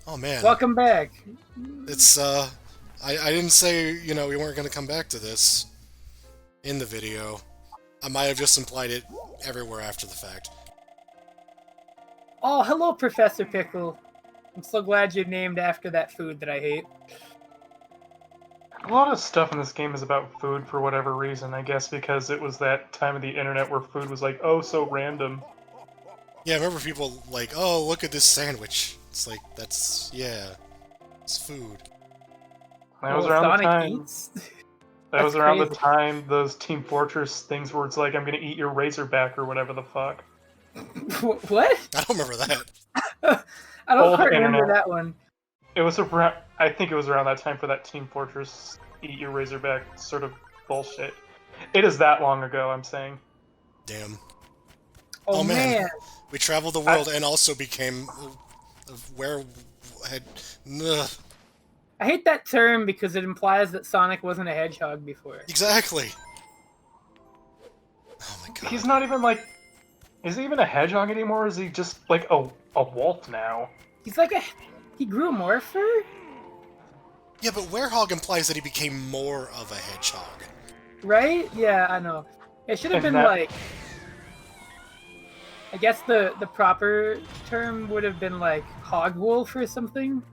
Oh man, Welcome back. it's I didn't say we weren't gonna come back to this in the video. I might have just implied it everywhere after the fact. Oh, hello, Professor Pickle. I'm so glad you're named after that food that I hate. A lot of stuff in this game is about food for whatever reason, I guess because it was that time of the internet where food was like, oh, so random. Yeah, I remember people like, oh, look at this sandwich. It's like, yeah, it's food. That was Oh, around the Sonic time. eats? That That's was around the crazy. time those Team Fortress things where it's like, I'm gonna eat your Razorback or whatever the fuck. What? I don't remember that. I don't Old quite remember internet. that one. It was around. I think it was around that time for that Team Fortress eat your Razorback sort of bullshit. It is that long ago. I'm saying. Damn. Oh Oh man, man, we traveled the I, world and also became where had. Ugh. I hate that term because it implies that Sonic wasn't a hedgehog before. Exactly. Oh my god. he's not even like. Is he even a hedgehog anymore? Or is he just like a wolf now? He's like he grew more fur, Yeah, but werehog implies that he became more of a hedgehog. right? Yeah, I know. It should have And been that like. I guess the proper term would have been like hog wolf or something.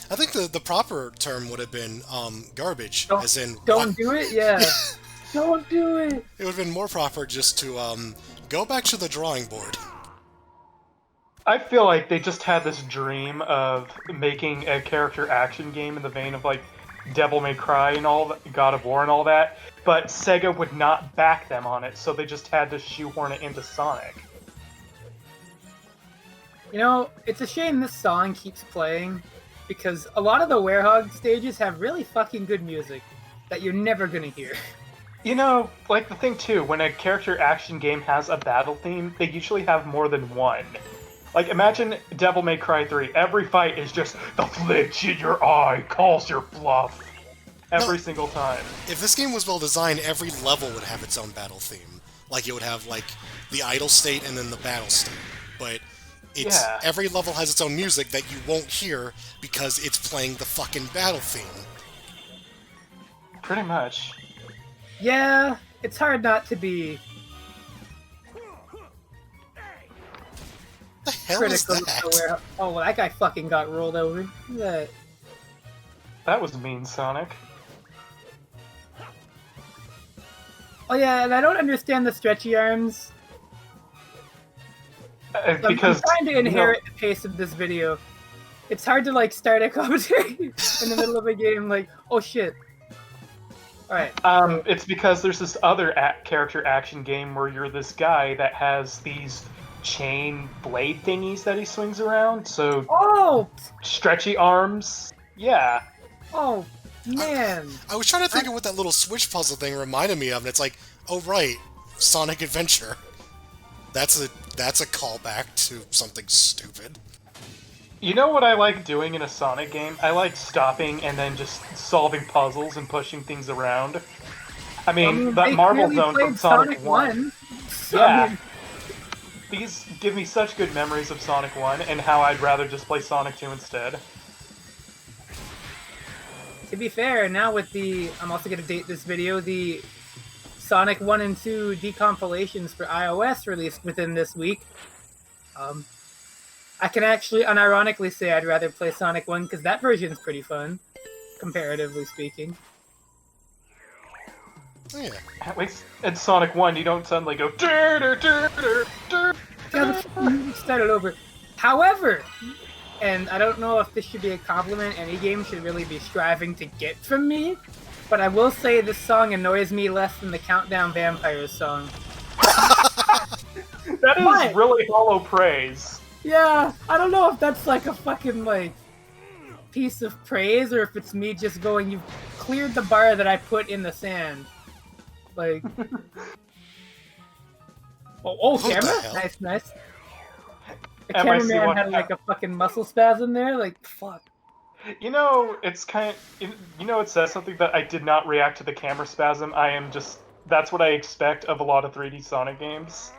I think the proper term would have been garbage, Don't as in what? don't do it. Yeah, don't do it. It would have been more proper just to go back to the drawing board. I feel like they just had this dream of making a character action game in the vein of like Devil May Cry and all that, God of War and all that, but Sega would not back them on it, so they just had to shoehorn it into Sonic. You know, it's a shame this song keeps playing because a lot of the Werehog stages have really fucking good music that you're never gonna hear. You know, like the thing too, when a character action game has a battle theme, they usually have more than one. Like imagine Devil May Cry 3, every fight is just the flinch in your eye calls your bluff. No, Every single time. if this game was well designed, every level would have its own battle theme. Like it would have like the idle state and then the battle state. But it's Yeah, every level has its own music that you won't hear because it's playing the fucking battle theme. pretty much. Yeah, it's hard not to be The hell is critical of the that? Werehog. Oh, well, that guy fucking got rolled over. Look at that. That was mean, Sonic. Oh yeah, and I don't understand the stretchy arms. I'm Because, trying to you know, inherit the pace of this video. It's hard to like start a commentary in the middle of a game. Like, oh shit. All right. It's because there's this other character action game where you're this guy that has these chain blade thingies that he swings around. So Oh, stretchy arms. Yeah. oh man. I was trying to think of what that little switch puzzle thing reminded me of, and it's like, oh right, Sonic Adventure. That's a callback to something stupid. You know what I like doing in a Sonic game? I like stopping and then just solving puzzles and pushing things around. I I mean, mean, that they Marble clearly Zone from played Sonic Sonic 1. 1. So, I Yeah. mean, These give me such good memories of Sonic 1 and how I'd rather just play Sonic 2 instead. to be fair, now with the, I'm also going to date this video, the Sonic 1 and 2 decompilations for iOS released within this week. I can actually unironically say I'd rather play Sonic 1 because that version's pretty fun, comparatively speaking. Oh, yeah. At least in Sonic 1, you don't suddenly go. "Dur, dur, dur, dur, dur, Yeah, start it over. However, and I don't know if this should be a compliment any game should really be striving to get from me, but I will say this song annoys me less than the Countdown Vampires song. That is What? really hollow praise. Yeah, I don't know if that's like a fucking like piece of praise or if it's me just going, you've cleared the bar that I put in the sand. Like, oh, What the camera? hell? Nice, nice. The MIC cameraman one- had like a fucking muscle spasm there. Like, fuck. You know, it's kind of. You know, it says something that I did not react to the camera spasm. I am just. That's what I expect of a lot of 3D Sonic games.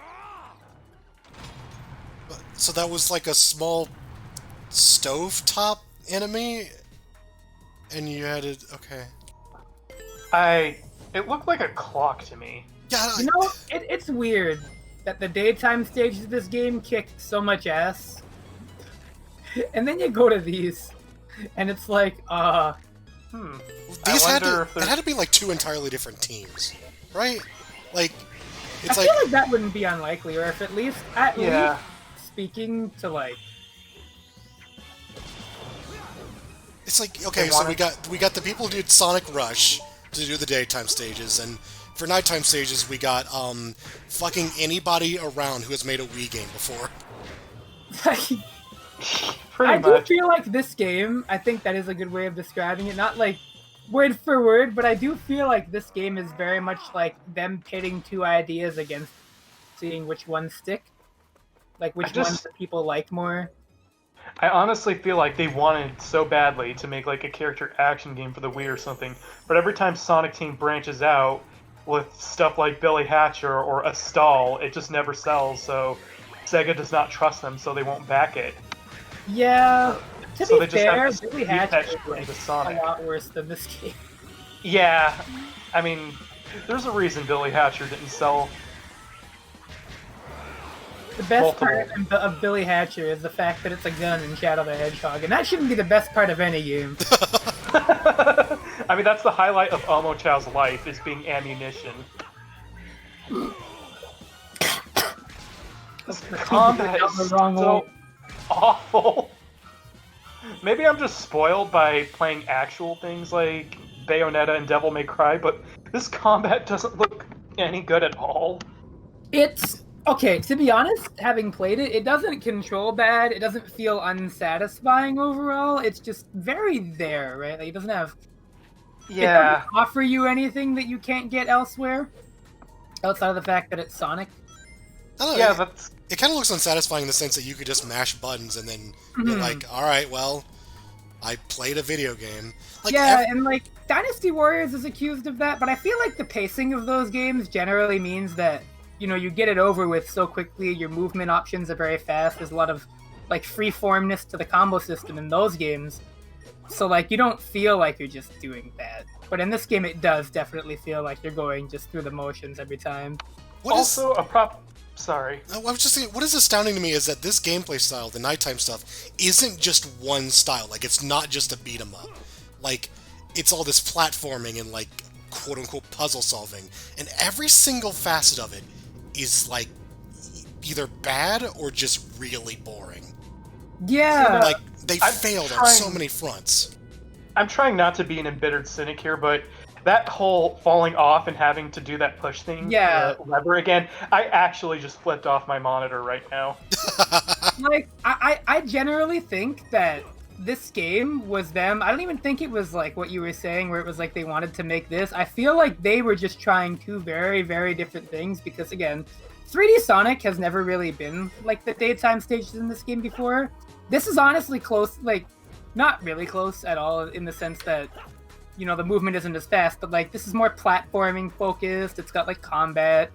So that was like a small stovetop enemy, and you had it. Okay. It looked like a clock to me. Yeah. You know, it's weird that the daytime stages of this game kicked so much ass, and then you go to these, and it's like, These I had wonder to. if It there's- had to be like 2 entirely different teams, right? Like, I it's feel like like that wouldn't be unlikely, or if at least speaking to like. it's like okay. They So wanted- we got the people who did Sonic Rush to do the daytime stages, and for nighttime stages we got fucking anybody around who has made a Wii game before. Pretty I do much. feel like this game, I think that is a good way of describing it, not like word for word, but I do feel like this game is very much like them pitting two ideas against seeing which ones stick. Like which ones the people like more. I honestly feel like they wanted so badly to make like a character action game for the Wii or something, but every time Sonic Team branches out with stuff like Billy Hatcher or a stall, it just never sells, so Sega does not trust them, so they won't back it. Yeah, to So be they just fair, have to Billy keep that Hatcher shit is like into a Sonic. lot worse than this game. Yeah, I mean, there's a reason Billy Hatcher didn't sell. The best Multiple. part of Billy Hatcher is the fact that it's a gun in Shadow the Hedgehog, and that shouldn't be the best part of any game. I mean, that's the highlight of Omo Chow's life, is being ammunition. This combat Down is the wrong so hole. awful. Maybe I'm just spoiled by playing actual things like Bayonetta and Devil May Cry, but this combat doesn't look any good at all. It's okay, to be honest, having played it, it doesn't control bad, it doesn't feel unsatisfying overall, it's just very there, right? Like, it doesn't have it doesn't offer you anything that you can't get elsewhere. Outside of the fact that it's Sonic. I don't know, Yeah, that's it kind of looks unsatisfying in the sense that you could just mash buttons and then you're like, all right, well, I played a video game. Like, Yeah, and like Dynasty Warriors is accused of that, but I feel like the pacing of those games generally means that, you know, you get it over with so quickly, your movement options are very fast, there's a lot of like freeformness to the combo system in those games. So like you don't feel like you're just doing that. But in this game it does definitely feel like you're going just through the motions every time. also a prop. Sorry. I was just saying, what is astounding to me is that this gameplay style, the nighttime stuff, isn't just one style. Like, it's not just a beat 'em up. Like, it's all this platforming and, like, quote-unquote puzzle solving. And every single facet of it is, like, either bad or just really boring. Yeah. Like, they I'm failed on so trying- many fronts. I'm trying not to be an embittered cynic here, but that whole falling off and having to do that push thing, the lever again, I actually just flipped off my monitor right now. Like, I generally think that this game was them. I don't even think it was like what you were saying, where it was like they wanted to make this. I feel like they were just trying two very, very different things because, again, 3D Sonic has never really been like the daytime stages in this game before. This is honestly close, like, not really close at all in the sense that, you know, the movement isn't as fast, but like this is more platforming focused. It's got like combat.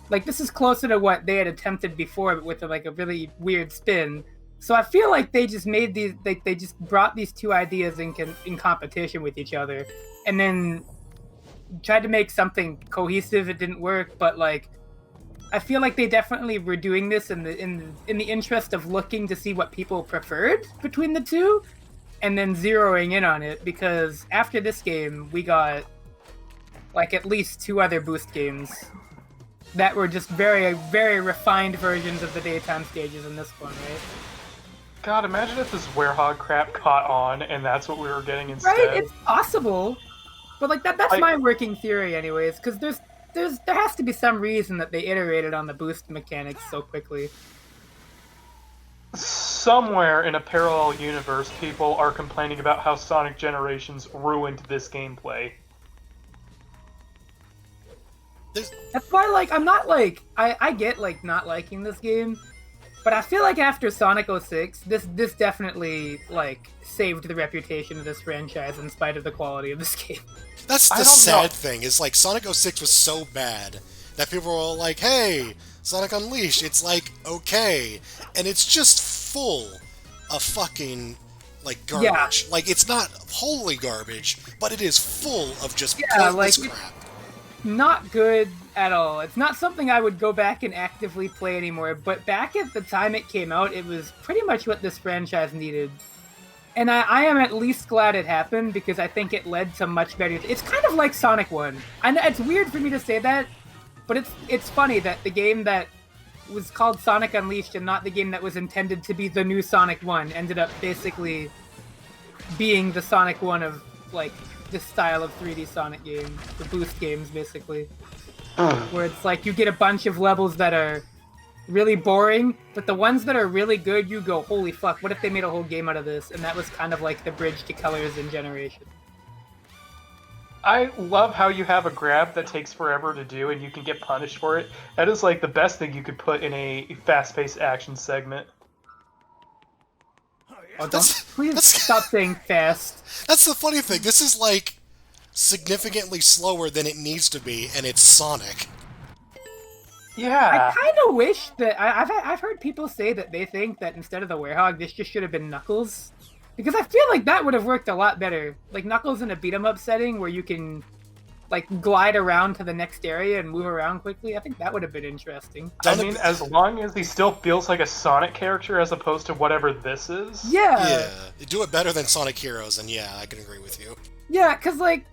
Like this is closer to what they had attempted before, but with like a really weird spin. So I feel like they just made these, like they just brought these two ideas in competition with each other, and then tried to make something cohesive. It didn't work, but like I feel like they definitely were doing this in the interest of looking to see what people preferred between the two, and then zeroing in on it, because after this game, we got like at least two other boost games that were just very, very refined versions of the daytime stages in this one, right? God, imagine if this Werehog crap caught on and that's what we were getting instead. Right? It's possible. But like that's Like- my working theory anyways, because there has to be some reason that they iterated on the boost mechanics so quickly. Somewhere in a parallel universe, people are complaining about how Sonic Generations ruined this gameplay. That's why, like, I'm not like I get like not liking this game, but I feel like after Sonic 06, this definitely like saved the reputation of this franchise in spite of the quality of this game. That's I the don't sad know. thing, is like Sonic 06 was so bad that people were all like, hey, Sonic Unleashed, it's like, okay. And it's just full of fucking like garbage. Like it's not wholly garbage, but it is full of just pointless crap. Not good at all. It's not something I would go back and actively play anymore, but back at the time it came out, it was pretty much what this franchise needed. And I am at least glad it happened, because I think it led to much better... It's kind of like Sonic 1. And it's weird for me to say that, but it's funny that the game that was called Sonic Unleashed and not the game that was intended to be the new Sonic 1 ended up basically being the Sonic 1 of, like, this style of 3D Sonic game, the boost games, basically. Where it's like, you get a bunch of levels that are really boring, but the ones that are really good, you go, holy fuck, what if they made a whole game out of this? And that was kind of like the bridge to Colors and Generation. I love how you have a grab that takes forever to do and you can get punished for it. That is like the best thing you could put in a fast-paced action segment. Oh, please stop saying fast. That's the funny thing. This is like significantly slower than it needs to be, and it's Sonic. Yeah. I kind of wish that I've heard people say that they think that instead of the Werehog, this just should have been Knuckles, because I feel like that would have worked a lot better. Like Knuckles in a beat 'em up setting where you can like glide around to the next area and move around quickly. I think that would have been interesting. I mean, as long as he still feels like a Sonic character as opposed to whatever this is. Yeah. Yeah. You do it better than Sonic Heroes, and yeah, I can agree with you. Yeah, because like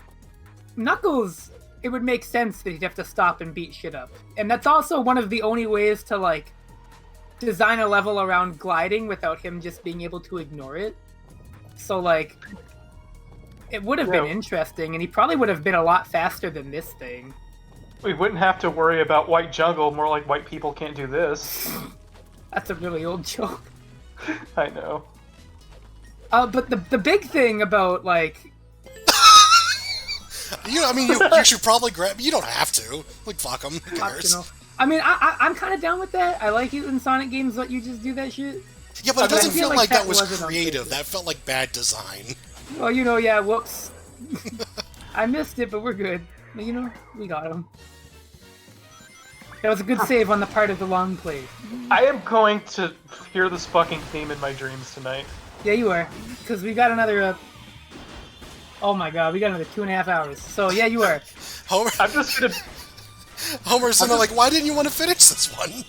Knuckles, it would make sense that he'd have to stop and beat shit up. And that's also one of the only ways to like design a level around gliding without him just being able to ignore it. So like it would have been interesting, and he probably would have been a lot faster than this thing. We wouldn't have to worry about White Jungle, more like white people can't do this. That's a really old joke. I know. But the big thing about like... you should probably grab... You don't have to. Like, fuck them. Who cares? I mean, I'm kind of down with that. I like it in Sonic games let you just do that shit. Yeah, but it doesn't feel like that was creative. That felt like bad design. Well, yeah, whoops. I missed it, but we're good. We got him. That was a good save on the part of the long play. I am going to hear this fucking theme in my dreams tonight. Yeah, you are. Because we got another... Oh my god, we got another 2.5 hours. So, yeah, you are. Homer... I'm just gonna... Homer's like, why didn't you want to finish this one?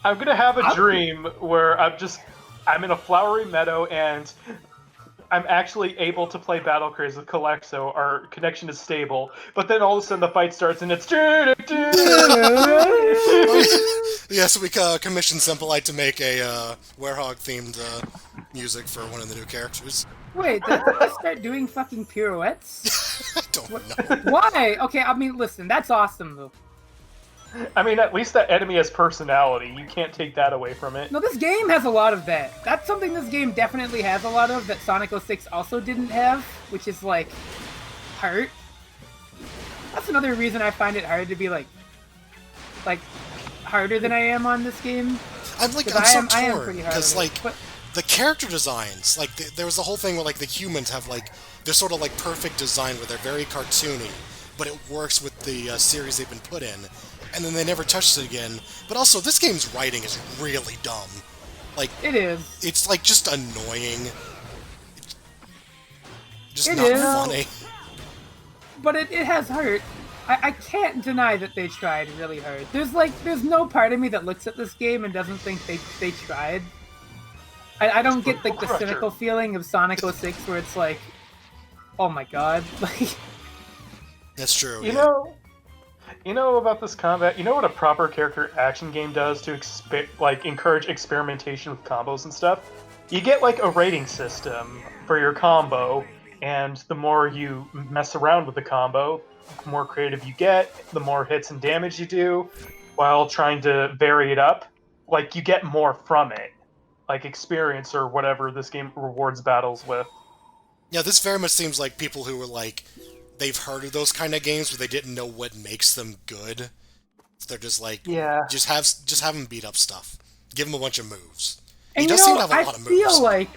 I'm gonna have a dream where I'm in a flowery meadow and I'm actually able to play Battle Craze with Calexo. Our connection is stable, but then all of a sudden the fight starts and it's... Yeah, so we commissioned Simplite to make a Werehog-themed music for one of the new characters. Wait, did they start doing fucking pirouettes? I don't know. Why? Okay, I mean, listen, that's awesome, though. I mean, at least that enemy has personality. You can't take that away from it. No, this game has a lot of that. That's something this game definitely has a lot of that Sonic 06 also didn't have, which is, like, heart. That's another reason I find it hard to be, like harder than I am on this game. I'm so torn, because, like, the character designs, like, there was the whole thing where, like, the humans have, like, they're sort of, like, perfect design where they're very cartoony, but it works with the series they've been put in. And then they never touched it again. But also, this game's writing is really dumb. Like, it is. It's, like, just annoying. Just not funny. But it has heart. I can't deny that they tried really hard. There's no part of me that looks at this game and doesn't think they tried. I don't get, like, the cynical feeling of Sonic 06 where it's like, oh my god. Like, that's true. You know about this combat? You know what a proper character action game does to encourage experimentation with combos and stuff? You get like a rating system for your combo, and the more you mess around with the combo, the more creative you get, the more hits and damage you do, while trying to vary it up. Like, you get more from it. Like experience or whatever this game rewards battles with. Yeah, this very much seems like people who were like, they've heard of those kind of games, but they didn't know what makes them good. So they're just like, just have him beat up stuff. Give him a bunch of moves. And he does seem to have a lot of moves. I feel like,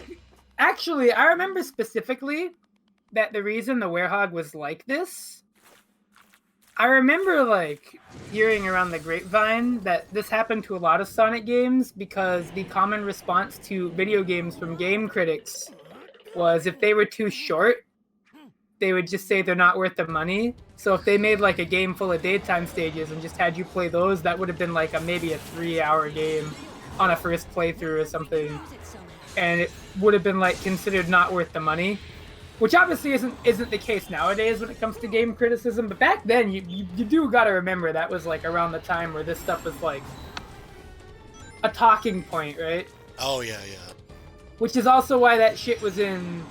actually, I remember specifically that the reason the Werehog was like this, I remember like hearing around the grapevine that this happened to a lot of Sonic games because the common response to video games from game critics was if they were too short, they would just say they're not worth the money. So if they made like a game full of daytime stages and just had you play those, that would have been like maybe a 3-hour game on a first playthrough or something. And it would have been like considered not worth the money. Which obviously isn't the case nowadays when it comes to game criticism, but back then you do gotta remember that was like around the time where this stuff was like a talking point, right? Oh yeah. Which is also why that shit was in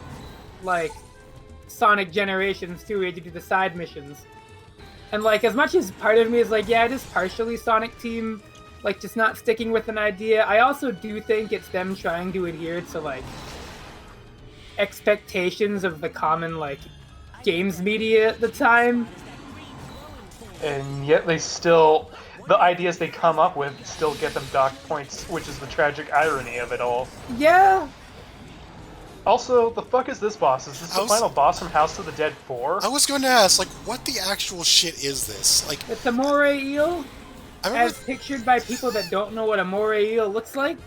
like Sonic Generations too, where you had to do the side missions. And like as much as part of me is like, yeah, it is partially Sonic Team, like just not sticking with an idea, I also do think it's them trying to adhere to like expectations of the common like games media at the time, And yet they still, the ideas they come up with still get them docked points, which is the tragic irony of it all. Yeah. Also, the fuck is this boss? Is this the final boss from House of the Dead 4? I was going to ask, like, what the actual shit is this? Like, It's a moray eel, I remember, as pictured by people that don't know what a moray eel looks like.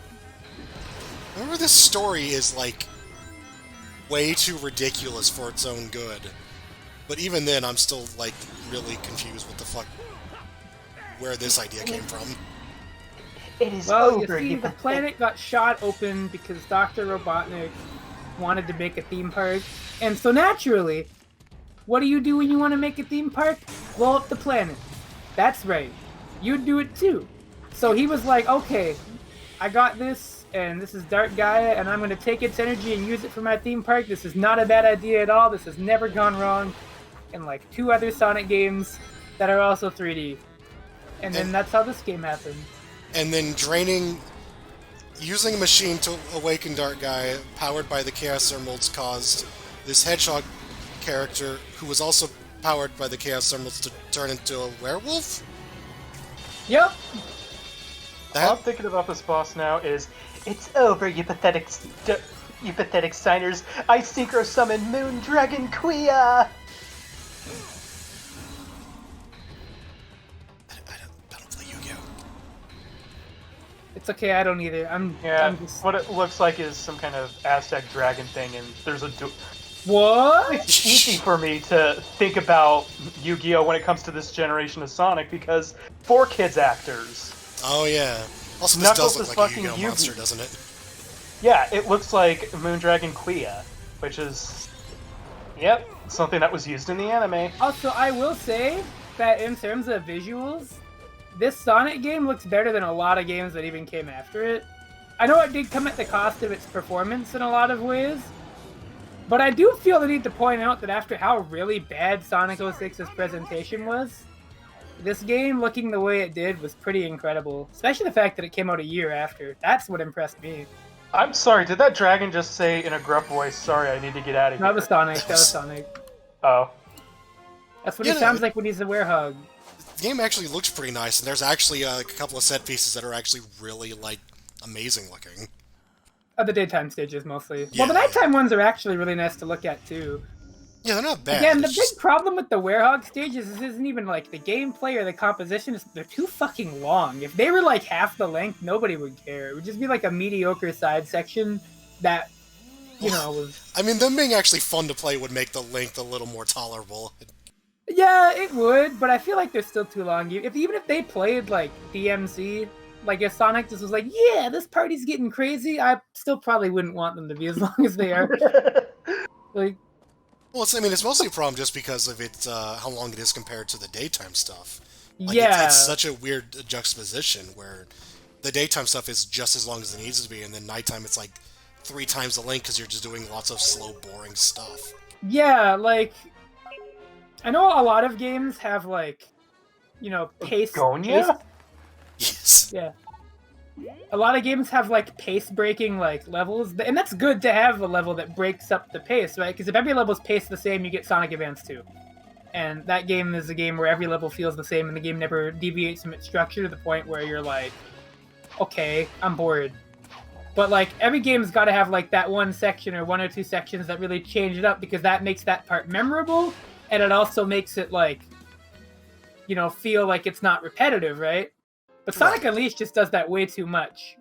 I remember this story is like way too ridiculous for its own good. But even then, I'm still, like, really confused what the fuck, where this idea came from. It is Well, over. you see, the planet got shot open because Dr. Robotnik wanted to make a theme park. And so naturally, what do you do when you want to make a theme park? Blow up the planet. That's right. You'd do it too. So he was like, okay, I got this, and this is Dark Gaia, and I'm going to take its energy and use it for my theme park. This is not a bad idea at all. This has never gone wrong. And like 2 other Sonic games that are also 3D. And then that's how this game happened. And then using a machine to awaken Dark Gaia, powered by the Chaos Emeralds, caused this Hedgehog character, who was also powered by the Chaos Emeralds, to turn into a werewolf? Yep. All I'm thinking about this boss now is, it's over, you pathetic signers. I synchro summon Moon Dragon Quia. I don't play Yu-Gi-Oh! It's okay, I don't either. I'm just... What it looks like is some kind of Aztec dragon thing, and there's a What? It's easy for me to think about Yu-Gi-Oh! When it comes to this generation of Sonic, because 4Kids actors. Oh yeah. Also, this Knuckles does is look like a fucking Yu-Gi-Oh! monster, Yugi. doesn't it? Yeah, it looks like Moondragon Quia, which is, yep, something that was used in the anime. Also, I will say that in terms of visuals, this Sonic game looks better than a lot of games that even came after it. I know it did come at the cost of its performance in a lot of ways, but I do feel the need to point out that after how really bad Sonic 06's presentation was, this game looking the way it did was pretty incredible. Especially the fact that it came out a year after. That's what impressed me. I'm sorry, did that dragon just say in a gruff voice, sorry, I need to get out of here? That was Sonic. That was Sonic. Oh. That's what he sounds like when he's a werehog. The game actually looks pretty nice, and there's actually a couple of set pieces that are actually really, like, amazing looking. The daytime stages, mostly. Yeah, Well, the nighttime ones are actually really nice to look at, too. Yeah, they're not bad. Again, the big problem with the werehog stages isn't even, like, the gameplay or the composition. They're too fucking long. If they were, like, half the length, nobody would care. It would just be, like, a mediocre side section that, you know, was... I mean, them being actually fun to play would make the length a little more tolerable. Yeah, it would, but I feel like they're still too long. Even if they played, like, DMC, like, if Sonic just was like, yeah, this party's getting crazy, I still probably wouldn't want them to be as long as they are. Like... Well, it's mostly a problem just because of how long it is compared to the daytime stuff. Like, yeah. It's such a weird juxtaposition where the daytime stuff is just as long as it needs to be, and then nighttime it's like 3 times the length because you're just doing lots of slow, boring stuff. Yeah, like... I know a lot of games have, like, you know, pace... Gonya? Yes. Yeah. A lot of games have, like, pace-breaking, like, levels. And that's good to have a level that breaks up the pace, right? Because if every level's paced the same, you get Sonic Advance 2. And that game is a game where every level feels the same, and the game never deviates from its structure to the point where you're like, okay, I'm bored. But, like, every game's got to have, like, that one section or 1 or 2 sections that really change it up, because that makes that part memorable, and it also makes it, like, feel like it's not repetitive, right? But Sonic Unleashed just does that way too much.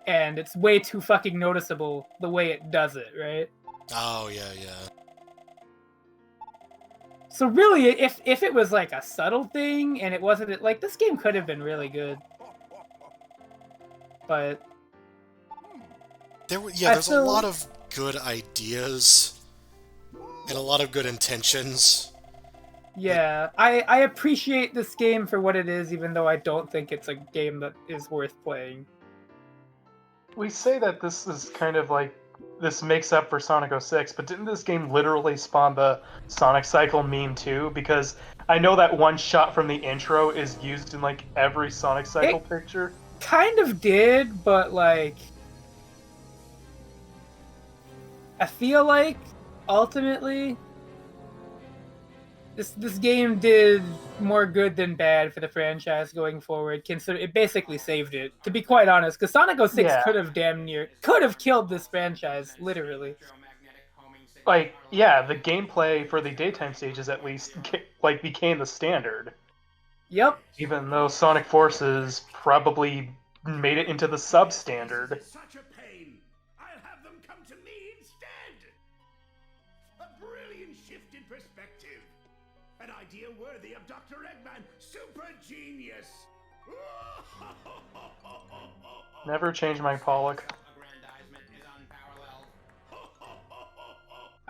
And it's way too fucking noticeable the way it does it, right? Oh, yeah. So really, if it was like a subtle thing and it wasn't like this game could have been really good, but there's a lot of good ideas and a lot of good intentions. Yeah, I appreciate this game for what it is, even though I don't think it's a game that is worth playing. We say that this is kind of like this makes up for Sonic 06, but didn't this game literally spawn the Sonic Cycle meme too? Because I know that one shot from the intro is used in like every Sonic Cycle picture. Kind of did, but like I feel like ultimately this game did more good than bad for the franchise going forward. Consider it basically saved it, to be quite honest, because Sonic 06 could have killed this franchise, literally. Like, yeah, the gameplay for the daytime stages at least like became the standard. Yep. Even though Sonic Forces probably made it into the substandard. Such a pain. I'll have them come to me instead. A brilliant shift in perspective. An idea worthy of Dr. Eggman. Super genius. Never change my Pollock.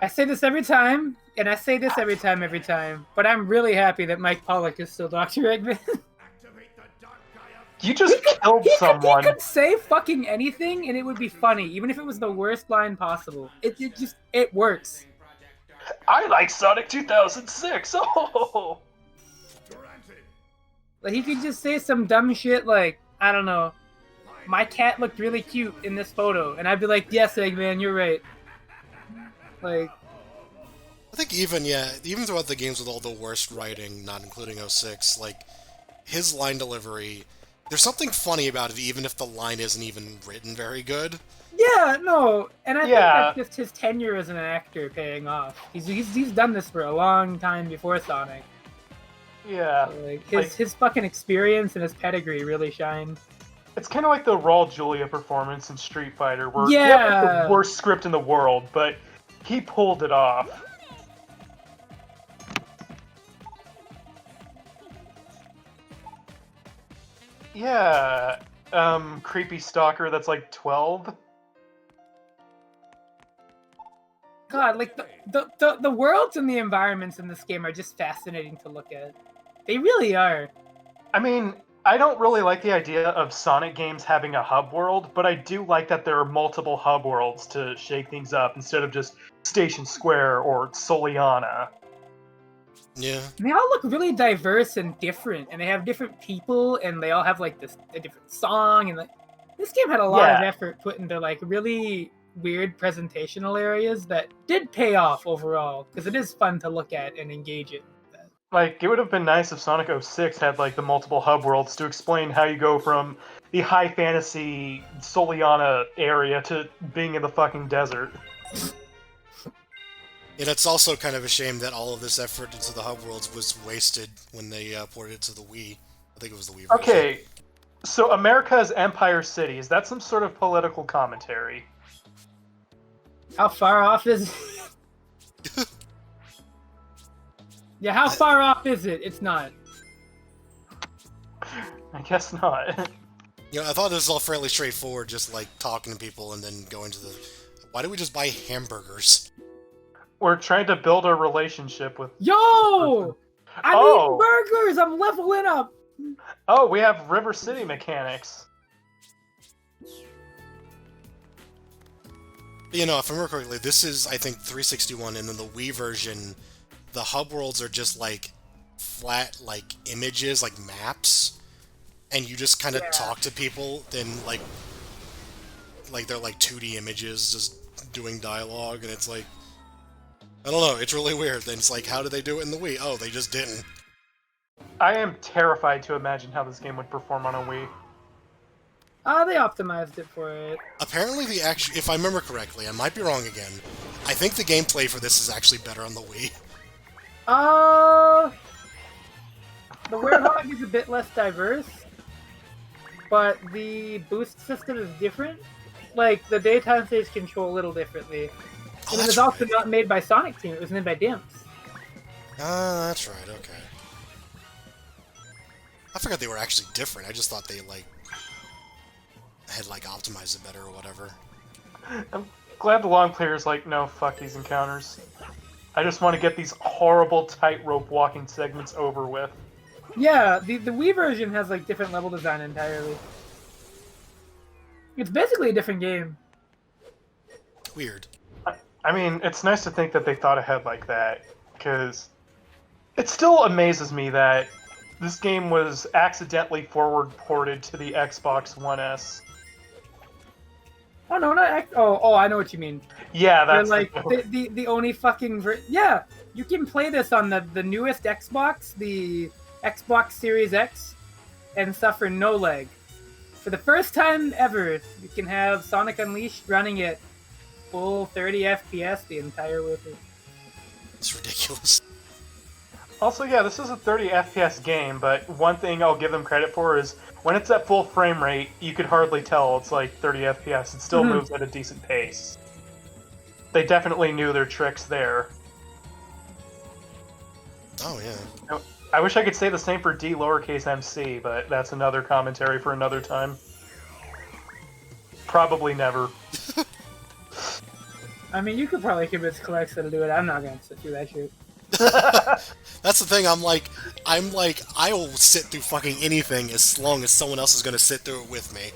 I say this every time, and I say this every time, but I'm really happy that Mike Pollock is still Dr. Eggman. You just killed someone. He could say fucking anything, and it would be funny, even if it was the worst line possible. It works. I like Sonic 2006. Oh. Like he could just say some dumb shit like, I don't know, my cat looked really cute in this photo, and I'd be like, yes, Eggman, you're right. Like, I think even throughout the games with all the worst writing, not including 06, like his line delivery, there's something funny about it, even if the line isn't even written very good. Yeah, no, and I think that's just his tenure as an actor paying off. He's done this for a long time before Sonic. Yeah. So, like his fucking experience and his pedigree really shine. It's kind of like the Raul Julia performance in Street Fighter, where he had the worst script in the world, but he pulled it off. Yeah, creepy stalker that's like 12. God, like the worlds and the environments in this game are just fascinating to look at. They really are. I mean, I don't really like the idea of Sonic games having a hub world, but I do like that there are multiple hub worlds to shake things up instead of just Station Square or Soliana. Yeah. And they all look really diverse and different, and they have different people, and they all have like a different song, and like this game had a lot of effort put into like really weird presentational areas that did pay off overall, because it is fun to look at and engage in. Like, it would have been nice if Sonic 06 had like the multiple hub worlds to explain how you go from the high fantasy Soliana area to being in the fucking desert. And it's also kind of a shame that all of this effort into the hub worlds was wasted when they ported it to the Wii. I think it was the Wii version. Okay, so America's Empire City, is that some sort of political commentary? How far off is it? Yeah, how far off is it? It's not. I guess not. You know, I thought this was all fairly straightforward, just like talking to people and then going to the... Why do we just buy hamburgers? We're trying to build a relationship with... Yo! I'm eating burgers! I'm leveling up! Oh, we have River City mechanics. You know, if I remember correctly, this is, I think, 361, and then the Wii version, the hub worlds are just, like, flat, like, images, like maps, and you just kind of talk to people, then, like, they're, like, 2D images just doing dialogue, and it's, like, I don't know, it's really weird. Then it's like, how did they do it in the Wii? Oh, they just didn't. I am terrified to imagine how this game would perform on a Wii. They optimized it for it. Apparently if I remember correctly, I might be wrong again, I think the gameplay for this is actually better on the Wii. the Werehog is a bit less diverse, but the boost system is different. Like, the daytime stage control a little differently. Oh, And it that's was also right. not made by Sonic Team, it was made by Dimps. Ah, that's right, okay. I forgot they were actually different. I just thought they, like, had, like, optimized it better or whatever. I'm glad the long player's like, no, fuck these encounters. I just want to get these horrible tightrope walking segments over with. Yeah, the Wii version has, like, different level design entirely. It's basically a different game. Weird. I mean, it's nice to think that they thought ahead like that, because it still amazes me that this game was accidentally forward ported to the Xbox One S. Oh no, not oh, I know what you mean. Yeah, They're that's like the only fucking yeah. You can play this on the newest Xbox, the Xbox Series X, and suffer no lag. For the first time ever, you can have Sonic Unleashed running at full 30 FPS the entire way through. It's ridiculous. Also, yeah, this is a 30 FPS game, but one thing I'll give them credit for is when it's at full frame rate, you could hardly tell it's like 30 FPS. It still moves at a decent pace. They definitely knew their tricks there. Oh, yeah. I wish I could say the same for D lowercase MC, but that's another commentary for another time. Probably never. I mean, you could probably convince Calexa to do it. I'm not gonna sit through that shit. That's the thing, I'm like, I will sit through fucking anything as long as someone else is gonna sit through it with me.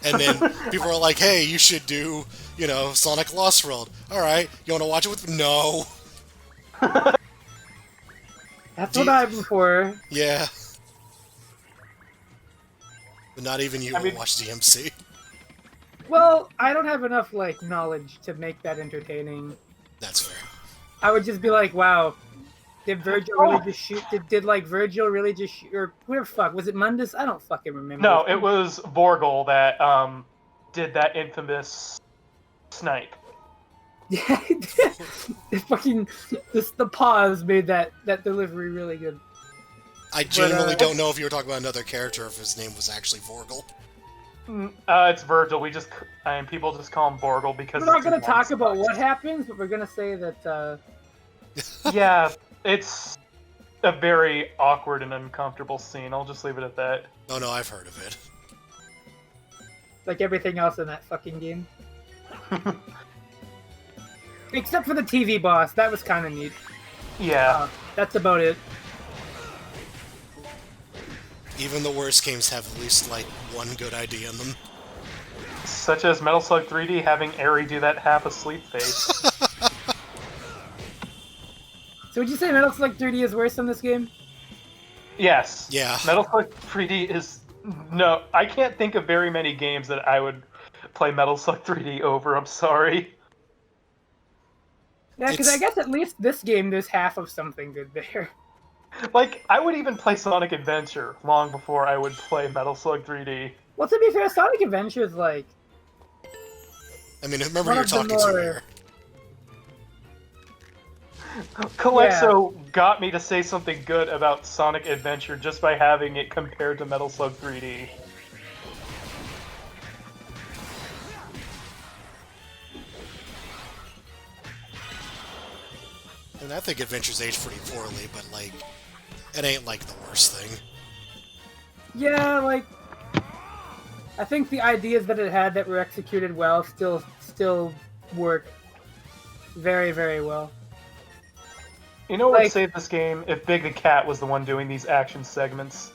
And then people are like, hey, you should do, you know, Sonic Lost World. Alright, you wanna watch it with me? No. That's what I'm for. Yeah. But not even you will mean- watch DMC. Well, I don't have enough, like, knowledge to make that entertaining. That's fair. I would just be like, wow, did Virgil really just shoot? Did like, Virgil really just shoot? Or whatever fuck, was it Mundus? I don't fucking remember. No, it was Vorgel that did that infamous snipe. Yeah, it fucking, the pause made that delivery really good. I genuinely don't know if you were talking about another character or if his name was actually Vorgel. It's Virgil. People just call him Vorgel because We're not going to talk about what happens, but we're going to say that, Yeah, it's a very awkward and uncomfortable scene. I'll just leave it at that. Oh no, I've heard of it. like everything else in that fucking game. Except for the TV boss, that was kind of neat. Yeah. That's about it. Even the worst games have at least, like, one good idea in them. Such as Metal Slug 3D having Aerie do that half-asleep face. So would you say Metal Slug 3D is worse than this game? Yes. Yeah. Metal Slug 3D is... No, I can't think of very many games that I would play Metal Slug 3D over, I'm sorry. Yeah, because I guess at least this game there's half of something good there. Like, I would even play Sonic Adventure long before I would play Metal Slug 3D. Well, to be fair, Sonic Adventure is like... I mean, remember One you're of the talking more- to me here. Calexo got me to say something good about Sonic Adventure just by having it compared to Metal Slug 3D. And I think Adventure's aged pretty poorly, but, like, it ain't, like, the worst thing. Yeah, like... I think the ideas that it had that were executed well still work very, very well. You know what would Like- save this game? If Big the Cat was the one doing these action segments.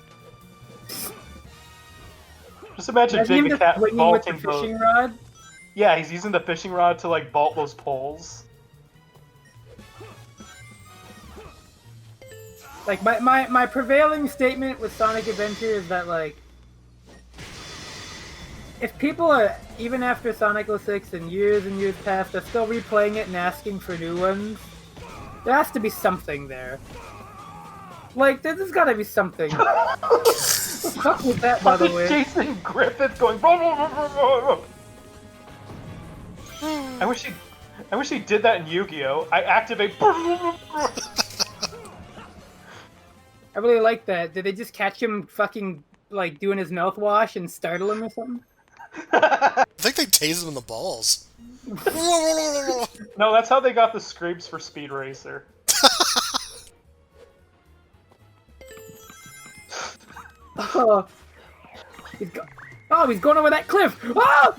Just imagine Imagine him Big the just Cat swinging with the vaulting those... fishing rod. Yeah, he's using the fishing rod to, like, vault those poles. Like, my prevailing statement with Sonic Adventure is that, like, if people are, even after Sonic 06 and years past, are still replaying it and asking for new ones, there has to be something there. Like, there's gotta be something. What the fuck was that, by the way? Jason Griffith going... "Blah, blah, blah, blah, blah." I wish he did that in Yu-Gi-Oh! I activate... I really like that. Did they just catch him fucking like doing his mouthwash and startle him or something? I think they tased him in the balls. No, that's how they got the scrapes for Speed Racer. Oh, he's going over that cliff! Oh!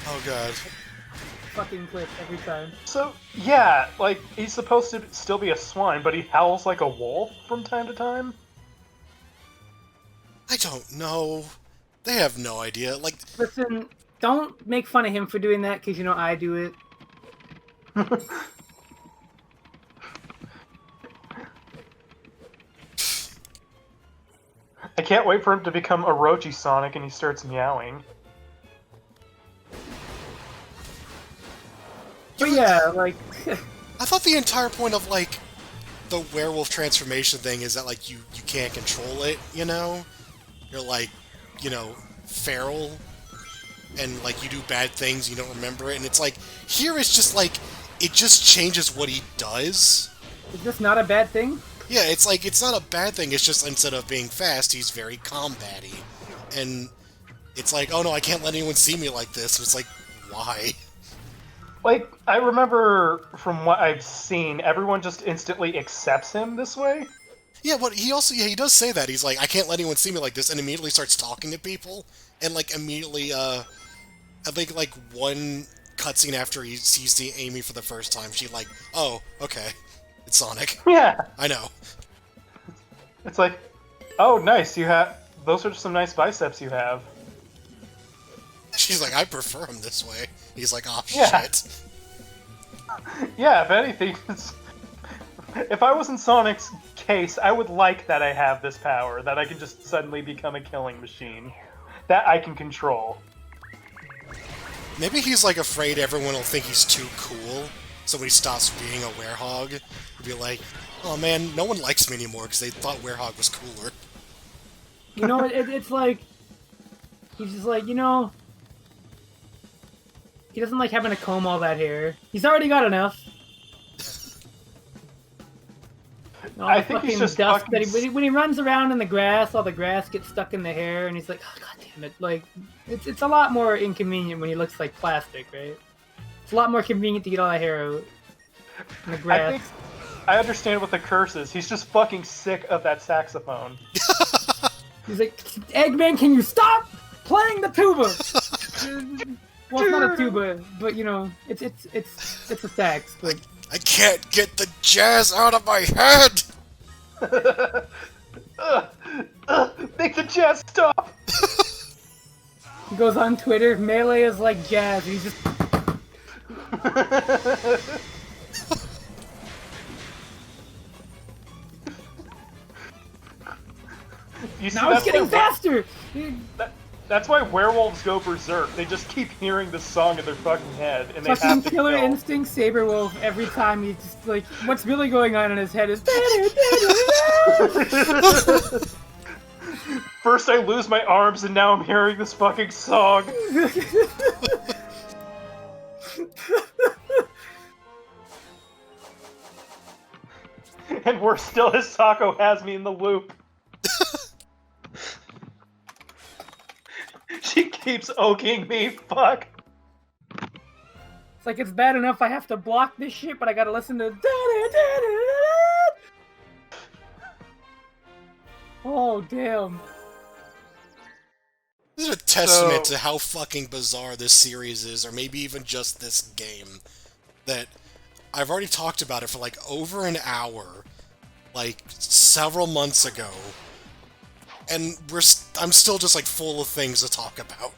Oh god. Fucking cliff every time. So, yeah, like, he's supposed to still be a swine, but he howls like a wolf from time to time? I don't know. They have no idea. Like, Listen, don't make fun of him for doing that, because you know I do it. I can't wait for him to become Orochi Sonic and he starts meowing. But yeah, like... I thought the entire point of, like, the werewolf transformation thing is that, like, you can't control it, you know? You're, like, you know, feral, and, like, you do bad things, you don't remember it, and it's like, here it's just, like, it just changes what he does. Is this not a bad thing? Yeah, it's like, it's not a bad thing, it's just instead of being fast, he's very combat-y. And it's like, oh no, I can't let anyone see me like this, and it's like, why? Like, I remember from what I've seen, everyone just instantly accepts him this way. Yeah, but he also, yeah, he does say that. He's like, I can't let anyone see me like this, and immediately starts talking to people, and, like, immediately, I think, like, one cutscene after he sees the Amy for the first time, she, like, oh, okay, it's Sonic. Yeah. I know. It's like, oh, nice, you have... Those are some nice biceps you have. She's like, I prefer him this way. He's like, oh, Yeah. shit. Yeah, if anything, if I was in Sonic's case, I would like that I have this power, that I can just suddenly become a killing machine. That I can control. Maybe he's, like, afraid everyone will think he's too cool, so when he stops being a werehog, he'll be like, oh man, no one likes me anymore because they thought werehog was cooler. You know, it's like... He's just like, you know... He doesn't like having to comb all that hair. He's already got enough. All I the think he's fucking just dust fucking that when he runs around in the grass, all the grass gets stuck in the hair, and he's like, oh, god damn it. Like, it's a lot more inconvenient when he looks like plastic, right? It's a lot more convenient to get all that hair out in the grass. I understand what the curse is. He's just fucking sick of that saxophone. He's like, Eggman, can you stop playing the tuba? Well, it's not a tuba, but you know, it's a sax. But I can't get the jazz out of my head! Make the jazz stop! he goes on Twitter, Melee is like jazz. He's just You see, now it's getting faster. That's why werewolves go berserk. They just keep hearing this song in their fucking head, and they have Fucking to Killer kill. Instinct Saberwolf every time he just like what's really going on in his head is First I lose my arms, and now I'm hearing this fucking song. And worse still, Hisako has me in the loop. She keeps oking me, fuck. It's like it's bad enough I have to block this shit, but I gotta listen to oh damn. This is a testament to how fucking bizarre this series is, or maybe even just this game. That I've already talked about it for like over an hour, like several months ago, and I'm still just like full of things to talk about.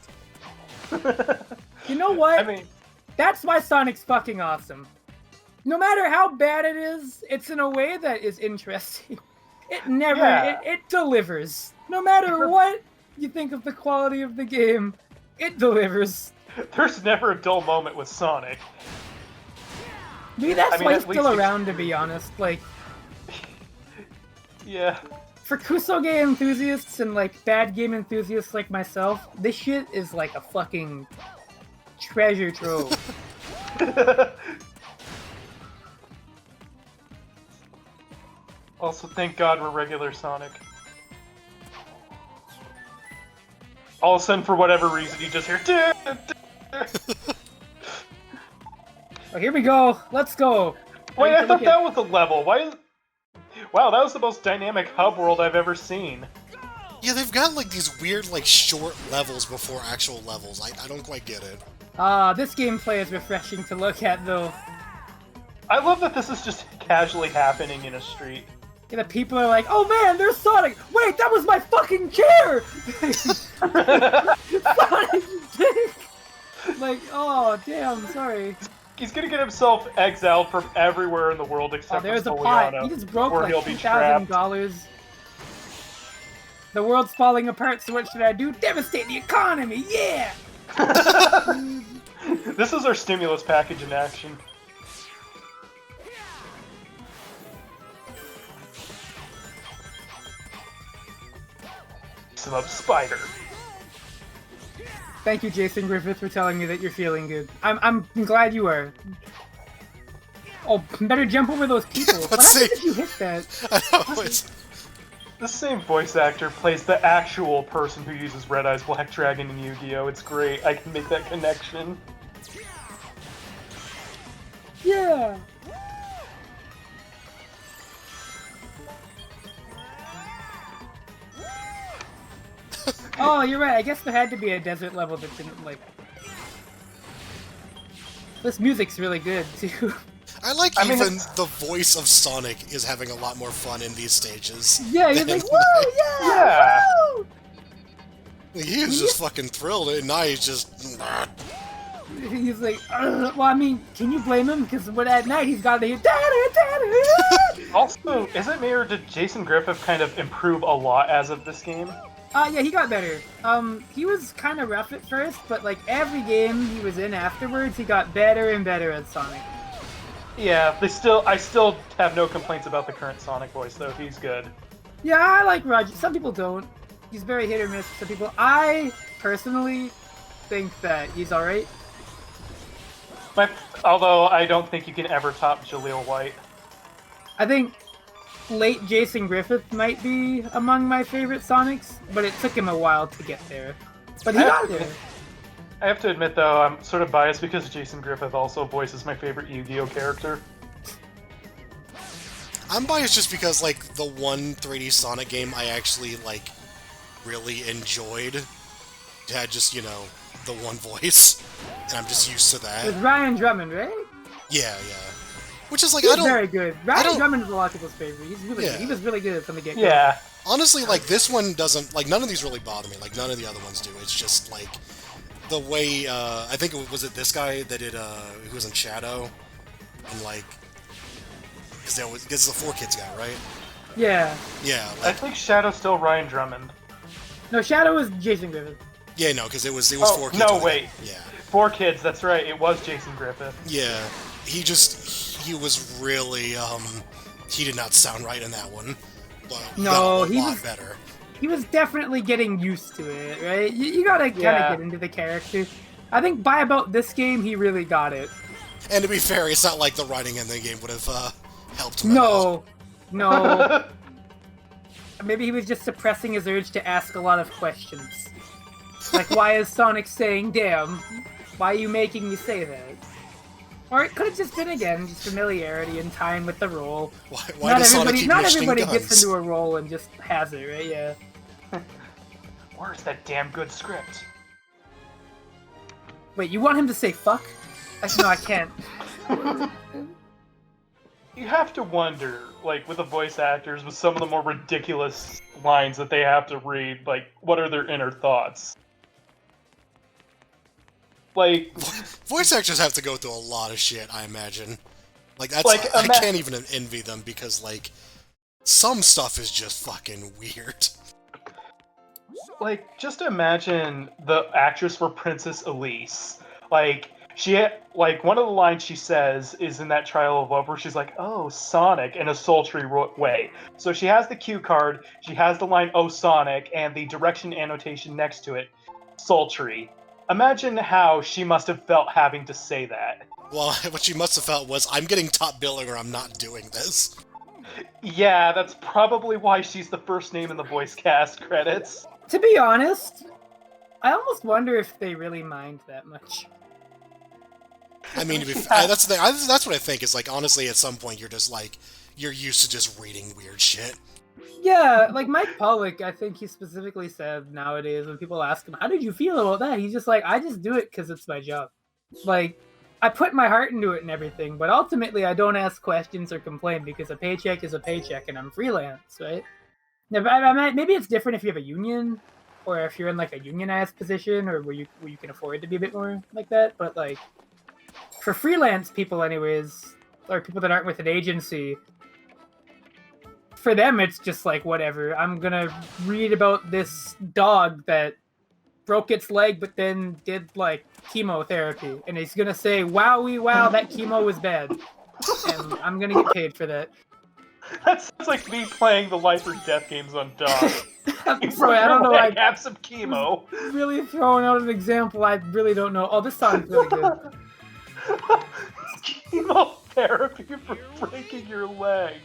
You know what? I mean, that's why Sonic's fucking awesome. No matter how bad it is, it's in a way that is interesting. It never, Yeah. it delivers. No matter what you think of the quality of the game, it delivers. there's never a dull moment with Sonic. Maybe that's I mean, why at he's still least around, to be honest. Like, Yeah. for Kusoge enthusiasts and, like, bad game enthusiasts like myself, this shit is like a fucking treasure trove. Also, thank God we're regular Sonic. All of a sudden, for whatever reason, you just hear. Oh, here we go. Let's go. Wait, I thought that was a level. Why is? Wow, that was the most dynamic hub world I've ever seen. Yeah, they've got like these weird like short levels before actual levels. I don't quite get it. This gameplay is refreshing to look at, though. I love that this is just casually happening in a street. Yeah, the people are like, "Oh man, there's Sonic! Wait, that was my fucking chair!" Sonic, you dick! Like, oh damn, sorry. He's gonna get himself exiled from everywhere in the world Oh, except there's a for pot. Poliana, He just broke where like he'll be $2,000. The world's falling apart, so what should I do? Devastate the economy, yeah! This is our stimulus package in action. Sub Spider. Thank you, Jason Griffith, for telling me that you're feeling good. I'm glad you are. Oh, better jump over those people. What happened if you hit that? I know, it's... The same voice actor plays the actual person who uses Red Eyes Black Dragon in Yu-Gi-Oh! It's great. I can make that connection. Yeah! Oh, you're right. I guess there had to be a desert level that didn't, like... This music's really good, too. I like even the voice of Sonic is having a lot more fun in these stages. Yeah, he's like, whoa, yeah! Woo! He was just fucking thrilled, and now he's just... He's like, well, I mean, can you blame him? Because at night he's got to hear... Also, is it me or did Jason Griffith kind of improve a lot as of this game? Yeah, he got better. He was kind of rough at first, but like every game he was in afterwards, he got better and better at Sonic. Yeah, I still have no complaints about the current Sonic voice, though. He's good. Yeah, I like Roger. Some people don't. He's very hit or miss. Some people... I, personally, think that he's alright. Although, I don't think you can ever top Jaleel White. I think late Jason Griffith might be among my favorite Sonics, but it took him a while to get there. But he got there. I have to admit, though, I'm sort of biased because Jason Griffith also voices my favorite Yu-Gi-Oh! Character. I'm biased just because, like, the one 3D Sonic game I actually, like, really enjoyed had just, you know, the one voice, and I'm just used to that. It's Ryan Drummond, right? Yeah. Which is, like, He's I don't... very good. Ryan Drummond is a lot of people's favorite. He's really good. He was really good from the get-go. Yeah. Honestly, like, this one doesn't... Like, none of these really bother me. Like, none of the other ones do. It's just, like... The way, I think it was this guy that did, who was in Shadow, and like, because it's the 4Kids guy, right? Yeah. Yeah. Like, I think Shadow's still Ryan Drummond. No, Shadow was Jason Griffith. Yeah, no, because it was 4Kids. No, wait. Yeah. 4Kids, that's right. It was Jason Griffith. Yeah. He was really, he did not sound right in that one. But he got a lot better. He was definitely getting used to it, right? You gotta kind of get into the character. I think by about this game, he really got it. And to be fair, it's not like the writing in the game would have helped him. No. Maybe he was just suppressing his urge to ask a lot of questions. Like, why is Sonic saying, damn? Why are you making me say that? Or it could have just been, again, just familiarity and time with the role. Why does Sonic keep not mentioning everybody guns? gets into a role and just has it, right? Yeah. Where's that damn good script? Wait, you want him to say fuck? No, I can't. You have to wonder, like, with the voice actors, with some of the more ridiculous lines that they have to read, like, what are their inner thoughts? Like... Voice actors have to go through a lot of shit, I imagine. Like, that's... Like, I can't even envy them, because, like, some stuff is just fucking weird. Like, just imagine the actress for Princess Elise. Like, one of the lines she says is in that Trial of Love where she's like, oh, Sonic, in a sultry way. So she has the cue card, she has the line, oh, Sonic, and the direction annotation next to it, sultry. Imagine how she must have felt having to say that. Well, what she must have felt was, I'm getting top billing or I'm not doing this. Yeah, that's probably why she's the first name in the voice cast credits. To be honest, I almost wonder if they really mind that much. I mean, that's the thing. That's what I think. Is like honestly, at some point, you're just like you're used to just reading weird shit. Yeah, like Mike Pollock, I think he specifically said nowadays when people ask him, "How did you feel about that?" He's just like, "I just do it because it's my job. Like, I put my heart into it and everything, but ultimately, I don't ask questions or complain because a paycheck is a paycheck, and I'm freelance, right?" Now, maybe it's different if you have a union, or if you're in like a unionized position, or where you can afford to be a bit more like that. But like for freelance people, anyways, or people that aren't with an agency. For them, it's just like, whatever. I'm gonna read about this dog that broke its leg, but then did like chemotherapy, and he's gonna say, "Wowie, wow, that chemo was bad," and I'm gonna get paid for that. That sounds like me playing the life or death games on Dog. I'm sorry, I don't know. I have some chemo. really throwing out an example. I really don't know. Oh, this sounds really good. Chemotherapy for breaking your leg.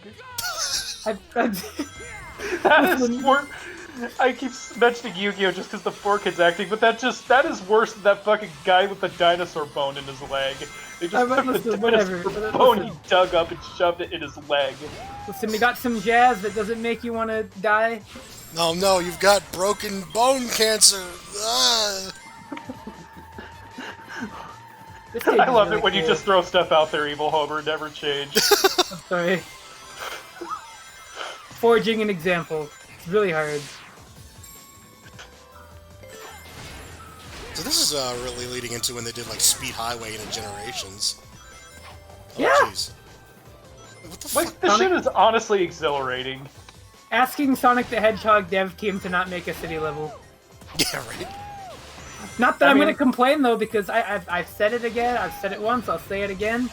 That is worse. I keep mentioning Yu-Gi-Oh! Just because the 4Kids acting, but that is worse than that fucking guy with the dinosaur bone in his leg. They just took the dinosaur bone he dug up and shoved it in his leg. Listen, we got some jazz that doesn't make you want to die. No, you've got broken bone cancer. I love it when you just throw stuff out there, Evil Homer, never change. I'm sorry. Forging an example. It's really hard. So this is really leading into when they did like Speed Highway into Generations. Oh, yeah. Jeez. What the fuck? This shit is honestly exhilarating. Asking Sonic the Hedgehog dev team to not make a city level. Yeah, right. Not that I'm going to complain though, because I've said it again. I've said it once. I'll say it again.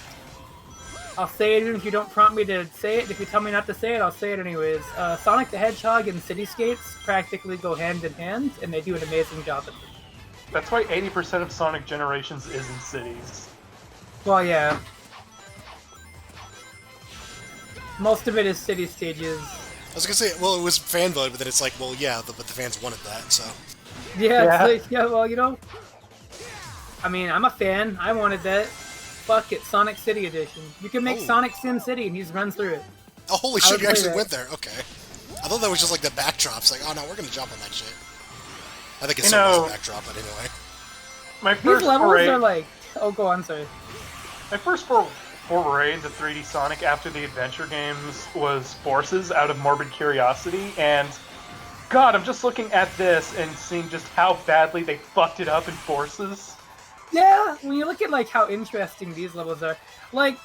I'll say it even if you don't prompt me to say it. If you tell me not to say it, I'll say it anyways. Sonic the Hedgehog and Cityscapes practically go hand in hand, and they do an amazing job at it. That's why 80% of Sonic Generations is in cities. Well, yeah. Most of it is city stages. I was gonna say, well, it was fan voted, but then it's like, well, yeah, but the fans wanted that, so. Yeah, it's like, yeah, well, you know. I mean, I'm a fan. I wanted that. Fuck it, Sonic City Edition. You can make Sonic Sin City and he just runs through it. Oh, holy shit, you actually went there. Okay. I thought that was just like the backdrops. Like, oh no, we're gonna jump on that shit. I think it's so much a backdrop, but anyway. My first These levels are like... Oh, go on, sorry. My first foray into 3D Sonic after the adventure games was Forces out of morbid curiosity, and God, I'm just looking at this and seeing just how badly they fucked it up in Forces. Yeah, when you look at like how interesting these levels are, like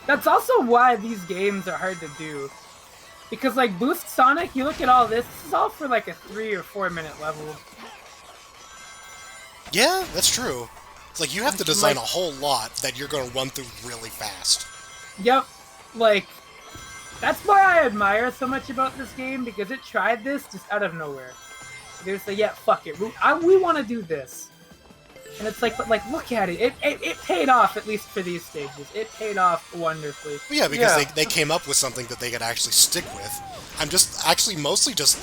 that's also why these games are hard to do. Because like Boost Sonic, you look at all this is all for like a 3 or 4 minute level. Yeah, that's true. It's like you have to design a whole lot that you're going to run through really fast. Yep, like that's why I admire so much about this game, because it tried this just out of nowhere. They just say, yeah, fuck it, we want to do this. And it's like, but like, look at it. It paid off, at least for these stages. It paid off wonderfully. Well, yeah, because they came up with something that they could actually stick with. I'm just, actually, mostly just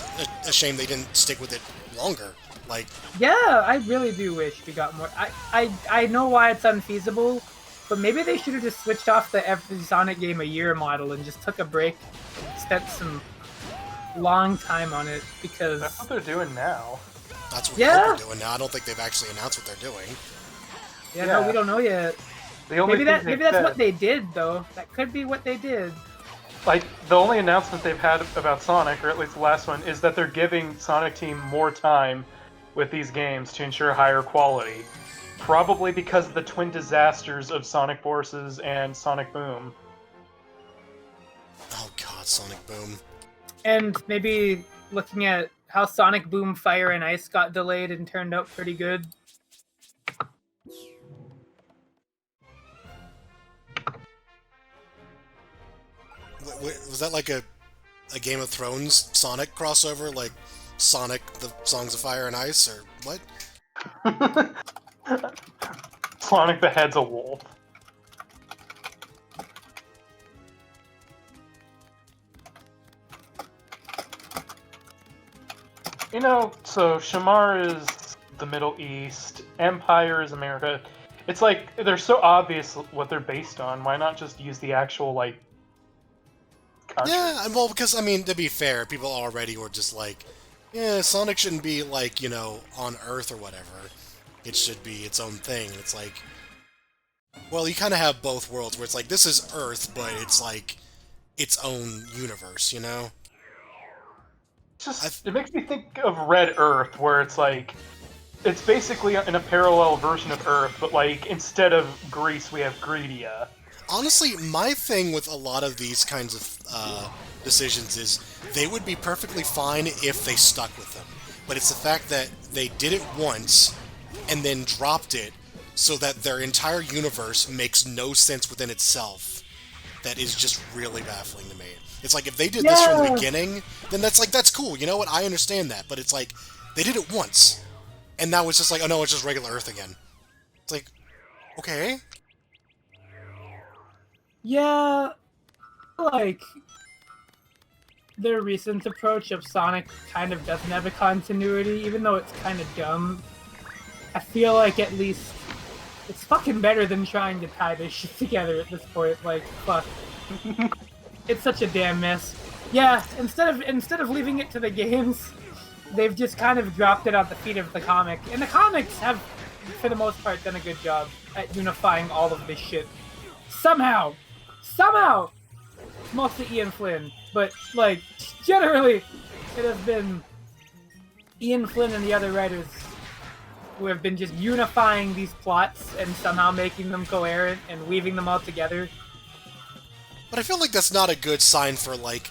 ashamed they didn't stick with it longer. Like, yeah, I really do wish we got more. I know why it's unfeasible, but maybe they should have just switched off the every Sonic game a year model and just took a break and spent some long time on it, because... That's what they're doing now. That's what they're doing now. I don't think they've actually announced what they're doing. Yeah, no, we don't know yet. Maybe that's what they did, though. That could be what they did. Like, the only announcement they've had about Sonic, or at least the last one, is that they're giving Sonic Team more time with these games to ensure higher quality. Probably because of the twin disasters of Sonic Forces and Sonic Boom. Oh god, Sonic Boom. And maybe looking at how Sonic Boom Fire and Ice got delayed and turned out pretty good. Was that like a Game of Thrones Sonic crossover? Like Sonic, the Songs of Fire and Ice, or what? Sonic the Head's a wolf. You know, so Shamar is the Middle East, Empire is America. It's like they're so obvious what they're based on. Why not just use the actual like country? Yeah, well, because, I mean, to be fair, people already were just like, yeah, Sonic shouldn't be, like, you know, on Earth or whatever. It should be its own thing. And it's like, well, you kind of have both worlds, where it's like, this is Earth, but it's like its own universe, you know? It makes me think of Red Earth, where it's like, it's basically in a parallel version of Earth, but like, instead of Greece, we have Greedia. Honestly, my thing with a lot of these kinds of decisions is they would be perfectly fine if they stuck with them. But it's the fact that they did it once and then dropped it so that their entire universe makes no sense within itself that is just really baffling to me. It's like, if they did this from the beginning, then that's cool, you know what, I understand that, but it's like, they did it once, and now it's just like, oh no, it's just regular Earth again. It's like, okay. Yeah, like, their recent approach of Sonic kind of doesn't have a continuity, even though it's kind of dumb. I feel like at least it's fucking better than trying to tie this shit together at this point. Like, fuck. It's such a damn mess. Yeah, instead of leaving it to the games, they've just kind of dropped it at the feet of the comic. And the comics have, for the most part, done a good job at unifying all of this shit. Somehow! Mostly Ian Flynn, but, like, generally, it has been Ian Flynn and the other writers who have been just unifying these plots and somehow making them coherent and weaving them all together. But I feel like that's not a good sign for, like,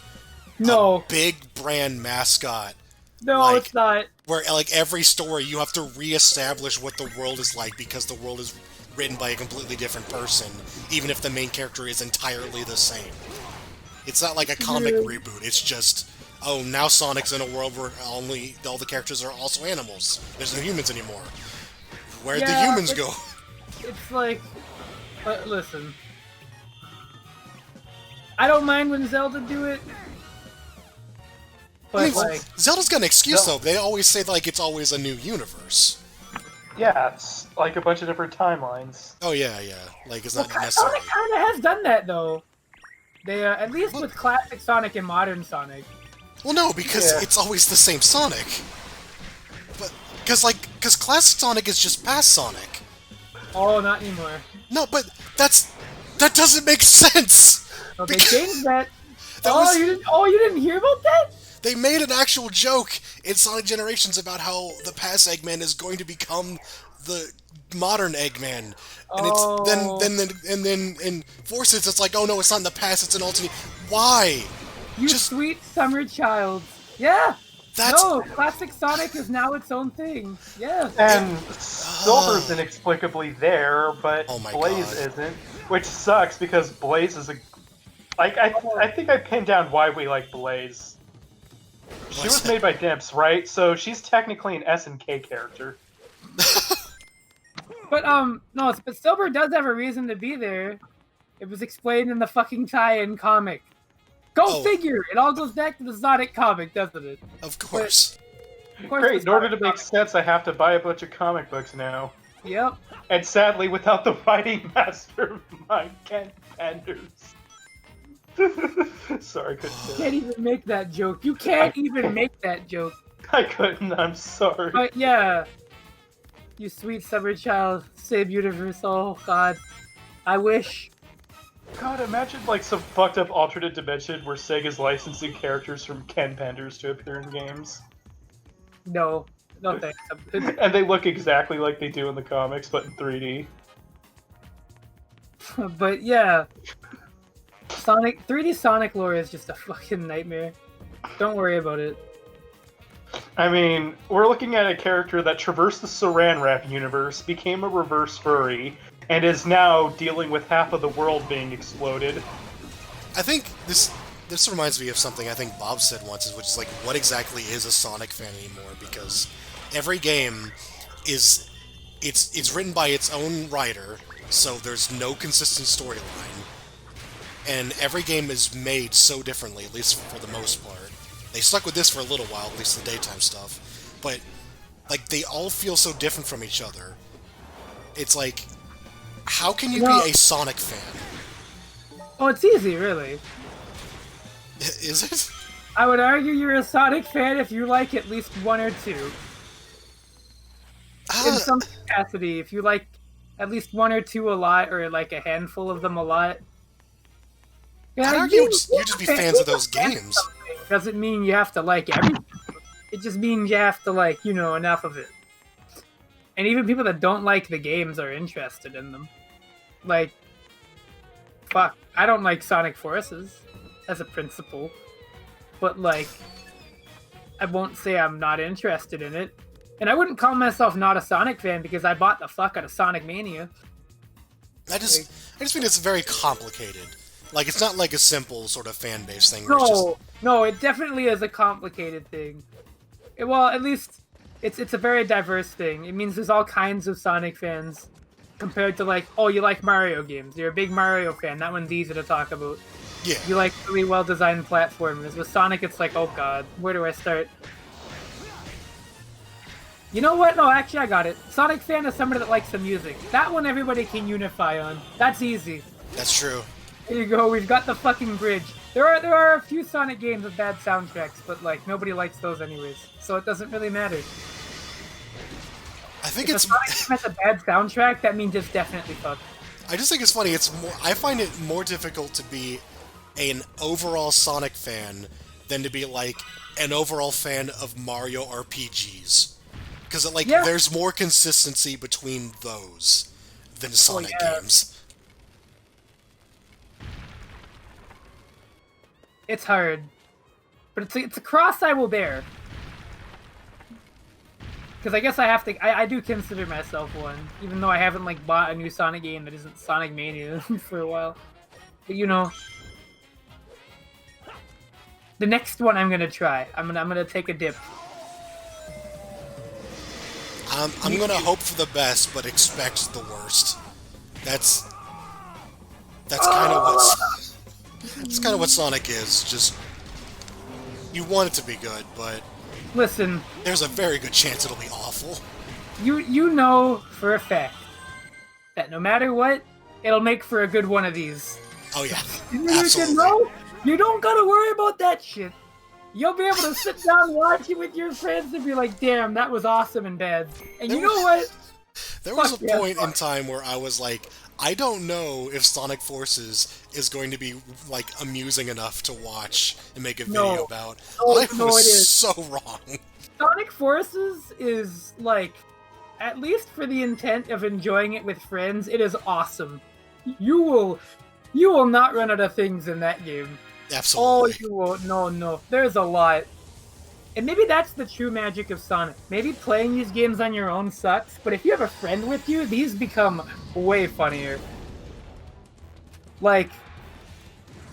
No. a big brand mascot. No, like, it's not. Where, like, every story you have to reestablish what the world is like because the world is written by a completely different person, even if the main character is entirely the same. It's not like a comic reboot, it's just, oh, now Sonic's in a world where all the characters are also animals. There's no humans anymore. Where'd the humans go? It's like, listen. I don't mind when Zelda do it. But, I mean, like, Zelda's got an excuse, though. They always say, like, it's always a new universe. Yeah, it's like a bunch of different timelines. Oh, yeah. Like, it's not necessary. Sonic kind of has done that, though. They, at least with classic Sonic and modern Sonic. Well, no, because it's always the same Sonic. But, because classic Sonic is just past Sonic. Oh, not anymore. No, but that doesn't make sense! Okay, change that. Was, you didn't hear about that? They made an actual joke in Sonic Generations about how the past Eggman is going to become the modern Eggman. And it's then in Forces it's like, oh no, it's not in the past, it's an alternate. Why? You sweet summer child. Yeah. No, classic Sonic is now its own thing. Yeah. And Silver's inexplicably there, but Blaze isn't, which sucks because Blaze is a. Like, I think I pinned down why we like Blaze. She was made by Dimps, right? So she's technically an SNK character. But no, but Silver does have a reason to be there. It was explained in the fucking tie-in comic. Go figure! It all goes back to the Sonic comic, doesn't it? Of course. Great, in order to make sense, I have to buy a bunch of comic books now. Yep. And sadly, without the fighting mastermind, Ken Anders. Sorry, I couldn't say that. You can't even make that joke. You can't even make that joke. I couldn't, I'm sorry. But yeah. You sweet summer child, save universe, oh god. I wish. God, imagine like some fucked up alternate dimension where Sega's licensing characters from Ken Penders to appear in games. No thanks. And they look exactly like they do in the comics, but in 3D. But yeah. 3D Sonic lore is just a fucking nightmare. Don't worry about it. I mean, we're looking at a character that traversed the Saran Wrap universe, became a reverse furry, and is now dealing with half of the world being exploded. I think this reminds me of something I think Bob said once, which is like, what exactly is a Sonic fan anymore? Because every game is it's written by its own writer, so there's no consistent storyline. And every game is made so differently, at least for the most part. They stuck with this for a little while, at least the daytime stuff. but like they all feel so different from each other. It's like, how can you be a Sonic fan? Oh, it's easy, really. Is it? I would argue you're a Sonic fan if you like at least one or two. In some capacity, if you like at least one or two a lot, or like a handful of them a lot. I'd argue you just be fans of those games. Doesn't mean you have to like everything. It just means you have to like, enough of it. And even people that don't like the games are interested in them. Like, fuck, I don't like Sonic Forces as a principle. But, like, I won't say I'm not interested in it. And I wouldn't call myself not a Sonic fan because I bought the fuck out of Sonic Mania. I just mean it's very complicated. Like, it's not like a simple sort of fan base thing. No, it definitely is a complicated thing. Well, at least it's a very diverse thing. It means there's all kinds of Sonic fans compared to like, oh, you like Mario games. You're a big Mario fan. That one's easy to talk about. Yeah. You like really well-designed platformers. With Sonic, it's like, oh god, where do I start? You know what? No, actually, I got it. Sonic fan is somebody that likes the music. That one everybody can unify on. That's easy. That's true. There you go. We've got the fucking bridge. There are a few Sonic games with bad soundtracks, but like nobody likes those anyways, so it doesn't really matter. I think if it's. a Sonic game has a bad soundtrack, that means it's definitely fucked. I just think it's funny. It's more. I find it more difficult to be an overall Sonic fan than to be like an overall fan of Mario RPGs, because there's more consistency between those than Sonic games. It's hard, but it's a cross I will bear. Because I guess I have to. I do consider myself one, even though I haven't like bought a new Sonic game that isn't Sonic Mania for a while. But the next one I'm gonna try. I'm gonna take a dip. I'm gonna hope for the best, but expect the worst. That's kind of what's. It's kind of what Sonic is. Just you want it to be good, but listen, there's a very good chance it'll be awful. You know for a fact that no matter what, it'll make for a good one of these. Oh yeah, absolutely. You don't gotta worry about that shit. You'll be able to sit down and watch it with your friends and be like, "Damn, that was awesome and bad." And you know what? There was a point in time where I was like, I don't know if Sonic Forces is going to be like amusing enough to watch and make a video about. I was so wrong. Sonic Forces is like, at least for the intent of enjoying it with friends, it is awesome. You will not run out of things in that game. Absolutely. Oh, you won't. No. There's a lot. And maybe that's the true magic of Sonic. Maybe playing these games on your own sucks, but if you have a friend with you, these become way funnier. Like,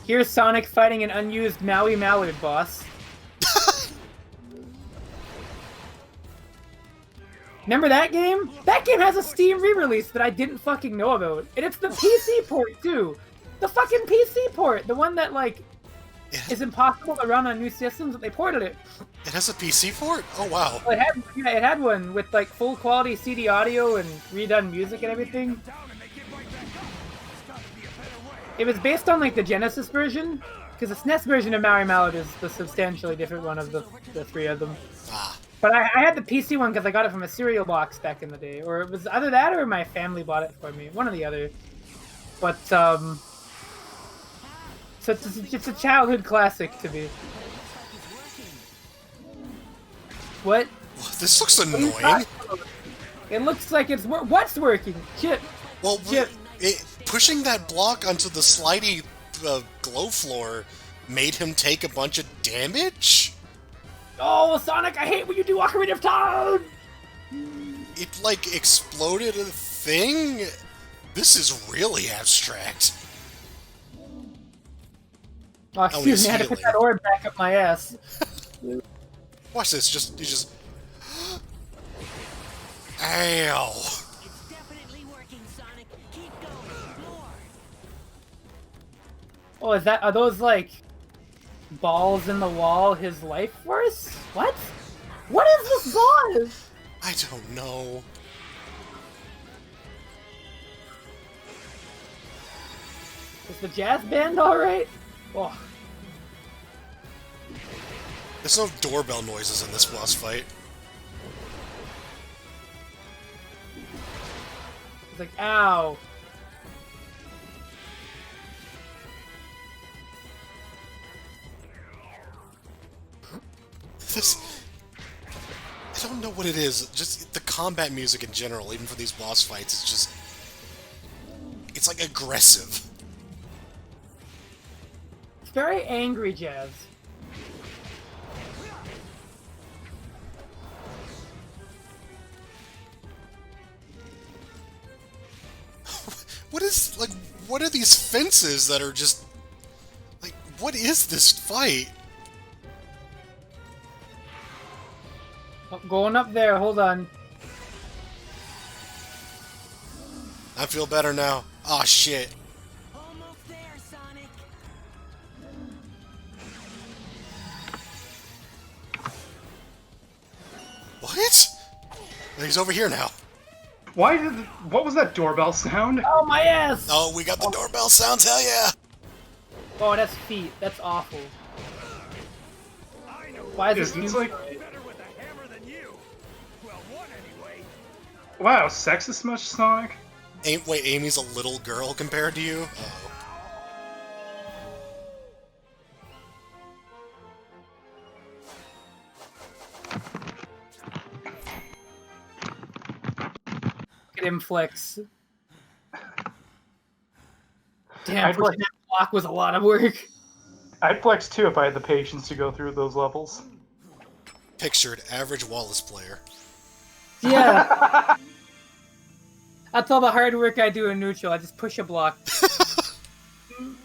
here's Sonic fighting an unused Maui Mallard boss. Remember that game? That game has a Steam re-release that I didn't fucking know about. And it's the PC port, too. The fucking PC port! The one that, like, is impossible to run on new systems, but they ported it. It has a PC port? Oh wow. Well, it had one with like full quality CD audio and redone music and everything. It was based on like the Genesis version, because the SNES version of Mario Mallard is the substantially different one of the three of them. But I had the PC one because I got it from a cereal box back in the day, or it was either that or my family bought it for me, one or the other. But so it's a childhood classic to me. What? This looks annoying. It looks like it's what's working. Chip. Well, pushing that block onto the slidey glow floor made him take a bunch of damage? Oh, Sonic, I hate when you do Ocarina of Time! It, like, exploded a thing? This is really abstract. Oh, excuse me, I had to put that orb back up my ass. Watch this, you just... Ow! It's definitely working, Sonic. Keep going. More. Oh, are those, like, balls in the wall his life force? What? What is this boss? I don't know. Is the jazz band alright? Oh, There's no doorbell noises in this boss fight. it's like, ow. This... I don't know what it is. Just the combat music in general, even for these boss fights, is just... It's like aggressive. It's very angry jazz. What is, like, what are these fences that are just... Like, what is this fight? Oh, going up there, hold on. I feel better now. Aw, shit. Almost there, Sonic. What? He's over here now. What was that doorbell sound? Oh, my ass! Oh, we got the doorbell sounds, hell yeah! Oh, that's feet. That's awful. Why is Isn't it it like, Better with a hammer than you. Well, one anyway. wow, sexist much, Sonic? Wait, Amy's a little girl compared to you? Oh. Look at him flex. Damn, I'd pushing like- that block was a lot of work. I'd flex too if I had the patience to go through those levels. Pictured average Wallace player. Yeah. That's all the hard work I do in neutral. I just push a block.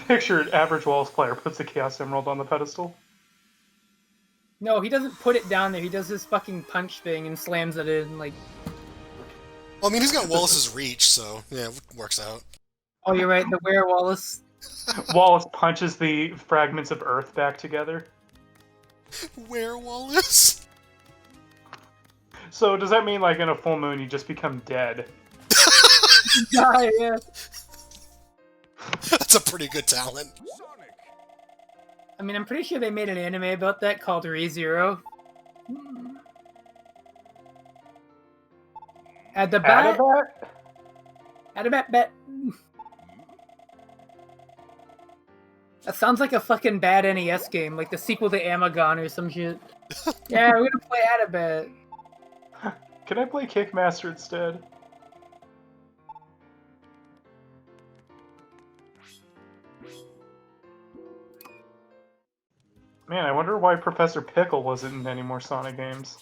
Pictured average Wallace player puts the Chaos Emerald on the pedestal. No, he doesn't put it down there. He does this fucking punch thing and slams it in. Like, Well, I mean, he's got Wallace's reach, so, yeah, it works out. oh, you're right. The Were Wallace. Wallace punches the fragments of Earth back together. Where, Wallace? So does that mean, like, in a full moon, you just become dead? Yeah, yeah. That's a pretty good talent. Sonic. I mean, I'm pretty sure they made an anime about that called ReZero. At the bat. Adabat? At a bet. That sounds like a fucking bad NES game, like the sequel to Amagon or some shit. Yeah, we're gonna play Adabat. Can I play Kickmaster instead? Man, I wonder why Professor Pickle wasn't in any more Sonic games.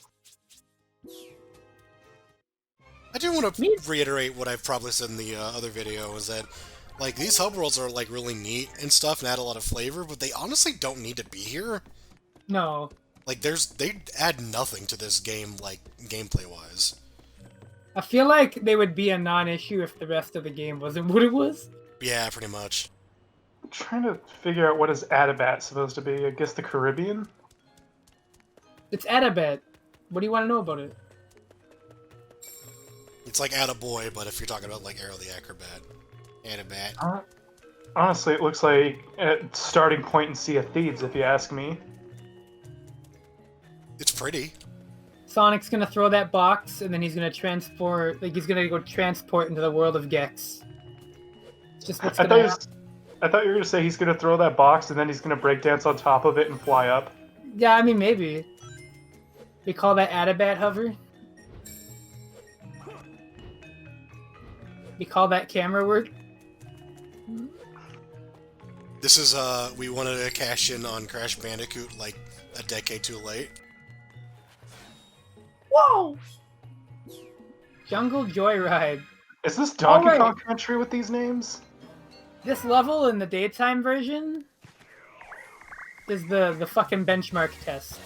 I do want Me- to reiterate what I've probably said in the other video, is that, like, these hub worlds are, like, really neat and stuff and add a lot of flavor, but they honestly don't need to be here. No. Like, they add nothing to this game, like, gameplay-wise. I feel like they would be a non-issue if the rest of the game wasn't what it was. Yeah, pretty much. I'm trying to figure out what is Adabat supposed to be. I guess the Caribbean? It's Adabat. What do you want to know about it? It's like Attaboy, but if you're talking about, like, Arrow the Acrobat. Adabat. Honestly, it looks like a starting point in Sea of Thieves, if you ask me. It's pretty. Sonic's gonna throw that box, and then he's gonna transport. Like he's gonna go transport into the world of Gex. It's just what's I gonna thought, I thought you were going to say he's going to throw that box and then he's going to breakdance on top of it and fly up. Yeah, I mean maybe. We call that Adabat hover. We call that camera work. This is, we wanted to cash in on Crash Bandicoot, like, a decade too late. Whoa! Jungle Joyride. Is this Donkey Alright. Kong Country with these names? This level in the daytime version is the fucking benchmark test.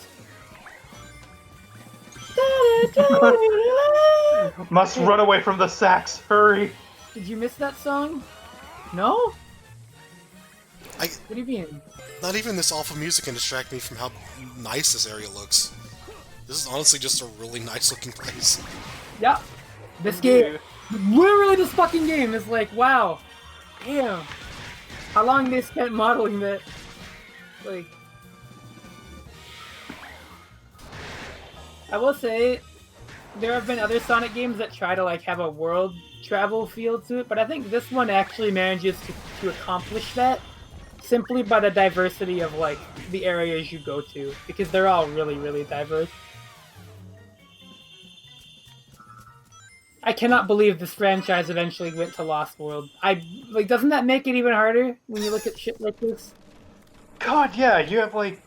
Must run away from the sacks, hurry! Did you miss that song? No? I, What do you mean? not even this awful music can distract me from how nice this area looks. This is honestly just a really nice looking place. Yeah. This game, literally this fucking game is like, wow. Damn. How long they spent modeling that. Like, I will say, there have been other Sonic games that try to like have a world travel feel to it, but I think this one actually manages to accomplish that simply by the diversity of like the areas you go to, because they're all really, really diverse. I cannot believe this franchise eventually went to Lost World. Doesn't that make it even harder when you look at shit like this? God, yeah, you have like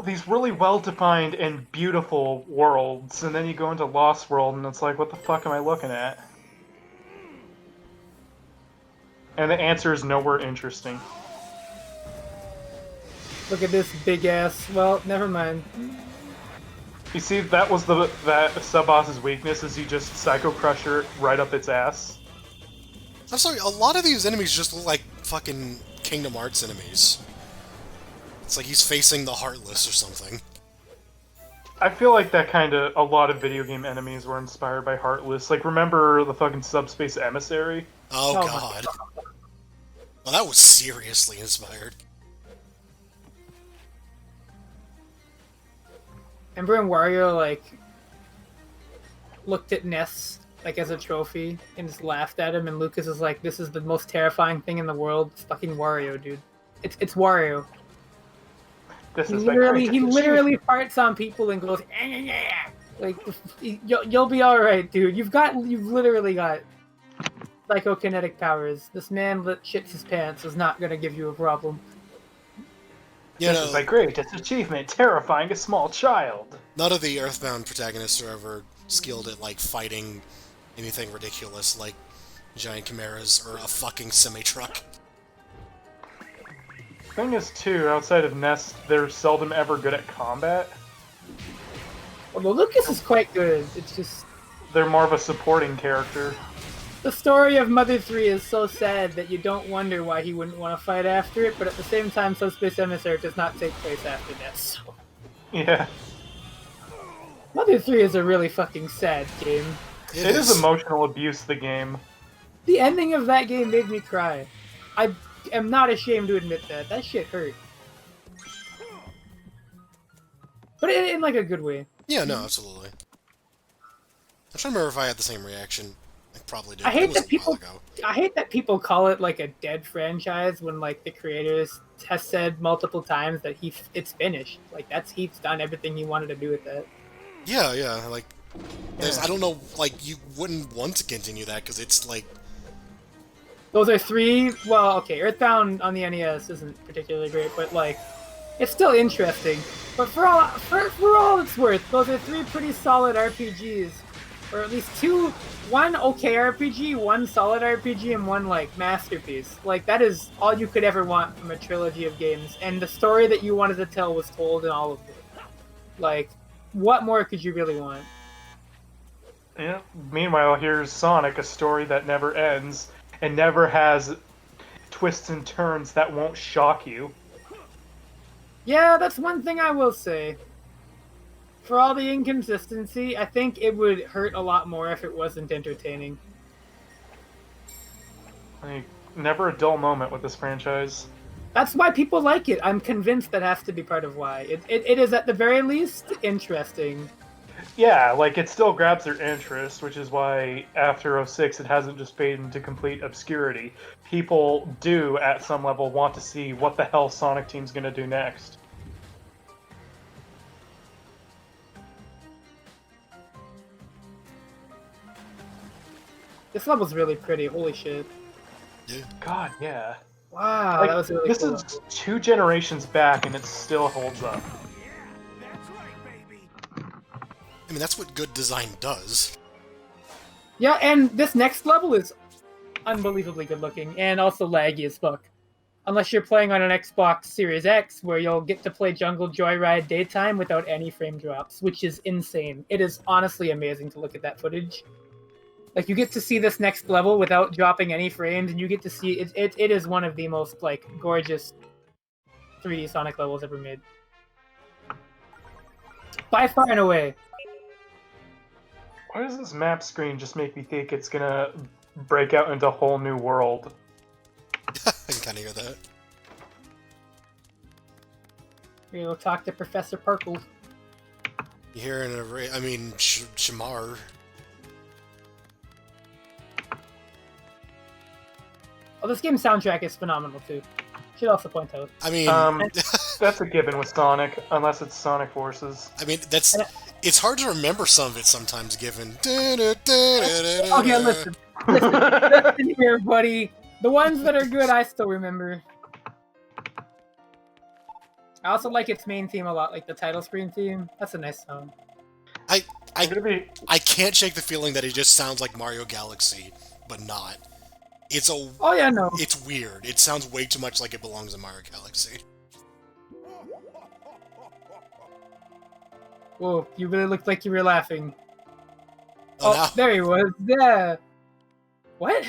these really well-defined and beautiful worlds, and then you go into Lost World, and it's like, what the fuck am I looking at? And the answer is nowhere interesting. Look at this big ass. Well, never mind. You see, that was that sub-boss's weakness, is you just Psycho Crusher right up its ass. I'm sorry, a lot of these enemies just look like fucking Kingdom Hearts enemies. It's like he's facing the Heartless or something. I feel like a lot of video game enemies were inspired by Heartless. Like, remember the fucking Subspace Emissary? Oh, Oh my God. Well, that was seriously inspired. Remember when Wario like looked at Ness like as a trophy and just laughed at him, and Lucas is like, "This is the most terrifying thing in the world. It's fucking Wario, dude. It's Wario." He literally farts on people and goes, like, you'll be all right, dude. You've literally got psychokinetic powers. This man that shits his pants is not gonna give you a problem. You This is my greatest achievement, terrifying a small child. None of the Earthbound protagonists are ever skilled at, like, fighting anything ridiculous like giant chimeras or a fucking semi-truck. Thing is, too, outside of Nest, they're seldom ever good at combat. Although Lucas is quite good, it's just... They're more of a supporting character. The story of Mother 3 is so sad that you don't wonder why he wouldn't want to fight after it, but at the same time, Subspace Emissary does not take place after this. So. Yeah. Mother 3 is a really fucking sad game. It is emotional abuse, the game. The ending of that game made me cry. I am not ashamed to admit that. That shit hurt. But in like a good way. Yeah, no, absolutely. I'm trying to remember if I had the same reaction. I probably did. I hate that I hate that people call it like a dead franchise when like the creators has said multiple times that it's finished. Like he's done everything he wanted to do with that. Yeah, yeah, like I don't know, like you wouldn't want to continue that because it's like those are three. Well, okay, Earthbound on the NES isn't particularly great, but like it's still interesting. But for all it's worth, those are three pretty solid RPGs, or at least one okay RPG, one solid RPG, and one like masterpiece. Like that is all you could ever want from a trilogy of games, and the story that you wanted to tell was told in all of it. Like, what more could you really want? Yeah. Meanwhile, here's Sonic, a story that never ends and never has twists and turns that won't shock you. Yeah, that's one thing I will say. For all the inconsistency, I think it would hurt a lot more if it wasn't entertaining. Like, never a dull moment with this franchise. That's why people like it. I'm convinced that has to be part of why. It is at the very least interesting. Yeah, like, it still grabs their interest, which is why after 06 it hasn't just faded into complete obscurity. People do, at some level, want to see what the hell Sonic Team's gonna do next. This level's really pretty, holy shit. yeah. God, yeah. Wow, Like, that was really this cool. is 2 generations back and it still holds up. That's right, baby. I mean that's what good design does. Yeah, and this next level is unbelievably good looking, and also laggy as fuck. Unless you're playing on an Xbox Series X, where you'll get to play Jungle Joyride daytime without any frame drops, which is insane. It is honestly amazing to look at that footage. Like, you get to see this next level without dropping any frames, and you get to see it is one of the most, like, gorgeous 3D Sonic levels ever made. By far and away. Why does this map screen just make me think it's gonna break out into a whole new world? I can kind of hear that. Here, we'll talk to Professor Parkle. You hear an array. I mean, Shamar. Oh, this game's soundtrack is phenomenal too. Should also point out. I mean, That's a given with Sonic, unless it's Sonic Forces. I mean that's. It's hard to remember some of it sometimes, given. Okay, listen here, buddy. The ones that are good, I still remember. I also like its main theme a lot, like the title screen theme. That's a nice song. I can't shake the feeling that it just sounds like Mario Galaxy, but not. It's a. Oh yeah, no. It's weird. It sounds way too much like it belongs in Mario Galaxy. Whoa, you really looked like you were laughing. Oh, Oh, now. there he was. Yeah. What?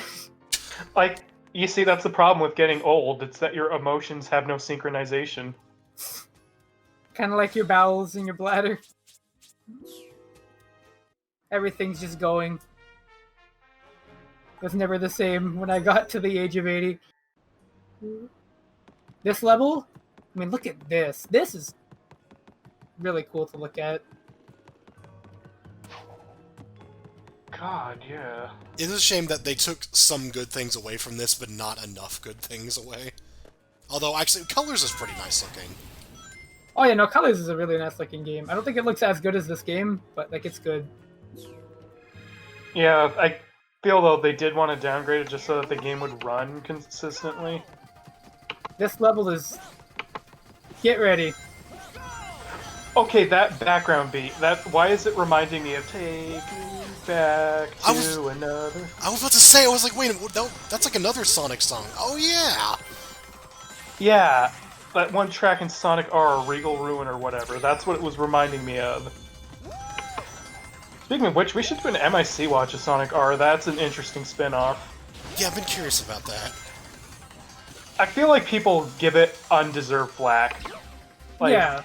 Like, you see, that's the problem with getting old. It's that your emotions have no synchronization. Kind of like your bowels and your bladder. Everything's just going. It was never the same when I got to the age of 80. This level? I mean, look at this. This is really cool to look at. God, yeah. It is a shame that they took some good things away from this, but not enough good things away. Although, actually, Colors is pretty nice looking. Oh yeah, no, Colors is a really nice looking game. I don't think it looks as good as this game, but like it's good. Yeah, I feel though they did want to downgrade it just so that the game would run consistently. This level is... Get ready. Okay, that background beat, why is it reminding me of Take Me Back to Another... I was about to say, I was like, wait a minute, that's like another Sonic song. Oh yeah! Yeah, that one track in Sonic R, Regal Ruin or whatever, that's what it was reminding me of. Speaking of which, we should do an MIC watch of Sonic R, that's an interesting spin-off. Yeah, I've been curious about that. I feel like people give it undeserved flack. Like, Yeah.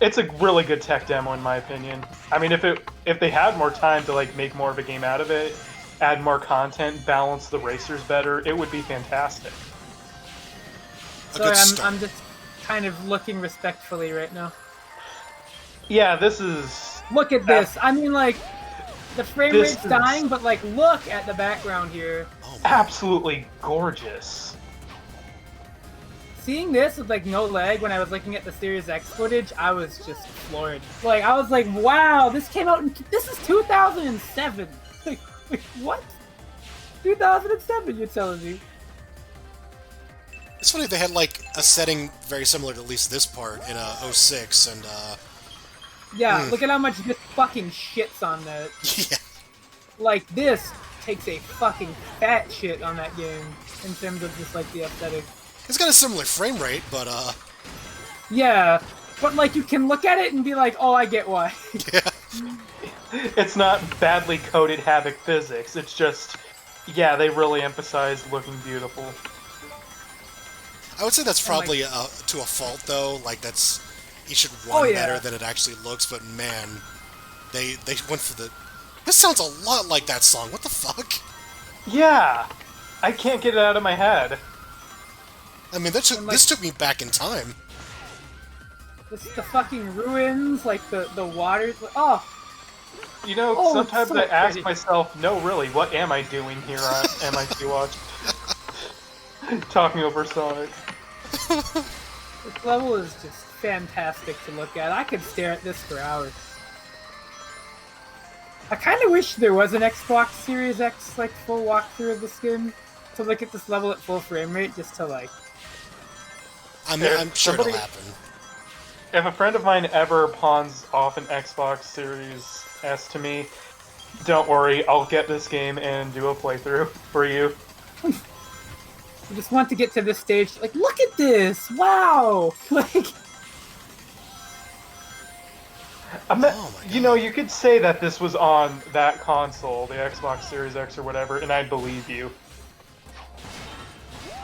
it's a really good tech demo in my opinion. I mean, if they had more time to like make more of a game out of it, add more content, balance the racers better, it would be fantastic. Sorry, I'm just kind of looking respectfully right now. Yeah, this is... Look at this. I mean, like, the frame This rate's is- dying, but like, look at the background here. Oh my. absolutely gorgeous. Seeing this with like no lag when I was looking at the Series X footage, I was just floored. Like, I was like, wow, this came out in... This is 2007. Like, what? 2007, you're telling me? It's funny, they had like a setting very similar to at least this part in 06, and Yeah, look at how much this fucking shits on that. yeah. Like, this takes a fucking fat shit on that game in terms of just like the aesthetic. It's got a similar frame rate, but Yeah, but like you can look at it and be like, oh, I get why. yeah. It's not badly coded Havoc physics, it's just... Yeah, they really emphasize looking beautiful. I would say that's probably to a fault, though. Like, that's... It should run better than it actually looks, but man, they went for the... This sounds a lot like that song, what the fuck? Yeah! I can't get it out of my head. I mean, this took me back in time. This the fucking ruins, like the water. Oh, You know, Oh, sometimes so I ask pretty. myself, no, really, what am I doing here on MIT Watch? Talking over Sonic. this level is just fantastic to look at. I could stare at this for hours. I kind of wish there was an Xbox Series X like full walkthrough of this game to look at this level at full frame rate, just to like. I'm sure Somebody- it'll happen. If a friend of mine ever pawns off an Xbox Series S to me, don't worry, I'll get this game and do a playthrough for you. I just want to get to this stage. Like, look at this! Wow! Like, I mean, Oh my you know, you could say that this was on that console, the Xbox Series X or whatever, and I'd believe you.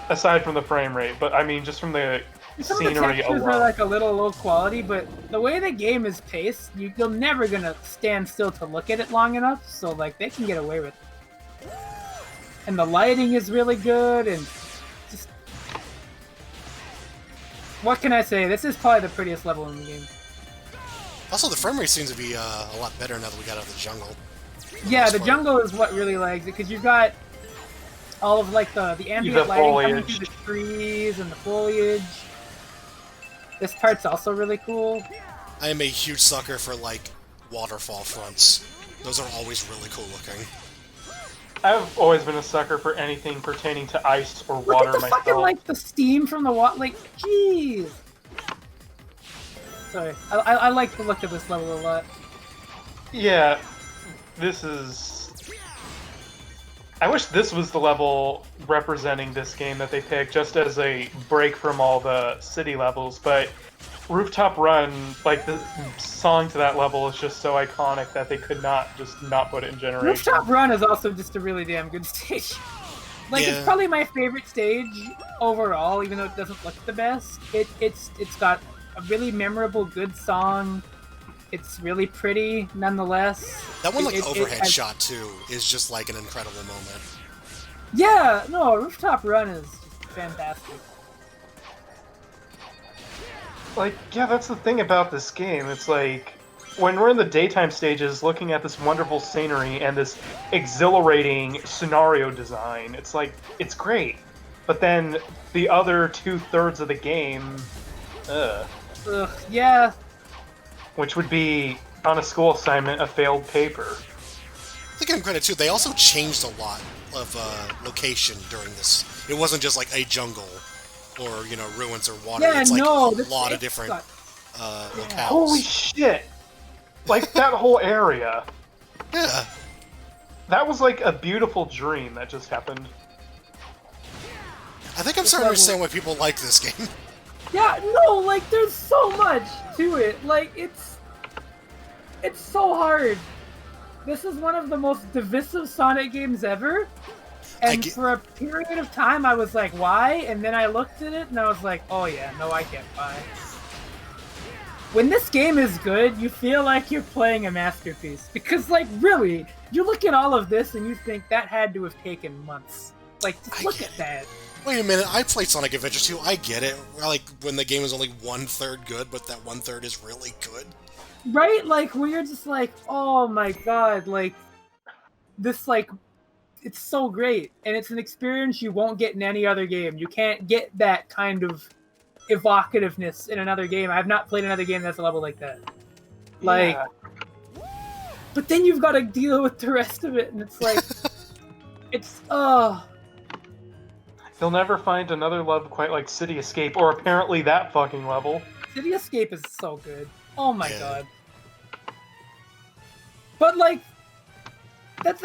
Aside from the frame rate, but I mean, just from the Some of the scenery textures alone. are like a little low quality, but the way the game is paced, you're never gonna stand still to look at it long enough. So like they can get away with it. And the lighting is really good, and just what can I say? This is probably the prettiest level in the game. Also, the frame rate seems to be a lot better now that we got out of the jungle. Yeah, the jungle is what really lags it because you've got all of like the ambient lighting coming through the trees and the foliage. This part's also really cool. I am a huge sucker for like waterfall fronts. Those are always really cool looking. I've always been a sucker for anything pertaining to ice or Look water at the myself. fucking like the steam from the water. Like, jeez. Sorry, I like the look of this level a lot. Yeah, this is... I wish this was the level representing this game that they picked, just as a break from all the city levels, but Rooftop Run, like, the song to that level is just so iconic that they could not just not put it in Generation. Rooftop Run is also just a really damn good stage. Like, Yeah. it's probably my favorite stage overall, even though it doesn't look the best. It's got a really memorable, good song. It's really pretty, nonetheless. That one, like, It- overhead has- shot, too, is just, like, an incredible moment. Yeah, no, Rooftop Run is just fantastic. Like, yeah, that's the thing about this game. It's like, when we're in the daytime stages looking at this wonderful scenery and this exhilarating scenario design, it's like, it's great. But then the other 2/3 of the game, ugh. Ugh, yeah, Which would be, on a school assignment, a failed paper. To give them credit, too, they also changed a lot of location during this. It wasn't just, like, a jungle or, you know, ruins or water. yeah, it's, like, no, a lot of it's different got- locales. Holy shit! Like, that whole area. Yeah. That was like a beautiful dream that just happened. I think I'm starting to understand why people like this game. Yeah, no, like there's so much to it. Like it's so hard. This is one of the most divisive Sonic games ever. And for a period of time I was like, why? And then I looked at it and I was like, oh yeah, no, I get why. When this game is good, you feel like you're playing a masterpiece. Because like really, you look at all of this and you think that had to have taken months. Like just look at that. Wait a minute, I played Sonic Adventure 2, I get it. Like, when the game is only 1/3 good, but that 1/3 is really good. Right? Like, where you're just like, oh my god, like, this, like, it's so great. And it's an experience you won't get in any other game. You can't get that kind of evocativeness in another game. I've not played another game that's a level like that. Like, Yeah. but then you've got to deal with the rest of it, and it's like, it's, You'll never find another level quite like City Escape, or apparently that fucking level. City Escape is so good. Oh my Yeah. god. But like, that's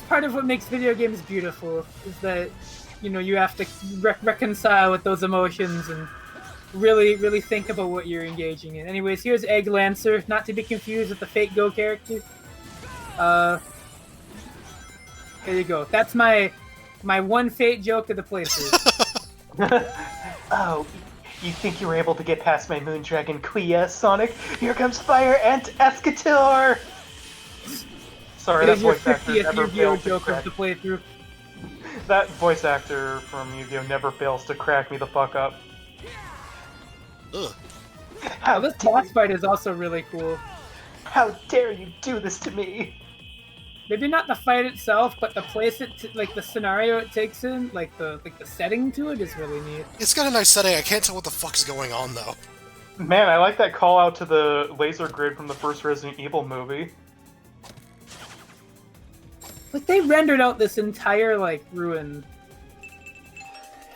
part of what makes video games beautiful. Is that, you know, you have to reconcile with those emotions and really think about what you're engaging in. Anyways, here's Egg Lancer, not to be confused with the Fate Go character. There you go. That's my one Fate joke of the playthrough. Oh, you think you were able to get past my Moon Dragon Quia, Sonic? Here comes Fire Ant Escator! Sorry, It that is your voice actor 50th never Yu-Gi-Oh fails to joke crack. of the playthrough. That voice actor from Yu-Gi-Oh never fails to crack me the fuck up. Ugh. How, This boss fight is also really cool. how dare you do this to me? Maybe not the fight itself, but the place like the scenario it takes in, like the setting to it is really neat. It's got a nice setting, I can't tell what the fuck's going on, though. Man, I like that call out to the laser grid from the first Resident Evil movie. Like they rendered out this entire like ruin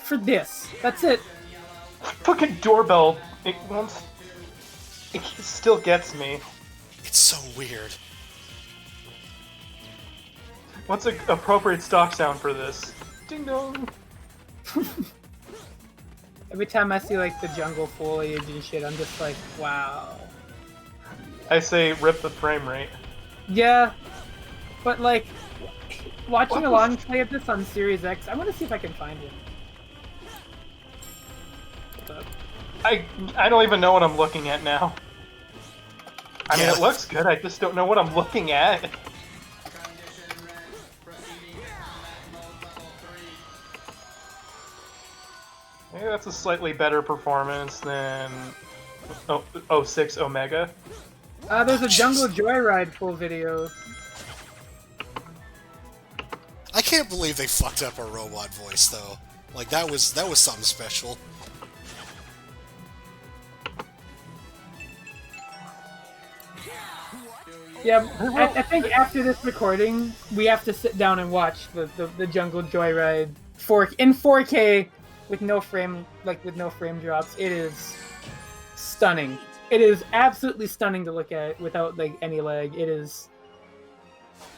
for this. That's it. Fucking doorbell. It still gets me. It's so weird. What's an appropriate stock sound for this? Ding dong. Every time I see like the jungle foliage and shit, I'm just like, wow. I say rip the frame rate. Yeah, but like watching What a the long play of this on Series X, I want to see if I can find it. I don't even know what I'm looking at now. I mean, Yeah. it looks good. I just don't know what I'm looking at. Maybe that's a slightly better performance than oh 06 Omega. There's a Jungle Jeez. Joyride full video. I can't believe they fucked up our robot voice though. Like that was something special. Yeah, I think after this recording, we have to sit down and watch the Jungle Joyride in 4K with no frame drops. It is stunning. It is absolutely stunning to look at without like any lag. It is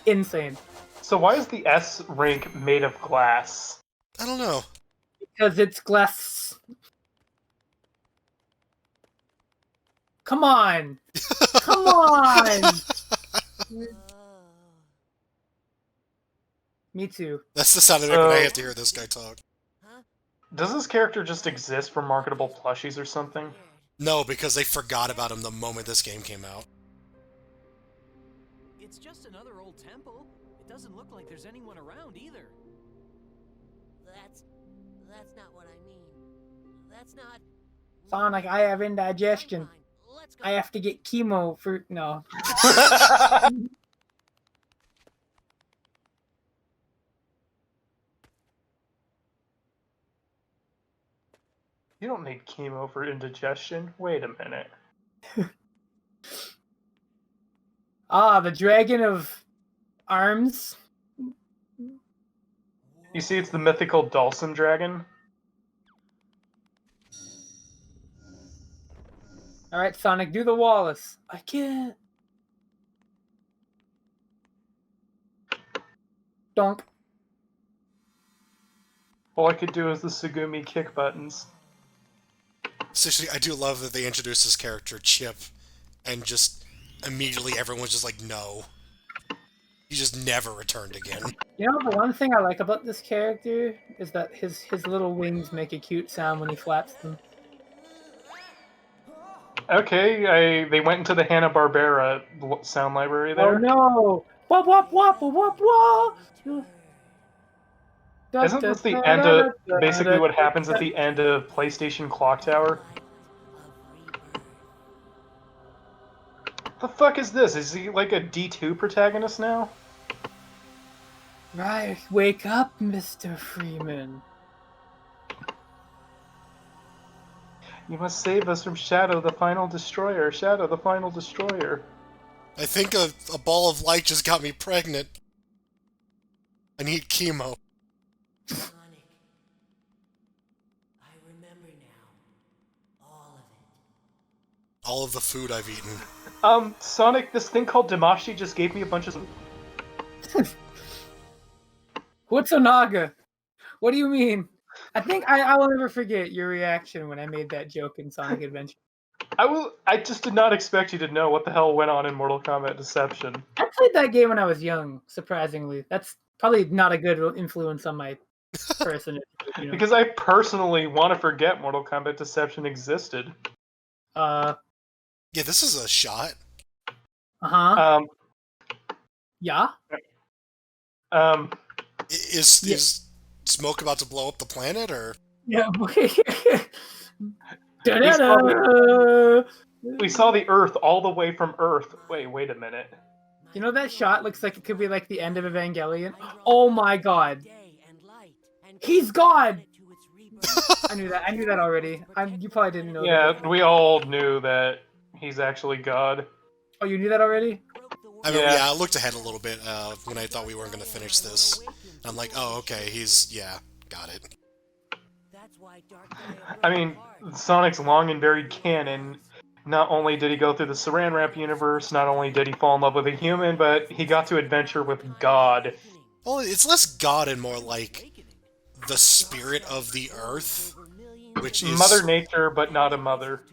insane So why is the S rank made of glass? I don't know. because it's glass. Come on, come on. Me too. That's the sound of it when I have to hear this guy talk. Does this character just exist for marketable plushies or something? No, because they forgot about him the moment this game came out. It's just another old temple. It doesn't look like there's anyone around either. That's not what I mean. That's not. Sonic, I have indigestion. Fine. Let's go. I have to get chemo for no. You don't need chemo for indigestion. Wait a minute. The Dragon of Arms. You see, it's the mythical Dulcim dragon. All right, Sonic, do the Wallace. I can't. Donk. All I could do is the Sugumi kick buttons. Seriously, I do love that they introduced this character, Chip, and just immediately everyone's just like, no. He just never returned again. You know, the one thing I like about this character is that his little wings make a cute sound when he flaps them. Okay, they went into the Hanna-Barbera sound library there. Oh no! Wop wop wop wop wop! Isn't this the end of basically what happens at the end of PlayStation Clock Tower? The fuck is this? Is he like a D2 protagonist now? Right, wake up, Mr. Freeman. You must save us from Shadow the Final Destroyer. Shadow the Final Destroyer. I think a ball of light just got me pregnant. I need chemo. Sonic. I remember now. All of it. All of the food I've eaten. Sonic, this thing called Damashi just gave me a bunch of... What's Onaga? What do you mean? I think I will never forget your reaction when I made that joke in Sonic Adventure. I just did not expect you to know what the hell went on in Mortal Kombat Deception. I played that game when I was young, surprisingly. That's probably not a good influence on my person. You know. Because I personally want to forget Mortal Kombat Deception existed. Yeah, this is a shot. Uh-huh. Yeah? Is smoke about to blow up the planet, or? Yeah. We saw the Earth all the way from Earth. Wait a minute. You know that shot looks like it could be like the end of Evangelion? Oh my god. He's God! I knew that already. You probably didn't know Yeah, that. we all knew that he's actually God. Oh, you knew that already? I mean, Yeah. yeah, I looked ahead a little bit when I thought we weren't going to finish this. I'm like, oh, okay, got it. I mean, Sonic's long and varied canon. Not only did he go through the Saran Wrap universe, not only did he fall in love with a human, but he got to adventure with God. Well, it's less God and more like the spirit of the Earth, which is... Mother Nature, but not a mother.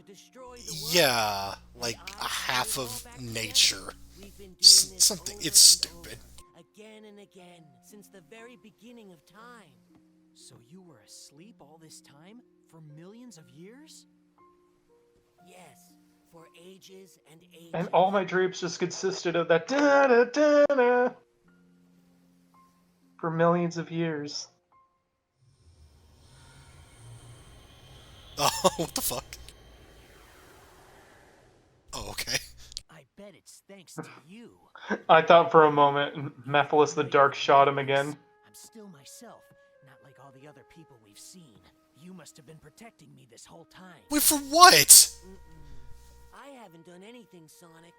Yeah, like a half of nature. Something, it's stupid. Again and again, since the very beginning of time. So you were asleep all this time? For millions of years? Yes, for ages and ages. And all my dreams just consisted of that da-da-da-da for millions of years. Oh, what the fuck? Oh, okay. I bet it's thanks to you. I thought for a moment Mephiles the Dark shot him again. I'm still myself, not like all the other people we've seen. You must have been protecting me this whole time. Wait, for what? I haven't done anything, Sonic.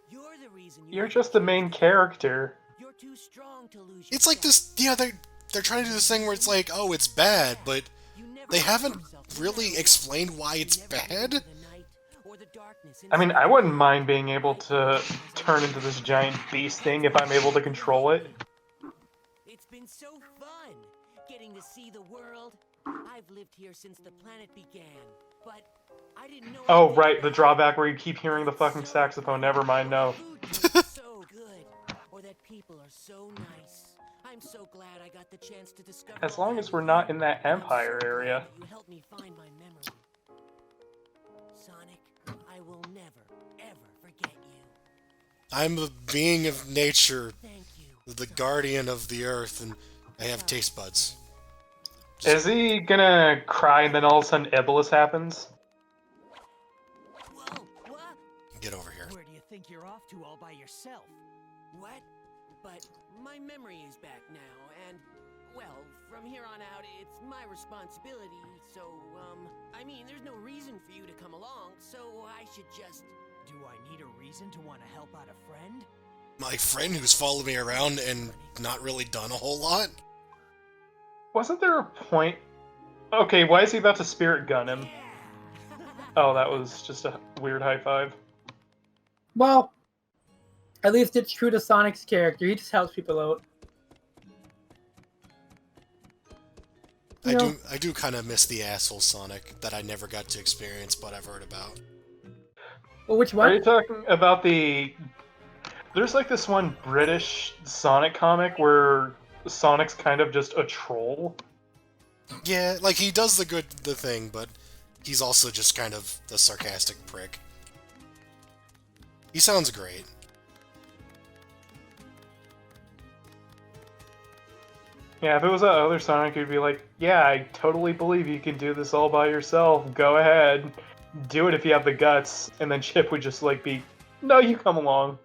You're the reason You're just the main character. You're too strong to lose. It's like this, yeah, they're trying to do this thing where it's like, oh, it's bad, but they haven't really explained why it's bad. I mean, I wouldn't mind being able to turn into this giant beast thing if I'm able to control it. It's been so fun getting to see the world. I've lived here since the planet began, but I didn't know. Oh, right, the drawback where you keep hearing the fucking saxophone. Never mind, no. So good, or that people are so nice. I'm so glad I got the chance to discover. As long as we're not in that Empire area. You helped me find my memory. Sonic, I will never, ever forget you. I'm a being of nature, Thank you. the guardian of the earth, and I have taste buds. Is he gonna cry and then all of a sudden Iblis happens? Whoa, what? Get over here. Where do you think you're off to all by yourself? What? But my memory is back now, and, well, from here on out, it's my responsibility, so, I mean, there's no reason for you to come along, so I should just... Do I need a reason to want to help out a friend? My friend who's followed me around and not really done a whole lot? Wasn't there a point... Okay, why is he about to spirit gun him? Oh, that was just a weird high five. Well, at least it's true to Sonic's character. He just helps people out. I do kind of miss the asshole Sonic that I never got to experience, but I've heard about. Well, which Are one? you talking about the... There's like this one British Sonic comic where Sonic's kind of just a troll. Yeah, like he does the thing, but he's also just kind of the sarcastic prick. He sounds great. Yeah, if it was that other Sonic, you'd be like, yeah, I totally believe you can do this all by yourself. Go ahead. Do it if you have the guts. And then Chip would just like be, no, you come along.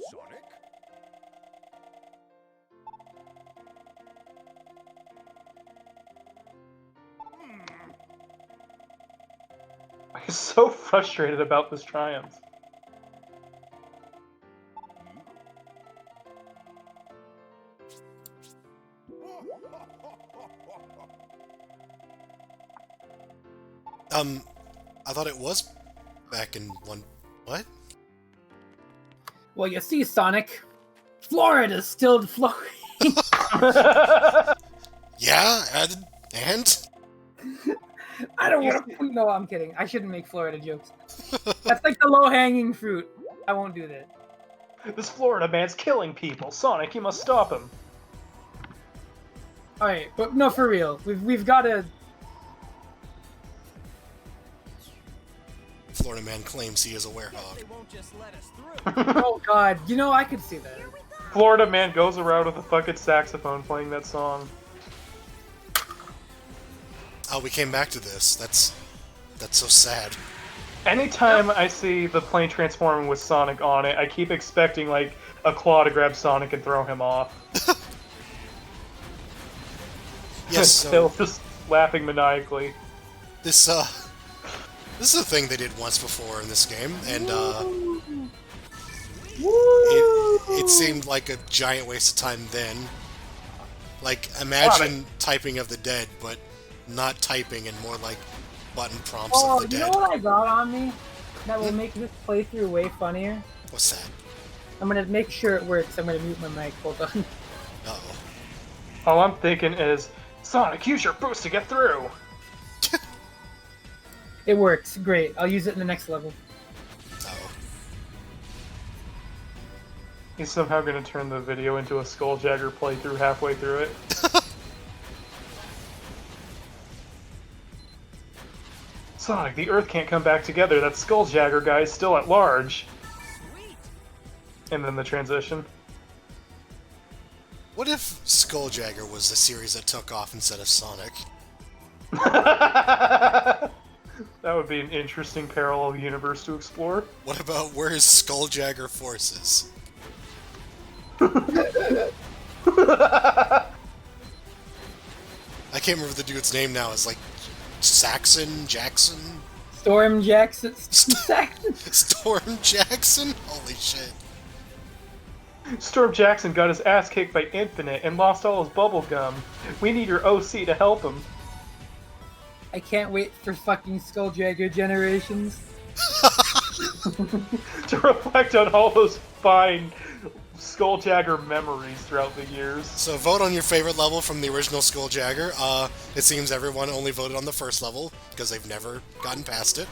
Sonic? I'm so frustrated about this triumph. I thought it was back in one... What? Well, you see, Sonic, Florida's still flowing. Yeah, and? I don't want to. No, I'm kidding. I shouldn't make Florida jokes. That's like the low-hanging fruit. I won't do that. This Florida man's killing people. Sonic, you must stop him. All right, but no, for real. We've got to. Florida man claims he is a werehog. They won't just let us through. Oh God, you know I could see that. Florida man goes around with a fucking saxophone playing that song. Oh, we came back to this. That's so sad. Anytime I see the plane transforming with Sonic on it, I keep expecting like a claw to grab Sonic and throw him off. Yes, Still so just laughing maniacally. this is a thing they did once before in this game, and it seemed like a giant waste of time then. Like, imagine Typing of the Dead, but not typing and more like button prompts Oh, of the you dead. know what I got on me? That will make this playthrough way funnier. What's that? I'm gonna make sure it works. I'm gonna mute my mic. Hold on. Uh-oh. All I'm thinking is, Sonic, use your boost to get through! It works. Great. I'll use it in the next level. Uh-oh. He's somehow gonna turn the video into a Skulljagger playthrough halfway through it. Sonic, the Earth can't come back together. That Skulljagger guy is still at large. Sweet. And then the transition. What if Skulljagger was the series that took off instead of Sonic? That would be an interesting parallel universe to explore. What about where his Skulljagger forces? I can't remember the dude's name now. It's like Jackson? Storm Jackson. Saxon. Storm Jackson? Holy shit. Storm Jackson got his ass kicked by Infinite and lost all his bubble gum. We need your OC to help him. I can't wait for fucking Skulljagger Generations. To reflect on all those fine Skulljagger memories throughout the years. So vote on your favorite level from the original Skulljagger. It seems everyone only voted on the first level, because they've never gotten past it.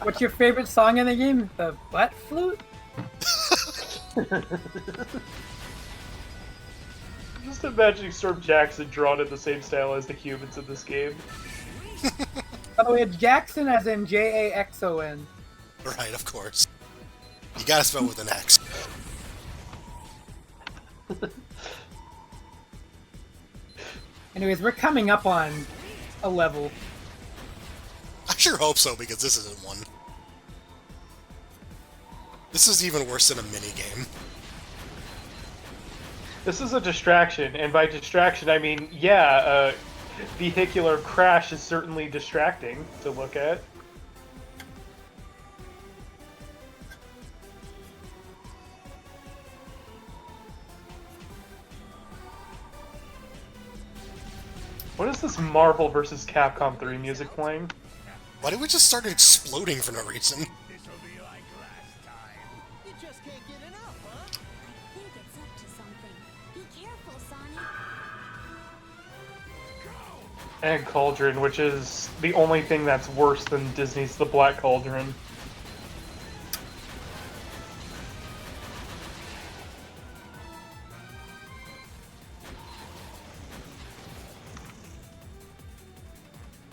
What's your favorite song in the game? The butt flute? Just imagining Storm Jackson drawn in the same style as the humans in this game. By the way, it's Jackson as in Jaxon. Right, of course. You gotta spell with an X. Anyways, we're coming up on a level. I sure hope so, because this isn't one. This is even worse than a minigame. This is a distraction, and by distraction I mean, yeah, vehicular crash is certainly distracting to look at. What is this Marvel vs. Capcom 3 music playing? Why did we just start exploding for no reason? This'll be like last time. You just can't get enough, huh? I think it's up to something. Be careful, Sonic. And Cauldron, which is the only thing that's worse than Disney's The Black Cauldron.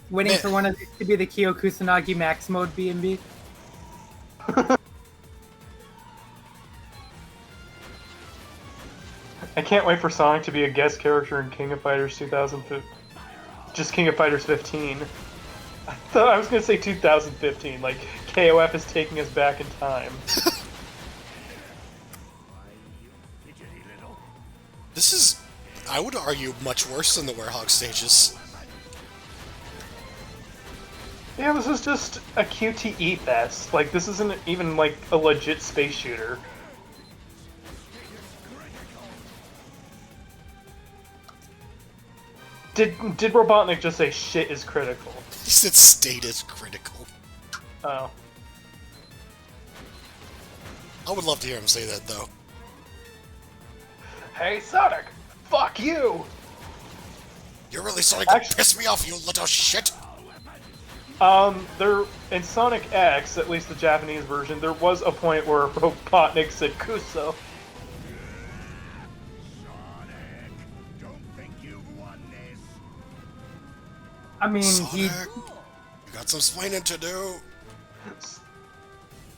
Waiting for one of these to be the Kyo Kusanagi Max Mode B&B. I can't wait for Sonic to be a guest character in King of Fighters 2015. Just King of Fighters 15. I was gonna say 2015, like KOF is taking us back in time. This is, I would argue, much worse than the Werehog stages. Yeah, this is just a QTE fest. Like, this isn't even, like, a legit space shooter. Did Robotnik just say shit is critical? He said state is critical. Oh. I would love to hear him say that, though. Hey, Sonic! Fuck you! You're really starting to piss me off, you little shit! There, in Sonic X, at least the Japanese version, there was a point where Robotnik said Kuso. Sonic, don't think you've won this. I mean, Sonic, he... you got some explaining to do.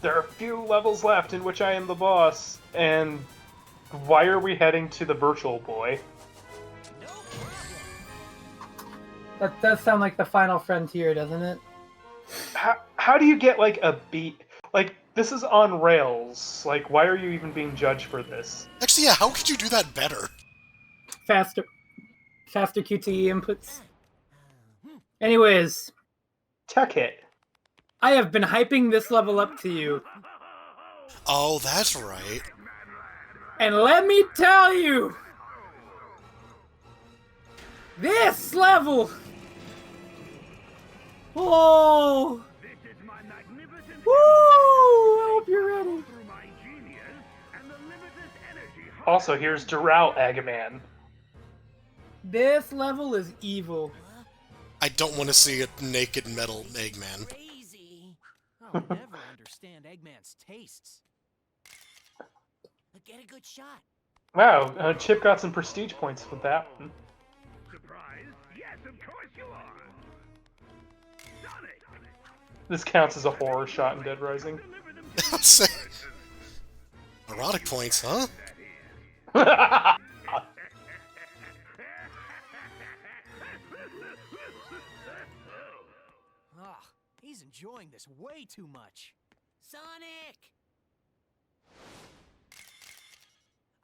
There are a few levels left in which I am the boss, and why are we heading to the Virtual Boy? That does sound like the final frontier, doesn't it? How do you get, like, a beat? Like, this is on rails. Like, why are you even being judged for this? Actually, yeah, how could you do that better? Faster QTE inputs. Anyways, Tech hit. I have been hyping this level up to you. Oh, that's right. And let me tell you, this level... Oh! This is my magnificent Woo! I hope you're ready. through my genius and the limitless energy. Also, here's Doral Agaman. This level is evil. I don't want to see a naked metal Eggman. Crazy. I'll never understand Eggman's tastes. But get a good shot. Wow, Chip got some prestige points with that one. Surprise? Yes, of course you are. This counts as a horror shot in Dead Rising. Erotic points, huh? Ah, he's enjoying this way too much. Sonic!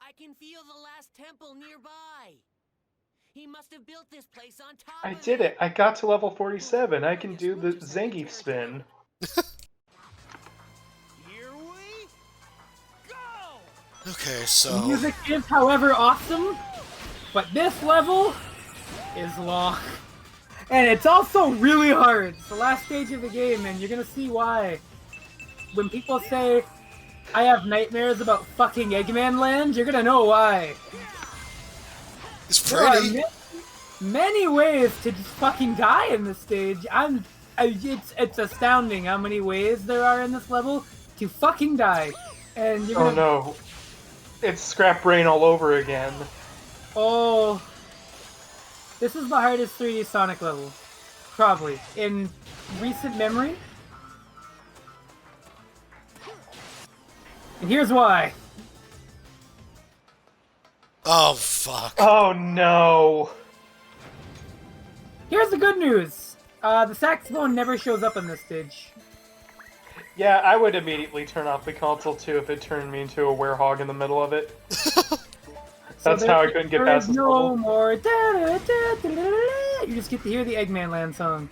I can feel the last temple nearby. He must have built this place on top I of did it. I got to level 47. I can do the Zangief spin. Here we go! Okay, The so... music is, however, awesome, but this level is long. And it's also really hard. It's the last stage of the game, and you're gonna see why. When people say, I have nightmares about fucking Eggman Land, you're gonna know why. It's There are pretty. many ways to just fucking die in this stage. It's astounding how many ways there are in this level to fucking die. And you're Oh gonna... no. It's Scrap Brain all over again. Oh, this is the hardest 3D Sonic level, probably, in recent memory. And here's why. Oh, fuck. Oh no. Here's the good news. The saxophone never shows up on this stage. Yeah, I would immediately turn off the console too if it turned me into a werehog in the middle of it. That's how I couldn't get past this no level. more. You just get to hear the Eggman Land song.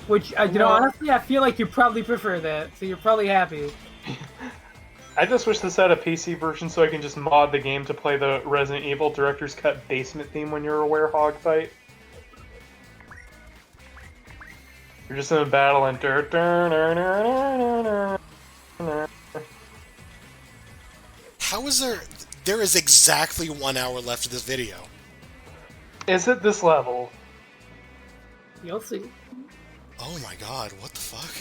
Which, you know, honestly, I feel like you probably prefer that, so you're probably happy. I just wish this had a PC version so I can just mod the game to play the Resident Evil Director's Cut basement theme when you're a werehog fight. You're just in a battle and How is there... There is exactly 1 hour left of this video. Is it this level? You'll see. Oh my god, what the fuck?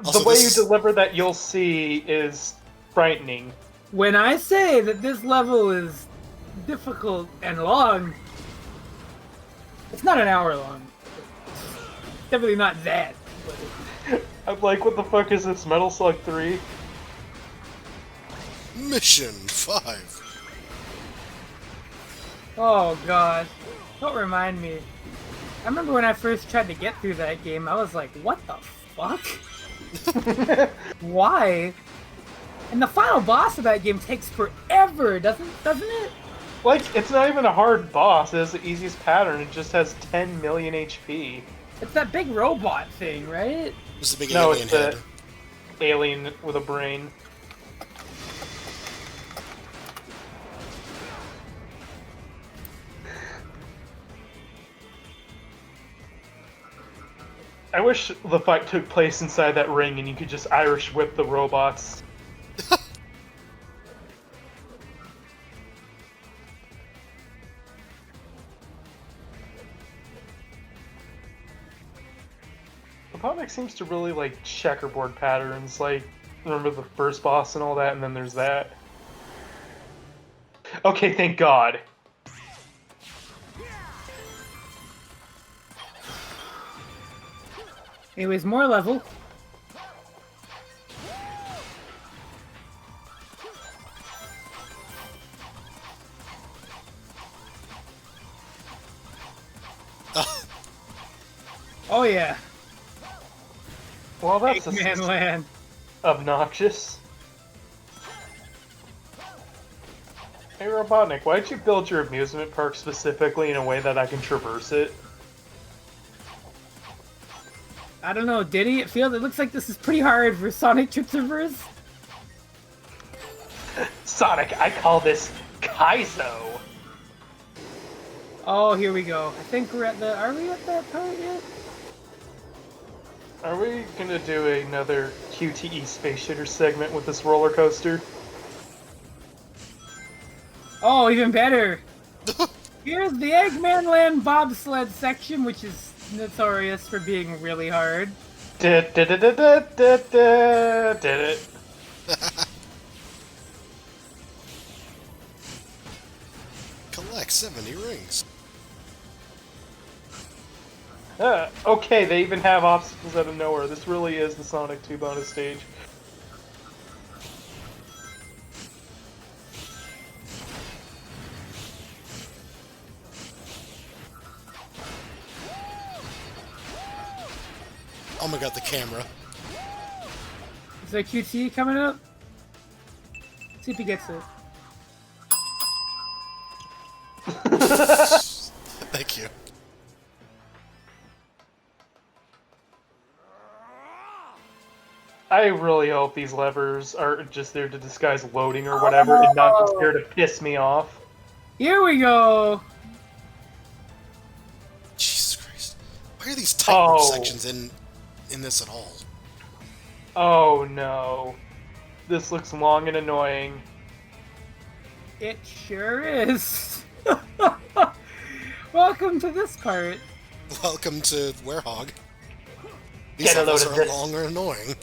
The Also, way this you is- deliver that you'll see is frightening. When I say that this level is difficult and long, it's not an hour long. It's definitely not that. I'm like, what the fuck is this, Metal Slug 3? Mission 5. Oh god. Don't remind me. I remember when I first tried to get through that game, I was like, what the fuck? Why? And the final boss of that game takes forever, doesn't it? Like, it's not even a hard boss, it has the easiest pattern, it just has 10 million HP. It's that big robot thing, right? This is a big No, alien it's head. the alien with a brain. I wish the fight took place inside that ring and you could just Irish whip the robots. Robotnik seems to really like checkerboard patterns, like, remember the first boss and all that, and then there's that. Okay, thank God. Anyways, more level. Oh yeah, Well, that's Eggman Land. obnoxious. Hey Robotnik, why'd you build your amusement park specifically in a way that I can traverse it? I don't know, did he? It looks like this is pretty hard for Sonic to traverse. Sonic, I call this Kaizo. Oh, here we go. I think we're at the... Are we at that part yet? Are we gonna do another QTE Space Shitter segment with this roller coaster? Oh, even better. Here's the Eggman Land bobsled section, which is notorious for being really hard. Did it. Collect 70 rings. Okay, they even have obstacles out of nowhere. This really is the Sonic 2 bonus stage. Oh my god, the camera. Is there QT coming up? See if he gets it. Thank you. I really hope these levers are just there to disguise loading or whatever, and not just there to piss me off. Here we go! Jesus Christ. Why are these tightrope Oh. sections in this at all? Oh no. This looks long and annoying. It sure is. Welcome to this part. Welcome to Werehog. These Get a levels load of are this. long or annoying.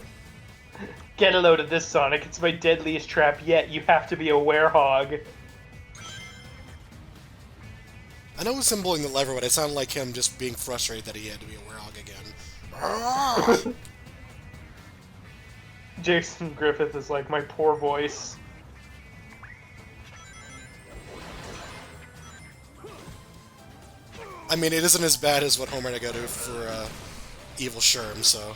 Get a load of this, Sonic. It's my deadliest trap yet. You have to be a werehog. I know he's symboling the lever, but it sounded like him just being frustrated that he had to be a Werehog again. Jason Griffith is like my poor voice. I mean, it isn't as bad as what Homer had to go to for Evil Sherm, so...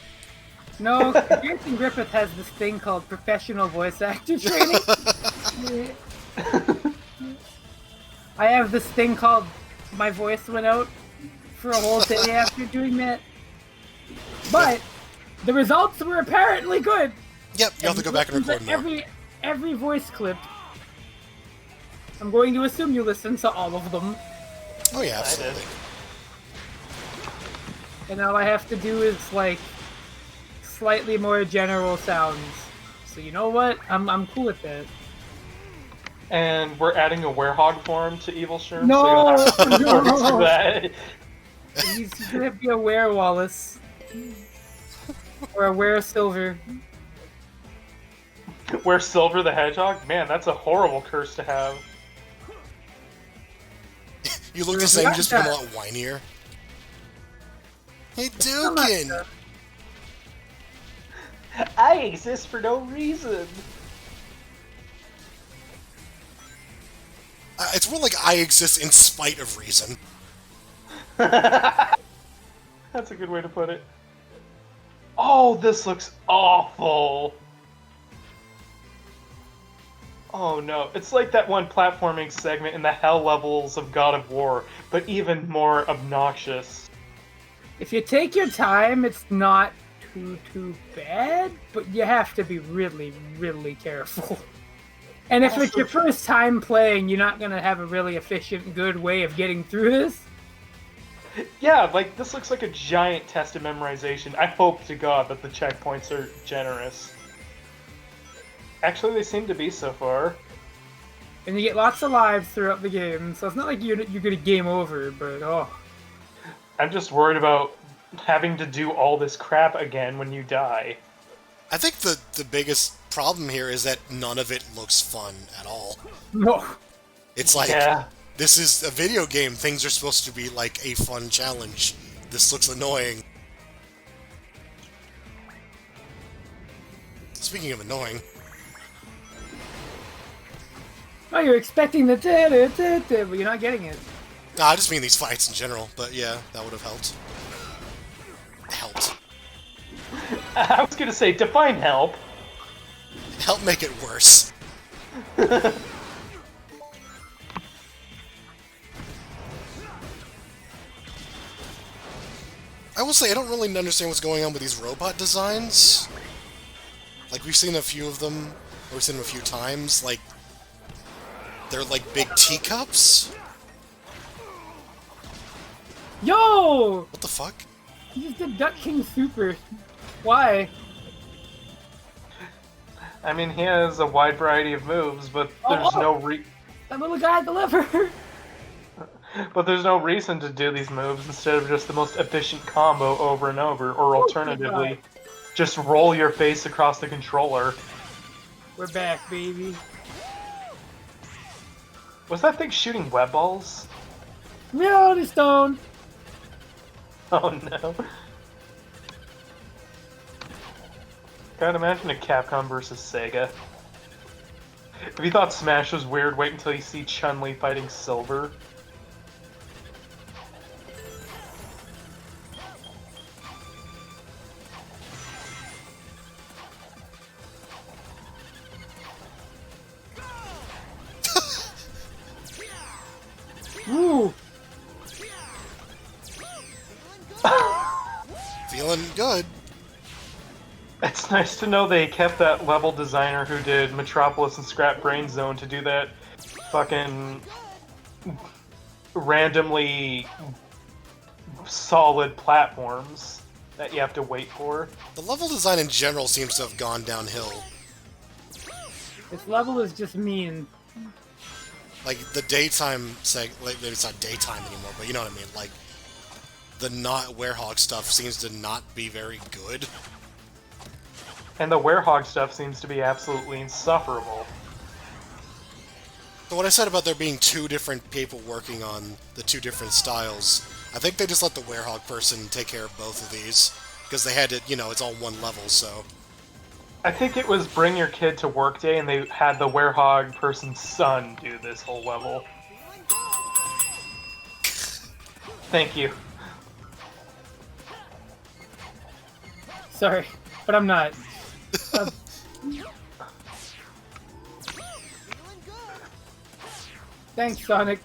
No, Jason Griffith has this thing called professional voice actor training. I have this thing called my voice went out for a whole day after doing that. But the results were apparently good. Yep, you'll have to go back and record more. Every voice clip. I'm going to assume you listen to all of them. Oh yeah, absolutely. And all I have to do is like slightly more general sounds. So you know what? I'm cool with that. And we're adding a werehog form to Evil Sherm, No, so you'll have to work no. through that. He's gonna be a Were Wallace. Or a Were Silver. Where Silver the Hedgehog? Man, that's a horrible curse to have. You look the same, you just become a lot whinier. Hey, Dukin! I exist for no reason. It's more like I exist in spite of reason. That's a good way to put it. Oh, this looks awful. Oh no, it's like that one platforming segment in the hell levels of God of War, but even more obnoxious. If you take your time, it's not too bad, but you have to be really, really careful. And if it's your first time playing, you're not gonna have a really efficient, good way of getting through this. Yeah, like, this looks like a giant test of memorization. I hope to God that the checkpoints are generous. Actually, they seem to be so far. And you get lots of lives throughout the game, so it's not like you're gonna game over, but oh. I'm just worried about having to do all this crap again when you die. I think the biggest problem here is that none of it looks fun at all. No. It's like, Yeah. this is a video game. Things are supposed to be like a fun challenge. This looks annoying. Speaking of annoying, Oh, you're expecting the da-da-da-da, but you're not getting it. nah, I just mean these fights in general, but yeah, that would have helped. Helped. I was gonna say, define help. Help make it worse. I will say, I don't really understand what's going on with these robot designs. Like, we've seen a few of them, or we've seen them a few times, like, they're like big teacups? Yo! What the fuck? You just did Duck King Super. Why? I mean, he has a wide variety of moves, but there's That little guy at the lever! but there's no reason to do these moves instead of just the most efficient combo over and over, or alternatively, just roll your face across the controller. We're back, baby. Was that thing shooting web balls? Reality Stone! Oh no. God, imagine a Capcom versus Sega. If you thought Smash was weird, wait until you see Chun-Li fighting Silver. Ooh! Feeling good. It's nice to know they kept that level designer who did Metropolis and Scrap Brain Zone to do that fucking randomly solid platforms that you have to wait for. The level design in general seems to have gone downhill. This level is just mean. Like, the daytime like, maybe it's not daytime anymore, but you know what I mean? Like, the not Werehog stuff seems to not be very good. And the Werehog stuff seems to be absolutely insufferable. So what I said about there being two different people working on the two different styles, I think they just let the Werehog person take care of both of these. Because they had to, you know, it's all one level, so... I think it was Bring Your Kid to Work Day, and they had the Werehog person's son do this whole level. Thank you. Sorry, but I'm not. Thanks, Sonic.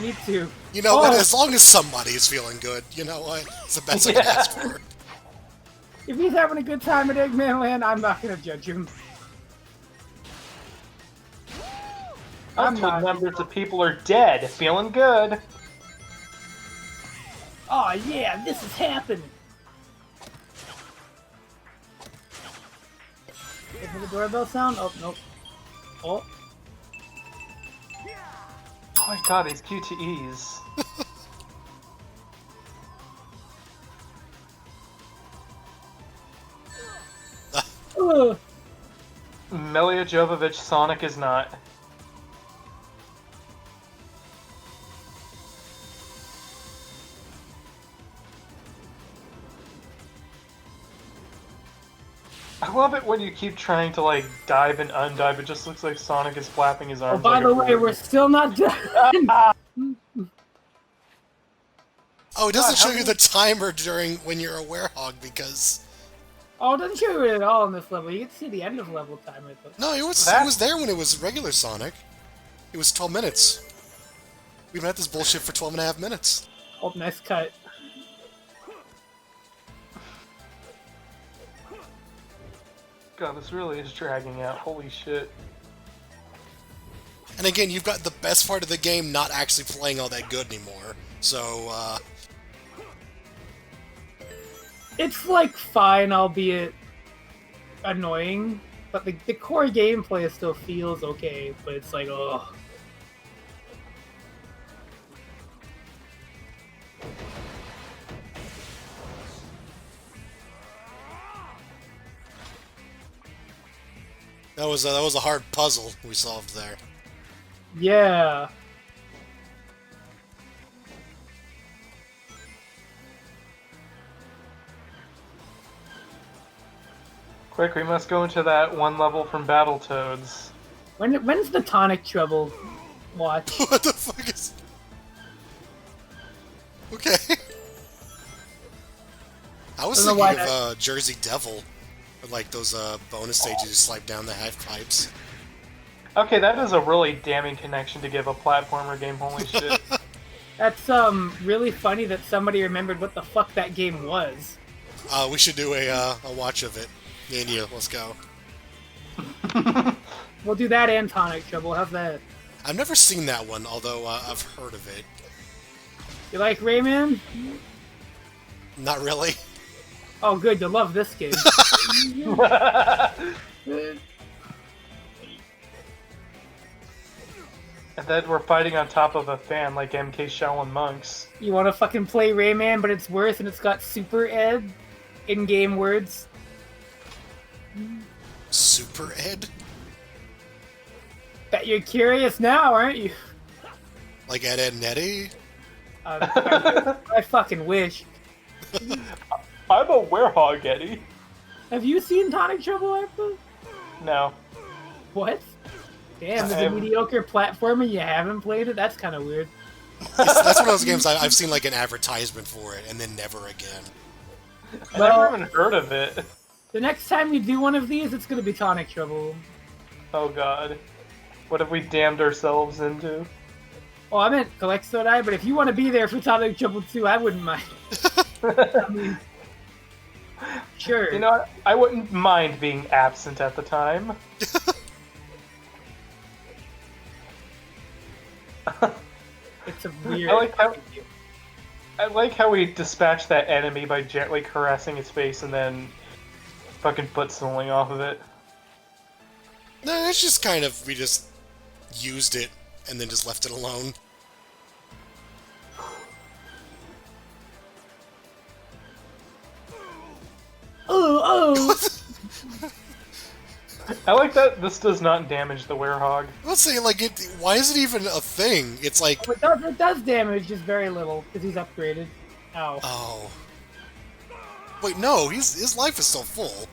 Me too. You know what, as long as somebody is feeling good, you know what? It's the best I can ask for. If he's having a good time at Eggman Land, I'm not gonna judge him. I'm Multiple not. numbers of people are dead, feeling good. Oh yeah, this is happening. Wait for the doorbell sound? Oh, nope. Oh. Oh my god, these QTEs. Ugh. Melia Jovovich, Sonic is not. I love it when you keep trying to, like, dive and undive. It just looks like Sonic is flapping his Oh, arms. by like the a way, bird. we're still not done. Oh, it doesn't God, show how you many- the timer during when you're a Werehog, because... Oh, it doesn't show you it at all in this level. You can see the end of level timer. Though. No, it was there when it was regular Sonic. It was 12 minutes. We've been at this bullshit for 12 and a half minutes. Oh, nice cut. God, this really is dragging out. Holy shit. And again, you've got the best part of the game not actually playing all that good anymore. So, It's like fine, albeit annoying, but the core gameplay still feels okay. But it's like, oh. that was a hard puzzle we solved there. Yeah. Quick, we must go into that one level from Battletoads. When's the tonic trouble watch? What the fuck is... Okay. I was I don't know thinking why of Jersey Devil. Or like those bonus stages you slide down the half pipes. Okay, that is a really damning connection to give a platformer game, holy shit. That's really funny that somebody remembered what the fuck that game was. We should do a watch of it. Me and you, let's go. We'll do that and tonic trouble. How's that? I've never seen that one, although I've heard of it. You like Rayman? Not really. Oh, good. You'll love this game. And then we're fighting on top of a fan like MK Shaolin Monks. You want to fucking play Rayman, but it's worse and it's got Super Ed in-game words? Super Ed? Bet you're curious now, aren't you? Like Ed, Ed and Eddie? I fucking wish. I'm a werehog, Eddie. Have you seen Tonic Trouble, Arthur? No. What? Damn, I there's a haven't- mediocre platformer and you haven't played it? That's kind of weird. That's one of those games I've seen like an advertisement for it, and then never again. I Well- never even heard of it. The next time you do one of these, it's gonna be Tonic Trouble. Oh god. What have we damned ourselves into? Oh, I meant Calexo and I, but if you want to be there for Tonic Trouble 2, I wouldn't mind. I mean, sure. You know what? I wouldn't mind being absent at the time. It's a weird. I like how we dispatch that enemy by gently caressing its face and then fucking put something off of it. No, it's just kind of, we just used it and then just left it alone. Oh! I like that this does not damage the werehog. Let's say, like, why is it even a thing? It's like, It does damage, just very little, because he's upgraded. Ow. oh. Wait, no, his life is still full.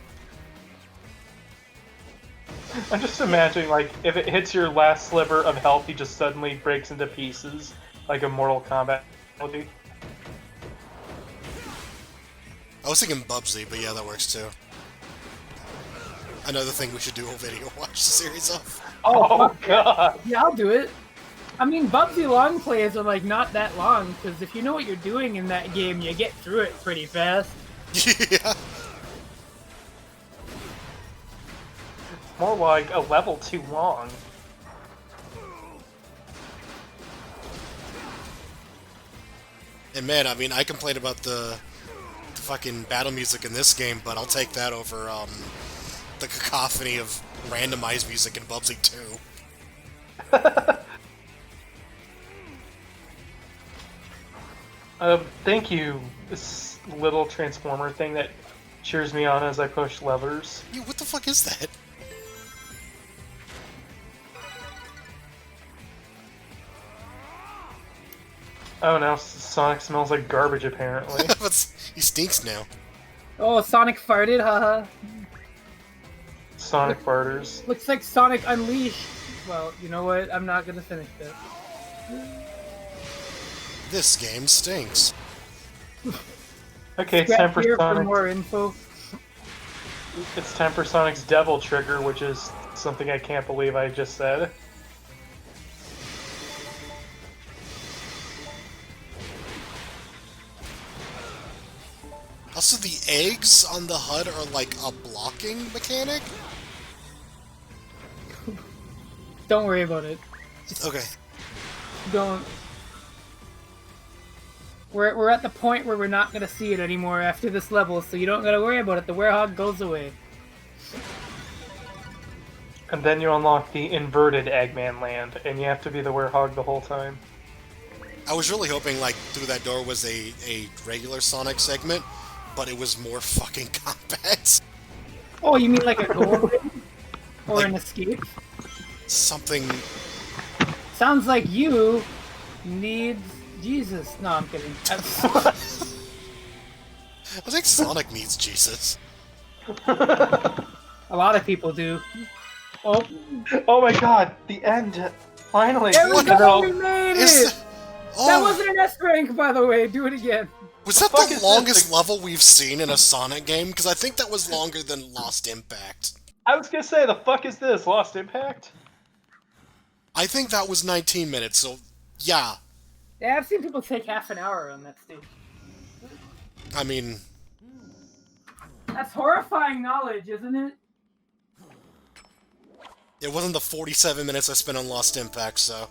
I'm just imagining, like, if it hits your last sliver of health, he just suddenly breaks into pieces, like a Mortal Kombat analogy. I was thinking Bubsy, but yeah, that works too. Another thing we should do a video watch the series of. Oh god! Yeah, I'll do it. I mean, Bubsy long plays are, like, not that long, because if you know what you're doing in that game, you get through it pretty fast. Yeah. More like a level too long. And man, I mean, I complain about the fucking battle music in this game, but I'll take that over, the cacophony of randomized music in Bubsy 2. Thank you, this little transformer thing that cheers me on as I push levers. Yeah, what the fuck is that? Oh, now Sonic smells like garbage, apparently. He stinks now. Oh, Sonic farted, haha. Sonic farters. Looks like Sonic Unleashed. Well, you know what? I'm not gonna finish that. This game stinks. Okay, it's time Scratch for here for Sonic. more info. It's time for Sonic's Devil Trigger, which is something I can't believe I just said. Also, the eggs on the HUD are like a blocking mechanic? Don't worry about it. Okay. Don't. We're at the point where we're not gonna see it anymore after this level, so you don't gotta worry about it. The werehog goes away. And then you unlock the inverted Eggman land, and you have to be the werehog the whole time. I was really hoping, like, through that door was a regular Sonic segment, but it was more fucking combat. Oh, you mean like a goal or Like- an escape? Something... Sounds like you need Jesus. No, I'm kidding. I think Sonic needs Jesus. A lot of people do. Oh, Oh my god, the end! Finally! there we What go. No. We made Is it. Oh, That wasn't an S rank, by the way. Do it again. was that fuck the is this? longest level we've seen in a Sonic game? Because I think that was longer than Lost Impact. I was gonna say, the fuck is this? Lost Impact? I think that was 19 minutes, so yeah. Yeah, I've seen people take half an hour on that stage. I mean, That's horrifying knowledge, isn't it? it wasn't the 47 minutes I spent on Lost Impact, so...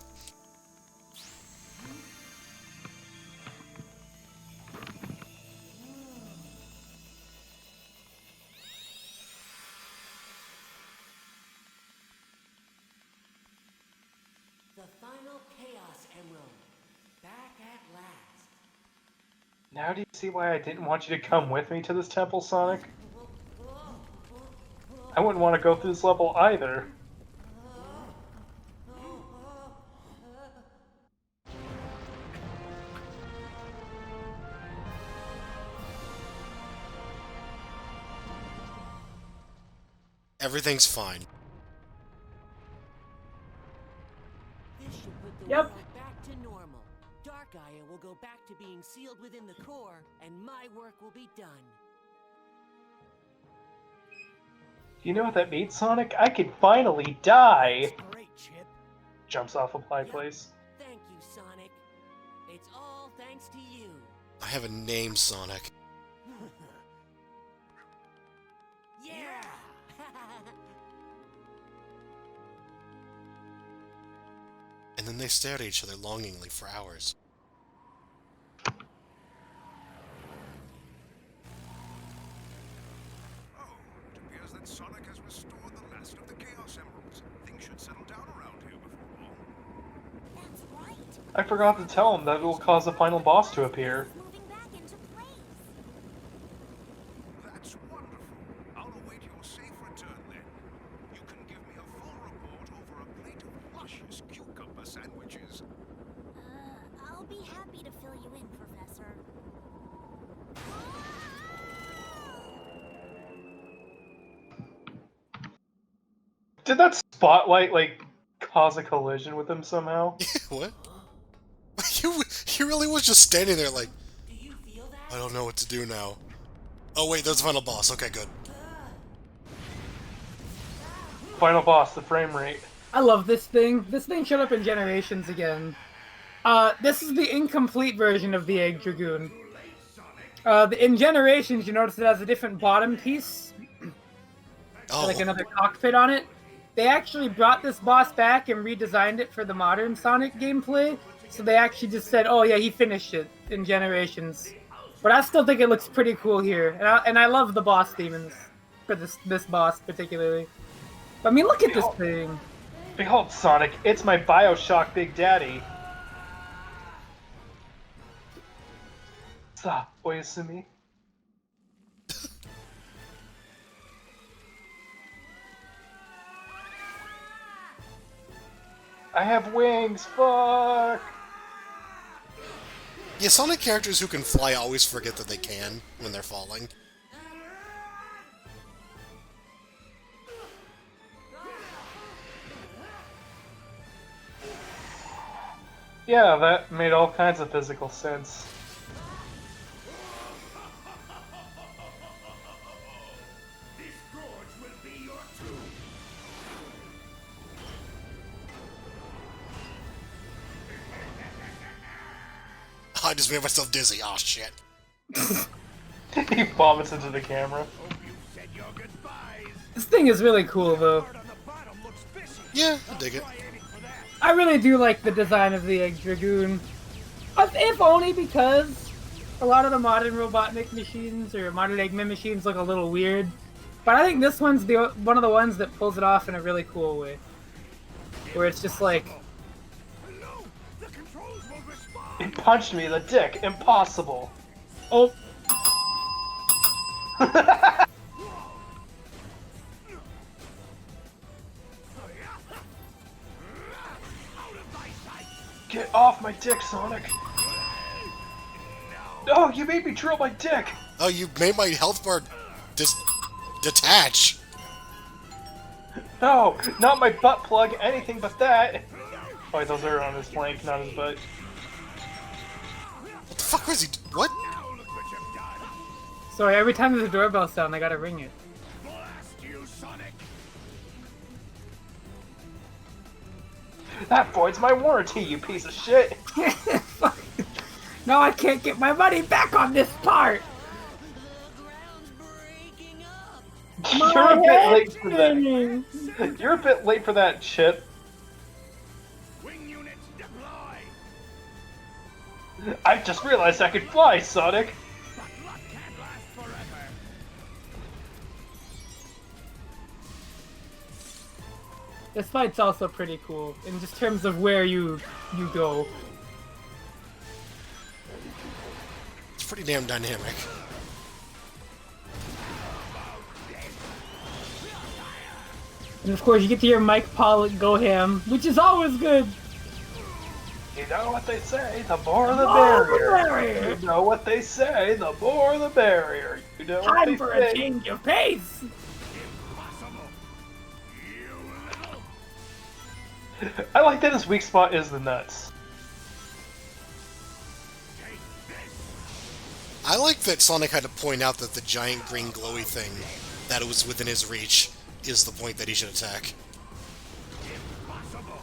The final Chaos Emerald. Back at last. Now do you see why I didn't want you to come with me to this temple, Sonic? I wouldn't want to go through this level either. Everything's fine. This should put the Yep. world back to normal. Dark Gaia will go back to being sealed within the core, and my work will be done. You know what that means, Sonic? I can finally die! Great, Chip. Jumps off a high place. Thank you, Sonic. It's all thanks to you. I have a name, Sonic. Yeah! And then they stare at each other longingly for hours. Oh, it appears that Sonic has restored the last of the Chaos Emeralds. Things should settle down around here before long. That's right. I forgot to tell him that it will cause the final boss to appear. It's moving back into place. That's wonderful. I'll await your safe return then. You can give me a full report over a plate of luscious cucumber sandwiches. I'll be happy to fill you in, Professor. Did that spotlight, like, cause a collision with him somehow? What? He really was just standing there like, Do you feel that? I don't know what to do now. Oh wait, there's the final boss. Okay, good. Final boss, the frame rate. I love this thing. This thing showed up in Generations again. This is the incomplete version of the Egg Dragoon. In Generations, you notice it has a different bottom piece, Oh, like another cockpit on it. They actually brought this boss back and redesigned it for the modern Sonic gameplay. So they actually just said, "Oh yeah, he finished it in Generations." But I still think it looks pretty cool here, and I love the boss demons for this boss particularly. I mean, look at this thing. Behold, Sonic, it's my Bioshock Big Daddy. Stop, Oyasumi. I have wings, fuck! yeah, Sonic characters who can fly always forget that they can when they're falling. Yeah, that made all kinds of physical sense. This gorge will be your tomb. I just made myself dizzy. Oh shit. He vomits into the camera. Hope you said your goodbyes. This thing is really cool though. Bird on the bottom looks fishy. Yeah, I dig it. Try aiming for that. I really do like the design of the Egg Dragoon. If only because a lot of the modern Robotnik machines or modern Eggman machines look a little weird. But I think this one's one of the ones that pulls it off in a really cool way. Where it's just like, No, the controls won't respond. He punched me in the dick. Impossible. oh, Get off my dick, Sonic. No, you made me drill my dick. Oh, you made my health bar detach. No, not my butt plug, anything but that. Oh, wait, those are on his flank, not his butt. What the fuck was he? What? Now look what you've done. sorry, every time there's a doorbell sound, I gotta ring it. Blast you, Sonic. That voids my warranty, you piece of shit. No, I can't get my money back on this part! The ground's breaking up. You're a bit My late for that. head's You're a bit late for that, Chip. Wing units deploy. I just realized I could fly, Sonic. But luck can't last forever. This fight's also pretty cool in just terms of where you go. It's pretty damn dynamic. And of course, you get to hear Mike Pollock go ham, which is always good. You know what they say, the more the barrier. You know what they say, the more the barrier. You know what Time they for a say. change of pace. Impossible. I like that his weak spot is the nuts. I like that Sonic had to point out that the giant green glowy thing that was within his reach is the point that he should attack. Impossible.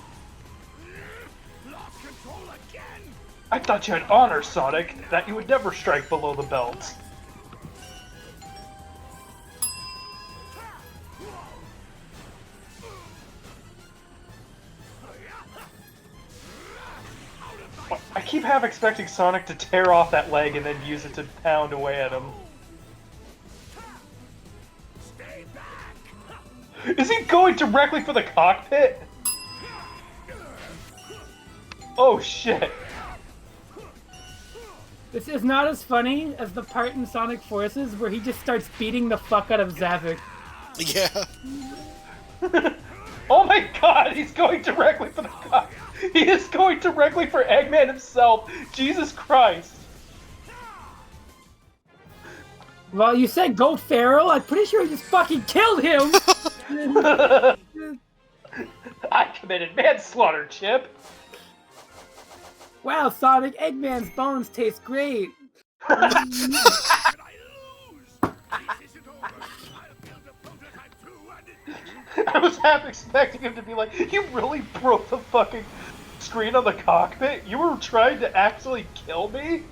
Lost control again. I thought you had honor, Sonic, that you would never strike below the belt. I keep half expecting Sonic to tear off that leg and then use it to pound away at him. Stay back. Is he going directly for the cockpit? Oh shit. This is not as funny as the part in Sonic Forces where he just starts beating the fuck out of Zavik. Yeah. Oh my god, he's going directly for the cockpit. He is going directly for Eggman himself. Jesus Christ. Well, you said go feral. I'm pretty sure you just fucking killed him. I committed manslaughter, Chip. Wow, Sonic, Eggman's bones taste great. Can I lose? This isn't over. I'll build a prototype too, and I was half expecting him to be like, you really broke the fucking screen on the cockpit? You were trying to actually kill me?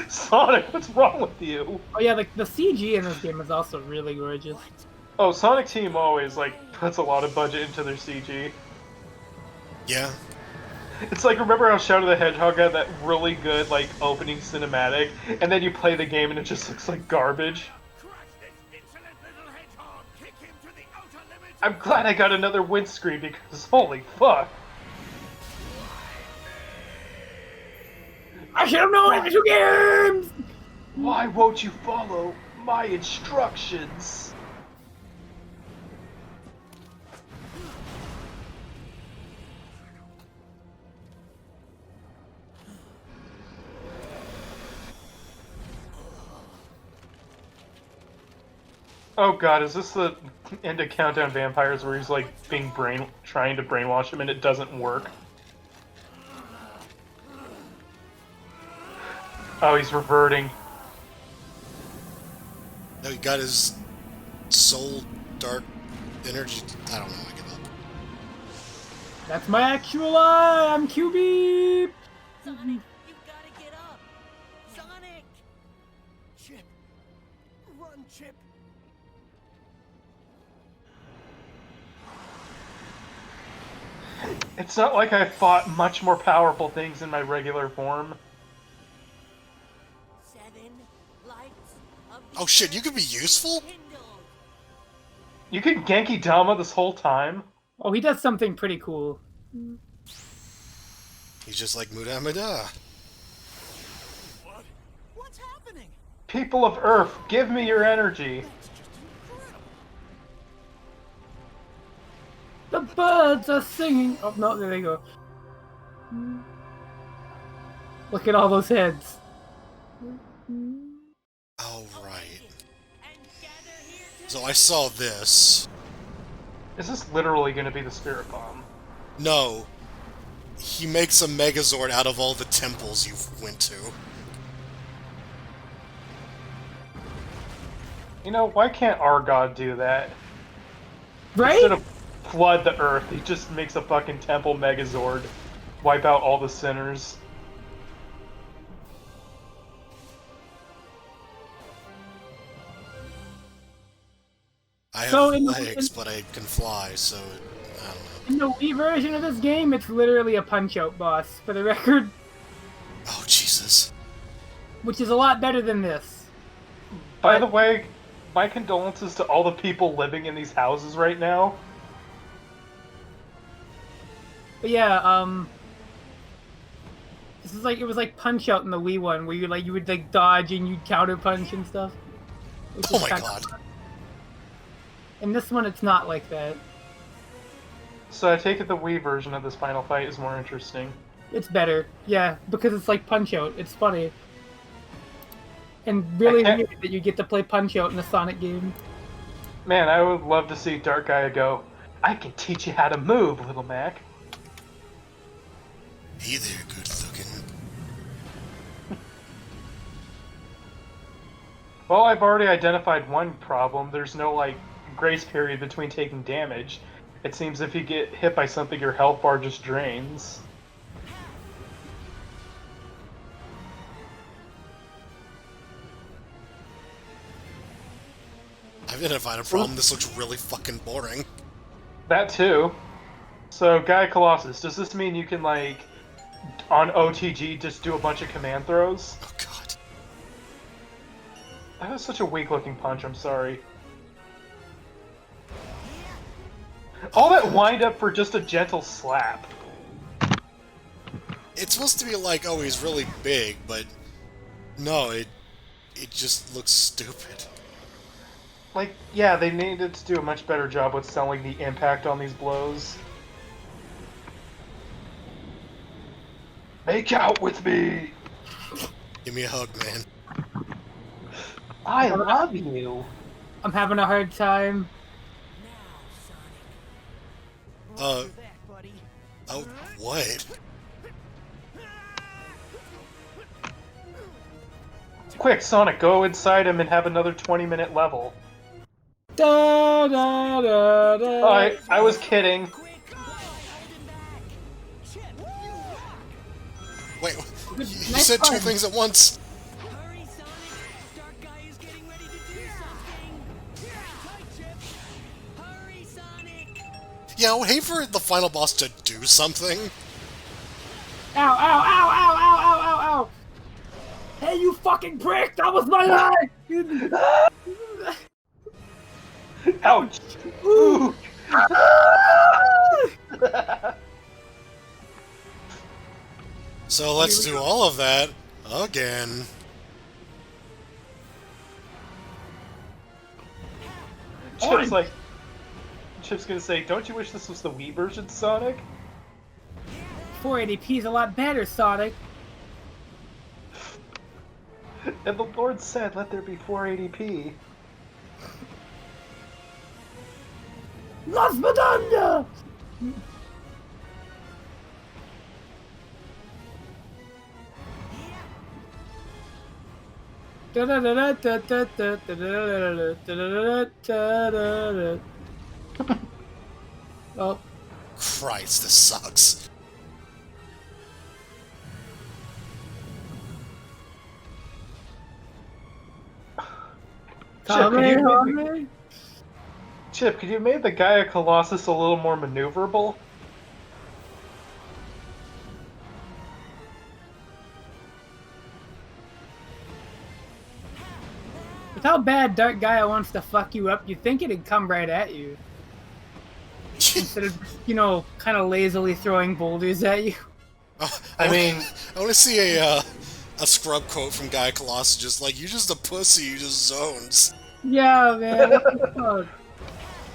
Sonic, what's wrong with you? Oh yeah, the CG in this game is also really gorgeous. Oh, Sonic Team always, like, puts a lot of budget into their CG. Yeah. It's like, remember how Shadow the Hedgehog had that really good, like, opening cinematic, and then you play the game and it just looks like garbage? crush this insolent little hedgehog. Kick him to the outer limits. I'm glad I got another windscreen because holy fuck. I should have known it was 2 games! Why won't you follow my instructions? Oh god, is this the end of Countdown Vampires where he's like being trying to brainwash him and it doesn't work? Oh, he's reverting. No, he got his soul dark energy. I don't know. I give up. That's my actual eye. I'm QB. Sonic, you gotta get up. Sonic. Chip! Run, Chip! It's not like I fought much more powerful things in my regular form. 7 lights of the Oh shit! You could be useful. kindled. You could Genki Dama this whole time. Oh, he does something pretty cool. He's just like Mudamada. What's happening? People of Earth, give me your energy. That's just incredible. The birds are singing. Oh no, there they go. Look at all those heads. Oh right. And gather here to So I saw this. Is this literally going to be the Spirit Bomb? No. He makes a Megazord out of all the temples you went to. You know, why can't our god do that? Right? Instead of flood the Earth, he just makes a fucking temple Megazord. Wipe out all the sinners. I have So in- legs, but I can fly, so I don't know. In the Wii version of this game, it's literally a Punch-Out boss, for the record, Oh Jesus. which is a lot better than this. By the way, my condolences to all the people living in these houses right now. But yeah, this is like, it was like Punch-Out in the Wii one, where you would like dodge and you'd counter punch and stuff. which Oh is my kinda god. fun. In this one, it's not like that. So I take it the Wii version of this final fight is more interesting. It's better, yeah, because it's like Punch-Out. It's funny. And really I can't- weird that you get to play Punch-Out in a Sonic game. Man, I would love to see Dark Gaia go, I can teach you how to move, little Mac. Hey there, good looking. Well, I've already identified one problem. There's no, like, grace period between taking damage. It seems if you get hit by something, your health bar just drains. I've identified a problem. This looks really fucking boring. That too. So, Gaia Colossus, does this mean you can, like, on OTG, just do a bunch of command throws? Oh god. That was such a weak-looking punch, I'm sorry. All that wind up for just a gentle slap. It's supposed to be like, oh, he's really big, but no, it just looks stupid. Like, yeah, they needed to do a much better job with selling the impact on these blows. Make out with me! Give me a hug, man. I love you! I'm having a hard time. Roll for that, buddy. Oh, what? Quick, Sonic, go inside him and have another 20-minute level. Da, da, da, da. Oh, I was kidding. Quick, hold him back. Chip, you rock. Wait, you Nice said two fun. things at once. Hurry, Sonic. Dark Guy is getting ready to do something. Hang tight, Chip. Hurry, Sonic. Yeah, I would hate for the final boss to do something. Ow, ow, ow, ow, ow, ow, ow, ow! Hey, you fucking prick! That was my eye! Ouch! Ooh! So let's do all of that again. Chip's gonna say, don't you wish this was the Wii version, Sonic? 480p is a lot better, Sonic. And the Lord said, let there be 480p. Las Madonna! Oh, Christ, this sucks. Chip, could you have made the Gaia Colossus a little more maneuverable? with how bad Dark Gaia wants to fuck you up, you'd think it'd come right at you. Instead of, you know, kind of lazily throwing boulders at you. Oh, I mean, I want to see a scrub quote from Guy Colossus, just like, you just a pussy, you just zones. Yeah, man. What the fuck?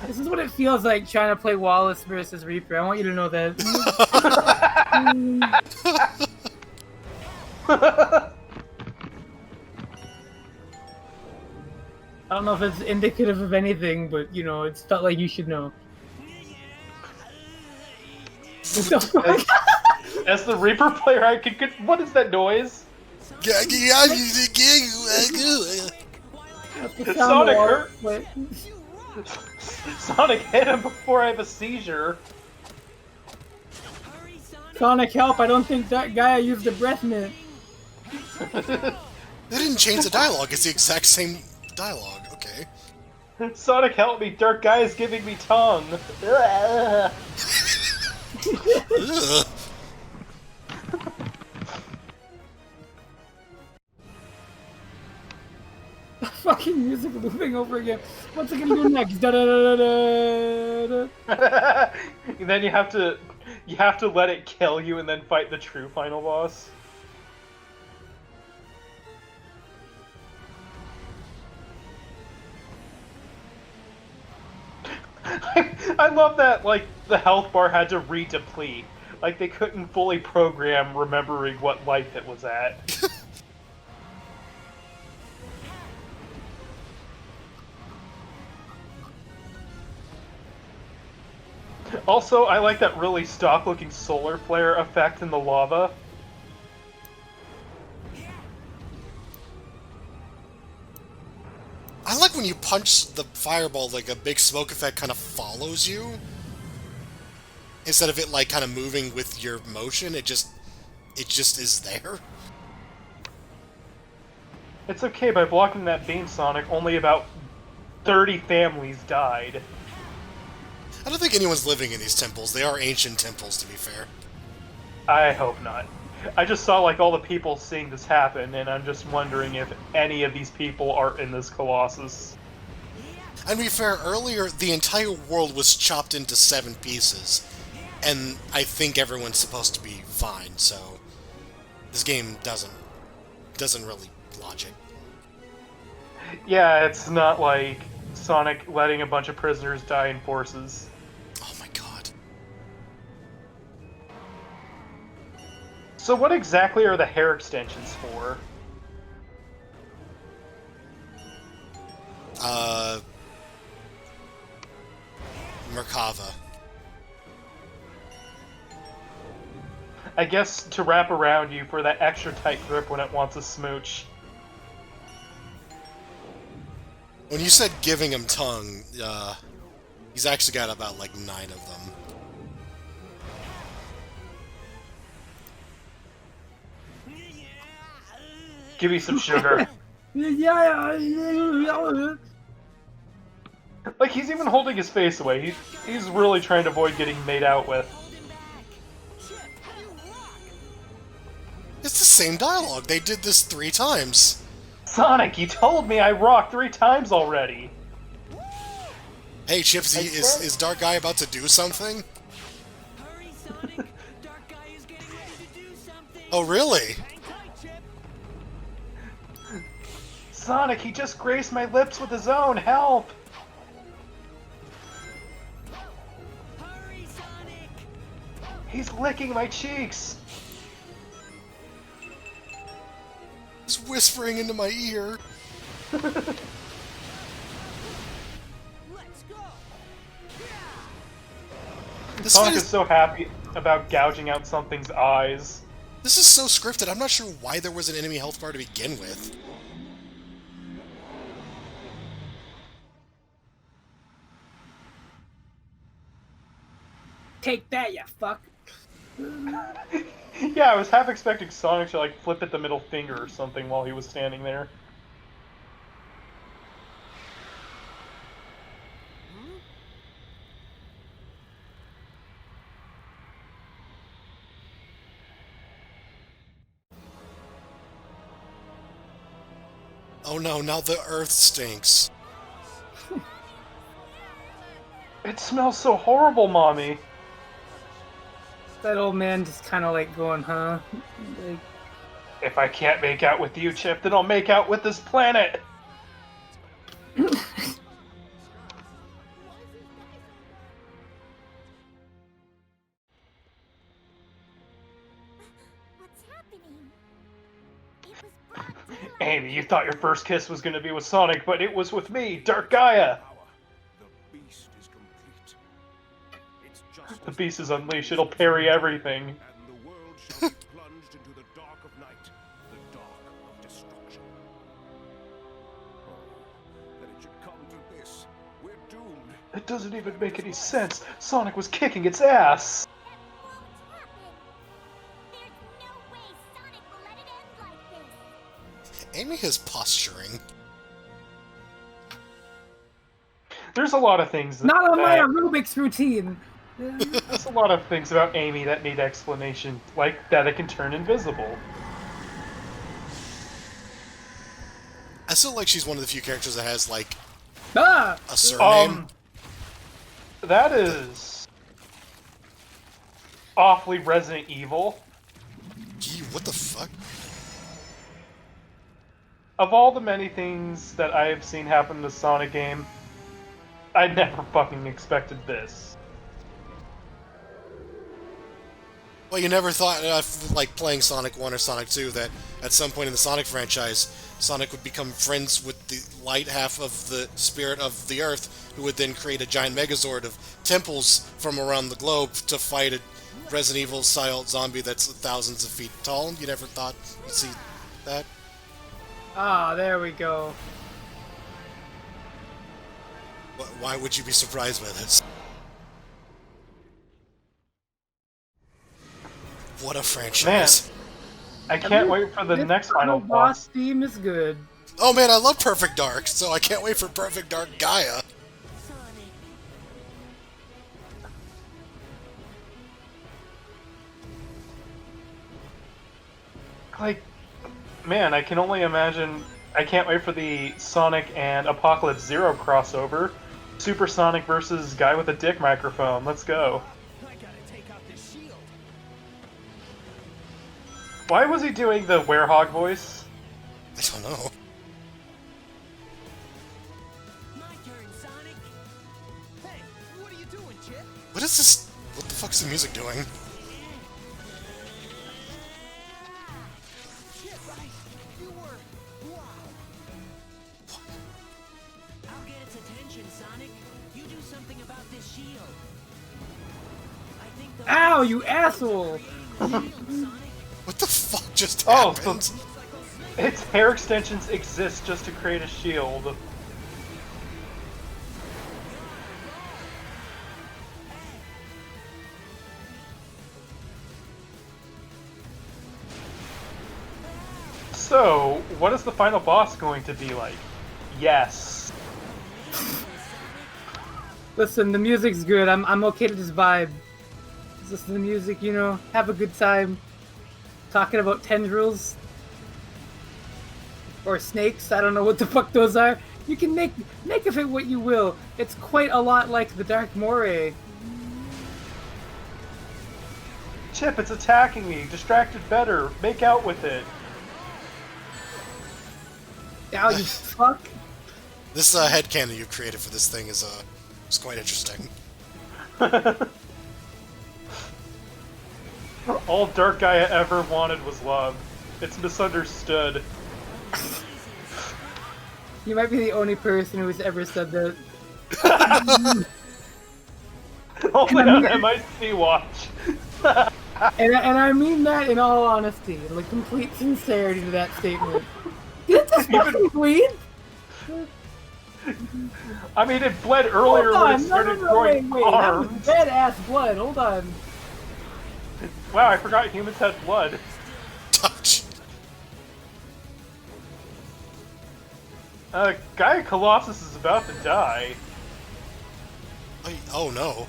This is what it feels like trying to play Wallace versus Reaper. I want you to know that. I don't know if it's indicative of anything, but, you know, it's felt like you should know. What the fuck? As the Reaper player, I could. What is that noise? Sonic hurt. Wait. Sonic hit him before I have a seizure. Hurry, Sonic. Sonic, help! I don't think that guy used a breath mint. They didn't change the dialogue, it's the exact same dialogue, okay. Sonic, help me! Dark Guy is giving me tongue. Ugh. Fucking music looping over again. What's it gonna do next? Da da da da da. And then you have to let it kill you and then fight the true final boss. I love that, like, the health bar had to redeplete. Like, they couldn't fully program remembering what life it was at. Also, I like that really stock-looking solar flare effect in the lava. I like when you punch the fireball, like a big smoke effect kind of follows you. Instead of it like kind of moving with your motion, it just is there. It's okay, by blocking that beam, Sonic, only about 30 families died. I don't think anyone's living in these temples. They are ancient temples, to be fair. I hope not. I just saw like all the people seeing this happen, and I'm just wondering if any of these people are in this Colossus. And to be fair, earlier the entire world was chopped into 7 pieces, and I think everyone's supposed to be fine. So this game doesn't really logic. Yeah, it's not like Sonic letting a bunch of prisoners die in forces. Oh my god. So what exactly are the hair extensions for? Merkava. I guess to wrap around you for that extra tight grip when it wants a smooch. When you said giving him tongue, he's actually got about like 9 of them. Give me some sugar. Like, he's even holding his face away. He's really trying to avoid getting made out with. It's the same dialogue. They did this 3 times. Sonic, you told me I rocked 3 times already. Hey, Chipsy, is Dark Guy about to do something? Hurry, Sonic! Dark Guy is getting ready to do something! Oh, really? Hang tight, Chip! Sonic, he just graced my lips with his own. Help! Hurry, Sonic! He's licking my cheeks. He's whispering into my ear. Let's go! This Sonic fight is so happy about gouging out something's eyes. This is so scripted. I'm not sure why there was an enemy health bar to begin with. Take that, you fuck. Yeah, I was half expecting Sonic to like flip at the middle finger or something while he was standing there. Oh no, now the earth stinks. It smells so horrible, Mommy. That old man just kind of like going, huh? Like, If I can't make out with you, Chip, then I'll make out with this planet. What's happening? It was broad daylight. Amy, you thought your first kiss was gonna be with Sonic, but it was with me, Dark Gaia. The beast is complete. Its justice The beast is unleashed, it'll parry everything. and the world shall be plunged into the dark of night, the dark of destruction. Oh, that it should come to this. We're doomed. It doesn't even make any sense. Sonic was kicking its ass. That won't happen. There's no way Sonic will let it end like this. Amy is posturing. There's a lot of things that, not on my aerobics routine. there's a lot of things about Amy that need explanation, like that it can turn invisible. I still like she's one of the few characters that has, like, Ah! a surname. That is awfully Resident Evil. Gee, what the fuck? Of all the many things that I have seen happen in the Sonic game, I never fucking expected this. Well, you never thought, like, playing Sonic 1 or Sonic 2, that at some point in the Sonic franchise, Sonic would become friends with the light half of the spirit of the Earth, who would then create a giant Megazord of temples from around the globe to fight a Resident Evil-style zombie that's thousands of feet tall. You never thought you'd see that? Ah, there we go. Why would you be surprised by this? What a franchise. Man, I can't wait for the This next final boss boss. theme is good. Oh man, I love Perfect Dark, so I can't wait for Perfect Dark Gaia. Sonic. Like, man, I can only imagine. I can't wait for the Sonic and Apocalypse Zero crossover. Super Sonic versus guy with a dick microphone. Let's go. I gotta take out this shield. Why was he doing the werehog voice? I don't know. My turn, Sonic. Hey, what are you doing, Chip? What is this? What the fuck's the music doing? Chip, you were... Wow. I'll get its attention, Sonic. You do something about this shield. I think the Ow, you asshole! shield, Sonic. What the fuck just Oh, happened? Its hair extensions exist just to create a shield. So, what is the final boss going to be like? Yes. Listen, the music's good. I'm okay to just vibe. Just listen to the music, you know, have a good time. Talking about tendrils. Or snakes, I don't know what the fuck those are. You can make of it what you will. It's quite a lot like the Dark Moray. Chip, it's attacking me. Distracted better. Make out with it. Ow, you fuck. This headcanon you created for this thing is quite interesting. All Dark Gaia ever wanted was love. It's misunderstood. You might be the only person who's ever said that. Only on MIC watch. And I mean that in all honesty, like complete sincerity to that statement. Did this fucking bleed? I mean, it bled earlier Hold when on, it started wait, growing that was arms. dead ass blood. Hold on. Wow, I forgot humans had blood. Touch. Gaia Colossus is about to die. Oh no.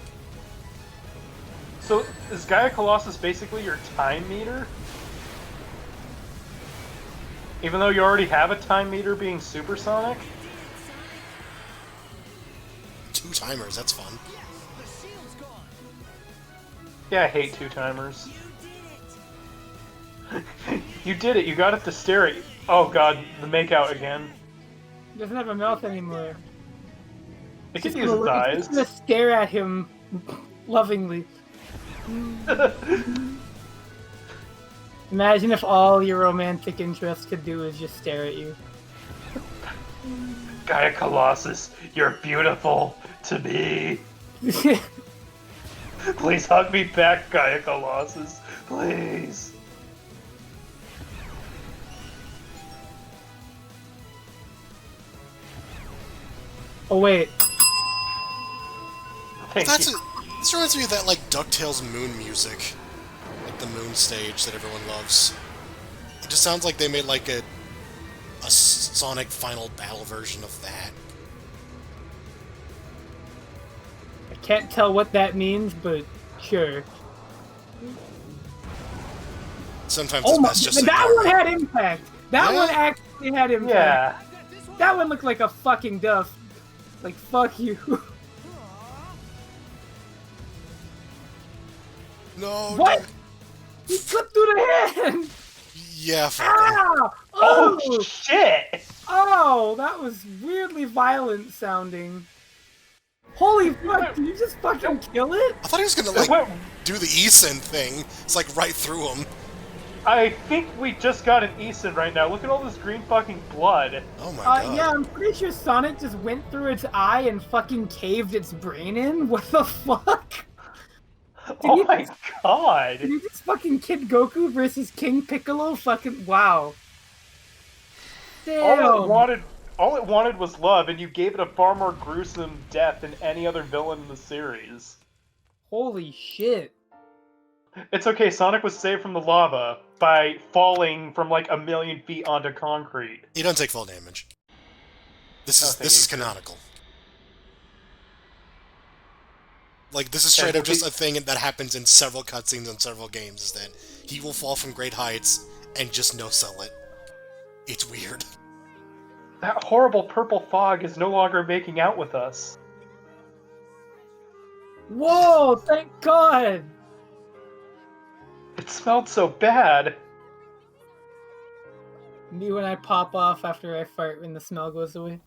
So, is Gaia Colossus basically your time meter? Even though you already have a time meter being supersonic? Two timers, that's fun. The shield's gone. Yeah, I hate two-timers. You did it, you got it to stare at you. Oh god, the makeout again. He doesn't have a mouth anymore. It can use its eyes. Just gonna stare at him lovingly. Imagine if all your romantic interests could do is just stare at you. Gaia Colossus, you're beautiful to me. Please hug me back, Gaia Colossus. Please. Oh wait, Thank That's you. this reminds me of that like DuckTales moon music, like the moon stage that everyone loves. It just sounds like they made like a Sonic Final Battle version of that. I can't tell what that means, but sure. Sometimes Oh it's my! best just to That ignore one it. had impact. That Yeah. one actually had impact. Yeah. That one looked like a fucking duff. Like fuck you. No. What? no. He slipped through the hand. Yeah, fuck 'em. Ah! Oh, Oh! shit! Oh! That was weirdly violent sounding. Holy fuck! Did you just fucking kill it? I thought he was gonna It like went, do the Eason thing. It's like right through him. I think we just got an Eason right now. Look at all this green fucking blood. Oh my god. Yeah, I'm pretty sure Sonic just went through its eye and fucking caved its brain in. What the fuck? Oh my god! Did you just fucking Kid Goku versus King Piccolo? Fucking wow. Damn. All it wanted was love, and you gave it a far more gruesome death than any other villain in the series. Holy shit. It's okay, Sonic was saved from the lava by falling from like 1,000,000 feet onto concrete. He doesn't take full damage. This is canonical. Like, this is straight up just a thing that happens in several cutscenes in several games, is that he will fall from great heights and just no-sell it. It's weird. That horrible purple fog is no longer making out with us. Whoa, thank God. It smelled so bad. Me when I pop off after I fart when the smell goes away.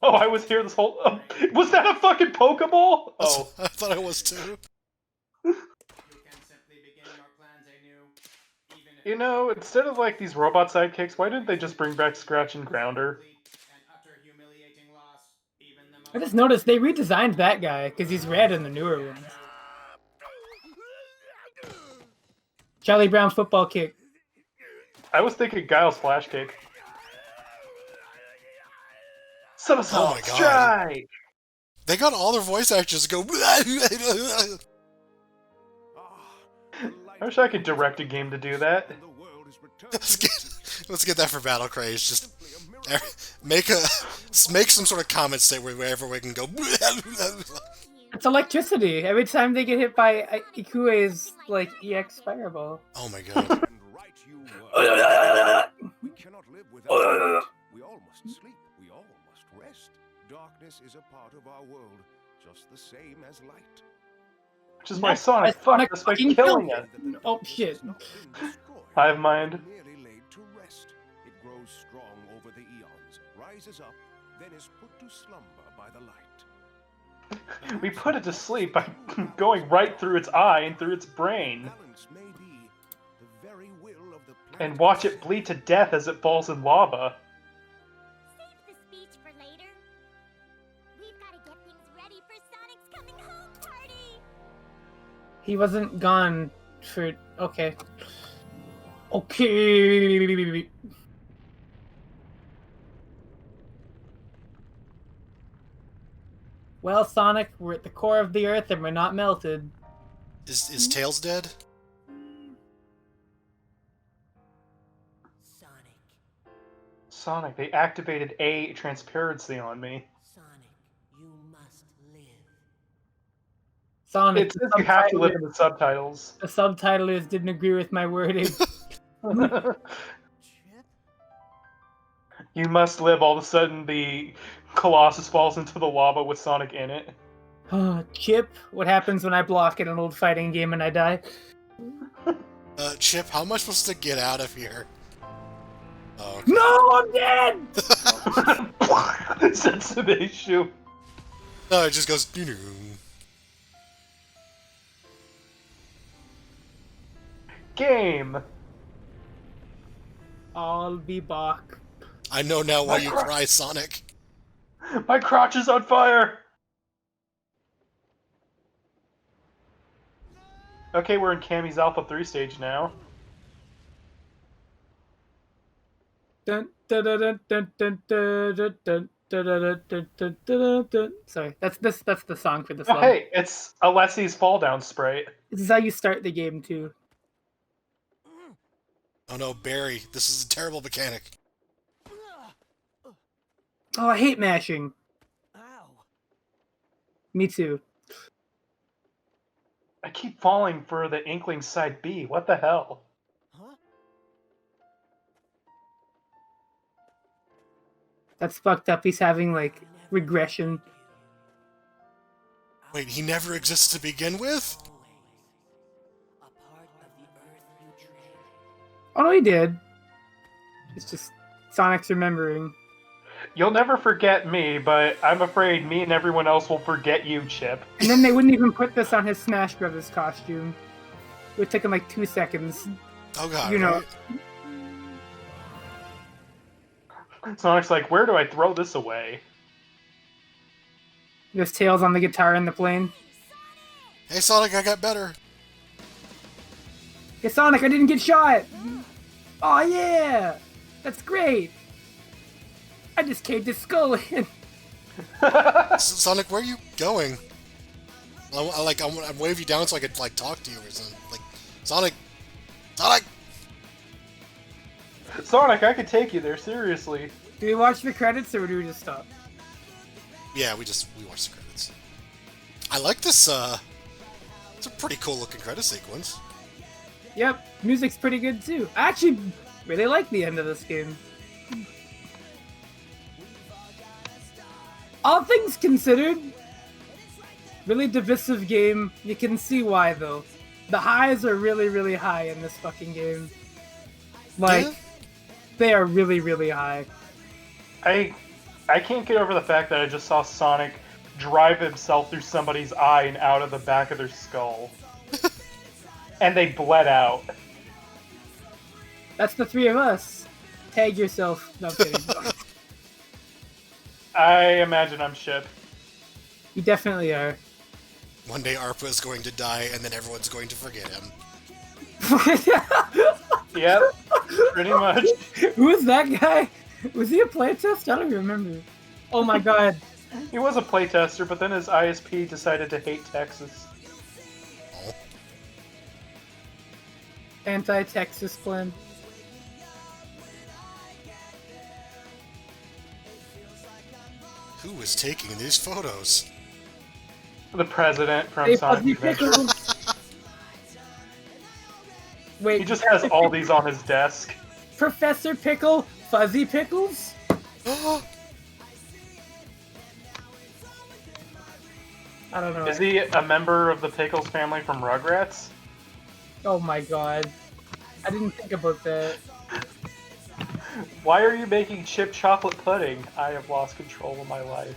Oh, I was here this whole... Oh, was that a fucking Pokeball? Oh. I thought I was too. You know, instead of like these robot sidekicks, why didn't they just bring back Scratch and Grounder? I just noticed they redesigned that guy because he's red in the newer ones. Charlie Brown football kick. I was thinking Guile's flash kick. Somersault, Oh my God. strike! They got all their voice actors to go... I wish I could direct a game to do that. Let's get that for Battle Craze. Just make some sort of comment state wherever we can go. It's electricity. Every time they get hit by Ikue's like EX fireball. Oh my god. We cannot live without light. We all must sleep. We all must rest. Darkness is a part of our world, just the same as light. Which is why Sonic fucked us by killing us. Oh shit. Hive mind. Merely laid to rest. It grows strong over the eons, rises up, then is put to slumber by the light. We put it to sleep by going right through its eye and through its brain. Balance may be the very will of the And watch it bleed to death as it falls in lava. Save the speech for later. We've got to get things ready for Sonic's coming home party. He wasn't gone for... Okay. Okay. Well, Sonic, we're at the core of the Earth and we're not melted. Is Tails dead? Sonic, they activated A transparency on me. Sonic, you must live. Sonic, It says you have to live in the subtitles. the subtitlers didn't agree with my wording. You must live. All of a sudden, the Colossus falls into the lava with Sonic in it. Chip, what happens when I block in an old fighting game and I die? Chip, how am I supposed to get out of here? Oh, okay. No, I'm dead! Sensitive issue. No, it just goes... Game. I'll be back. I know now why you cry, Sonic. My crotch is on fire! Okay, we're in Cammy's Alpha 3 stage now. Dun, dun, dun, dun, dun, dun, dun, dun, dun, dun, dun, dun, dun. Sorry, that's the song for this Oh, level. hey, it's Alessi's fall down sprite. This is how you start the game too. Oh no, Barry, this is a terrible mechanic. Oh, I hate mashing. Ow. Me too. I keep falling for the Inkling side B. What the hell? Huh? That's fucked up. He's having like regression. Wait, he never exists to begin with? A part of the earth you tread. Oh no, he did. It's just Sonic's remembering. You'll never forget me, but I'm afraid me and everyone else will forget you, Chip. And then they wouldn't even put this on his Smash Brothers costume. It would take him like 2 seconds. Oh god, You know. right? Sonic's like, where do I throw this away? There's Tails on the guitar in the plane. Hey Sonic, I got better. Hey Sonic, I didn't get shot! Oh yeah! That's great! I just caved his skull in. Sonic, where are you going? I'm wave you down so I could like talk to you or something. Like, Sonic, Sonic. Sonic, I could take you there, seriously. Do we watch the credits or do we just stop? Yeah, we watched the credits. I like this. It's a pretty cool looking credit sequence. Yep, music's pretty good too. I actually really like the end of this game. All things considered, really divisive game. You can see why though. The highs are really, really high in this fucking game. Like, Yeah. they are really, really high. I can't get over the fact that I just saw Sonic drive himself through somebody's eye and out of the back of their skull. And they bled out. That's the three of us. Tag yourself. No, I'm kidding. I imagine I'm Chip. You definitely are. One day ARPA is going to die, and then everyone's going to forget him. Yep, pretty much. Who was that guy? Was he a playtest? I don't even remember. Oh my god. He was a playtester, but then his ISP decided to hate Texas. Oh. Anti-Texas plan. Who is taking these photos? The president from Hey, Sonic Fuzzy Adventure. Pickles. Wait, He just has all these on his desk. Professor Pickle, Fuzzy Pickles? I don't know. Is he a member of the Pickles family from Rugrats? Oh my god. I didn't think about that. Why are you making chip chocolate pudding? I have lost control of my life.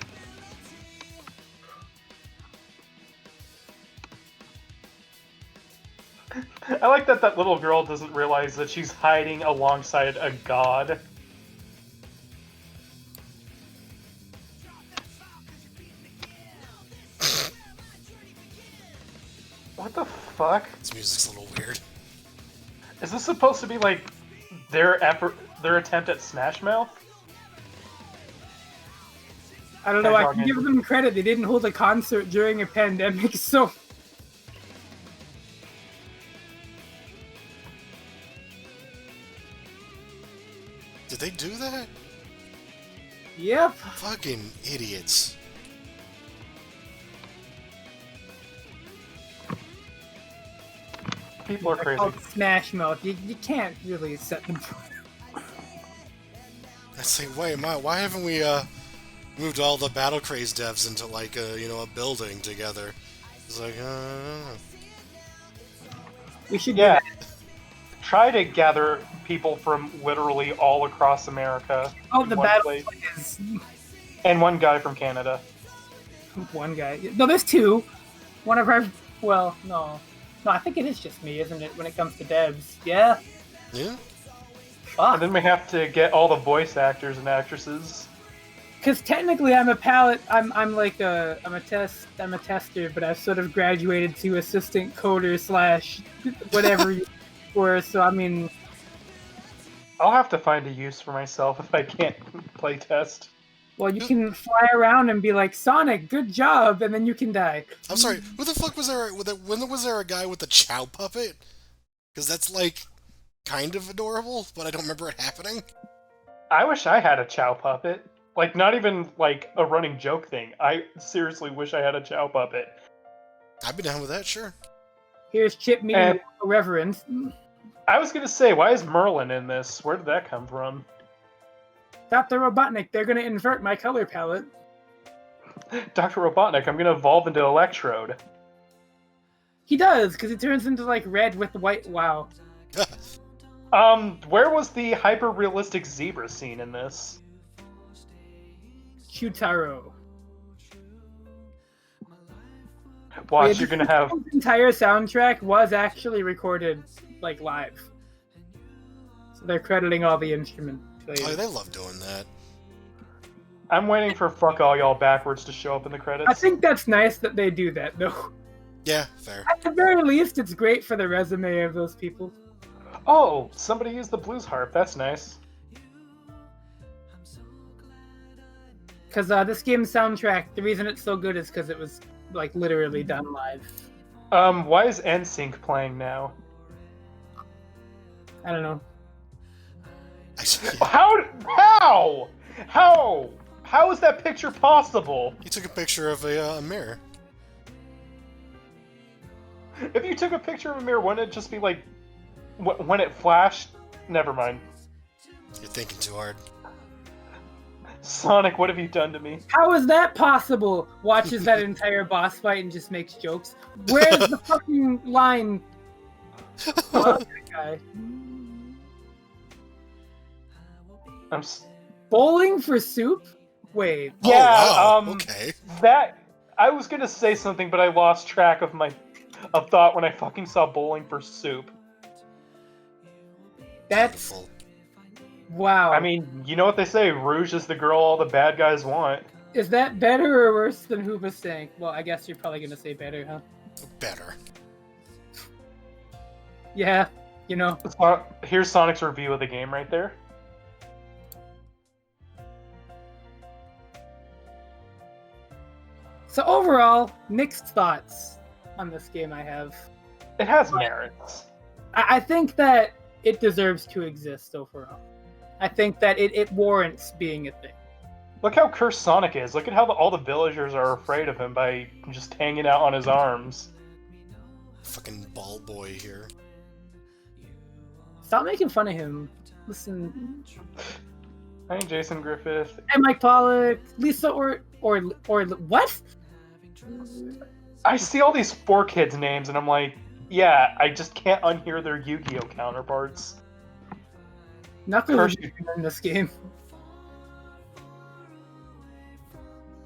I like that that little girl doesn't realize that she's hiding alongside a god. What the fuck? This music's a little weird. Is this supposed to be like their attempt at Smash Mouth? I don't know, I Hedgehog can give them credit. They didn't hold a concert during a pandemic, so... Did they do that? Yep. Fucking idiots. People are They're crazy. called Smash Mouth. You can't really set them... I say, wait, why haven't we moved all the Battle Craze devs into like a building together? It's like, We should Yeah. do that. Try to gather people from literally all across America. Oh, in the one battle place. is And one guy from Canada. one guy. No, there's two. One of our... Well, no. No, I think it is just me, isn't it, when it comes to devs? Yeah? yeah. Fuck. And then we have to get all the voice actors and actresses. Because technically I'm a palette, I'm a tester, but I've sort of graduated to assistant coder / whatever you were, so I mean, I'll have to find a use for myself if I can't play test. well, you can fly around and be like, Sonic, good job, and then you can die. I'm sorry. Who the fuck was there? When was there a guy with the Chow puppet? Because that's like kind of adorable, but I don't remember it happening. I wish I had a Chow puppet. Like, not even like a running joke thing. I seriously wish I had a Chow puppet. I'd be down with that, sure. Here's Chip meeting And- with reverence. I was gonna say, why is Merlin in this? Where did that come from? Dr. Robotnik, they're gonna invert my color palette. Dr. Robotnik, I'm gonna evolve into Electrode. He does, because he turns into like red with white. Wow. Where was the hyper-realistic zebra scene in this? Kyutaro. Watch, you're gonna have. The entire soundtrack was actually recorded like live, so they're crediting all the instrument players. Oh, they love doing that. I'm waiting for "Fuck All Y'all" backwards to show up in the credits. I think that's nice that they do that, though. Yeah, fair. At the very least, it's great for the resume of those people. Oh, somebody used the blues harp. That's nice. Because this game's soundtrack, the reason it's so good is because it was like literally done live. Why is NSYNC playing now? I don't know. How is that picture possible? He took a picture of a mirror. If you took a picture of a mirror, wouldn't it just be like when it flashed? Never mind. You're thinking too hard. Sonic, what have you done to me? How is that possible? Watches that entire boss fight and just makes jokes. Where's the fucking line? Oh, that guy. Bowling for soup? Wait. Yeah. Oh, wow. Okay. That I was gonna say something, but I lost track of thought when I fucking saw Bowling for Soup. That's Beautiful. wow. I mean, you know what they say, Rouge is the girl all the bad guys want. Is that better or worse than Hoobastank? Well, I guess you're probably gonna say better, huh? Better. Yeah, you know. Here's Sonic's review of the game right there. So overall, mixed thoughts on this game I have. It has merits. I think that it deserves to exist overall. I think that it warrants being a thing. Look how cursed Sonic is. Look at how all the villagers are afraid of him by just hanging out on his arms. Fucking ball boy here. Stop making fun of him. Listen. Hi, Jason Griffith. And Mike Pollock, Lisa or what? I see all these 4Kids names and I'm like, yeah, I just can't unhear their Yu-Gi-Oh counterparts. Knuckles is in this game.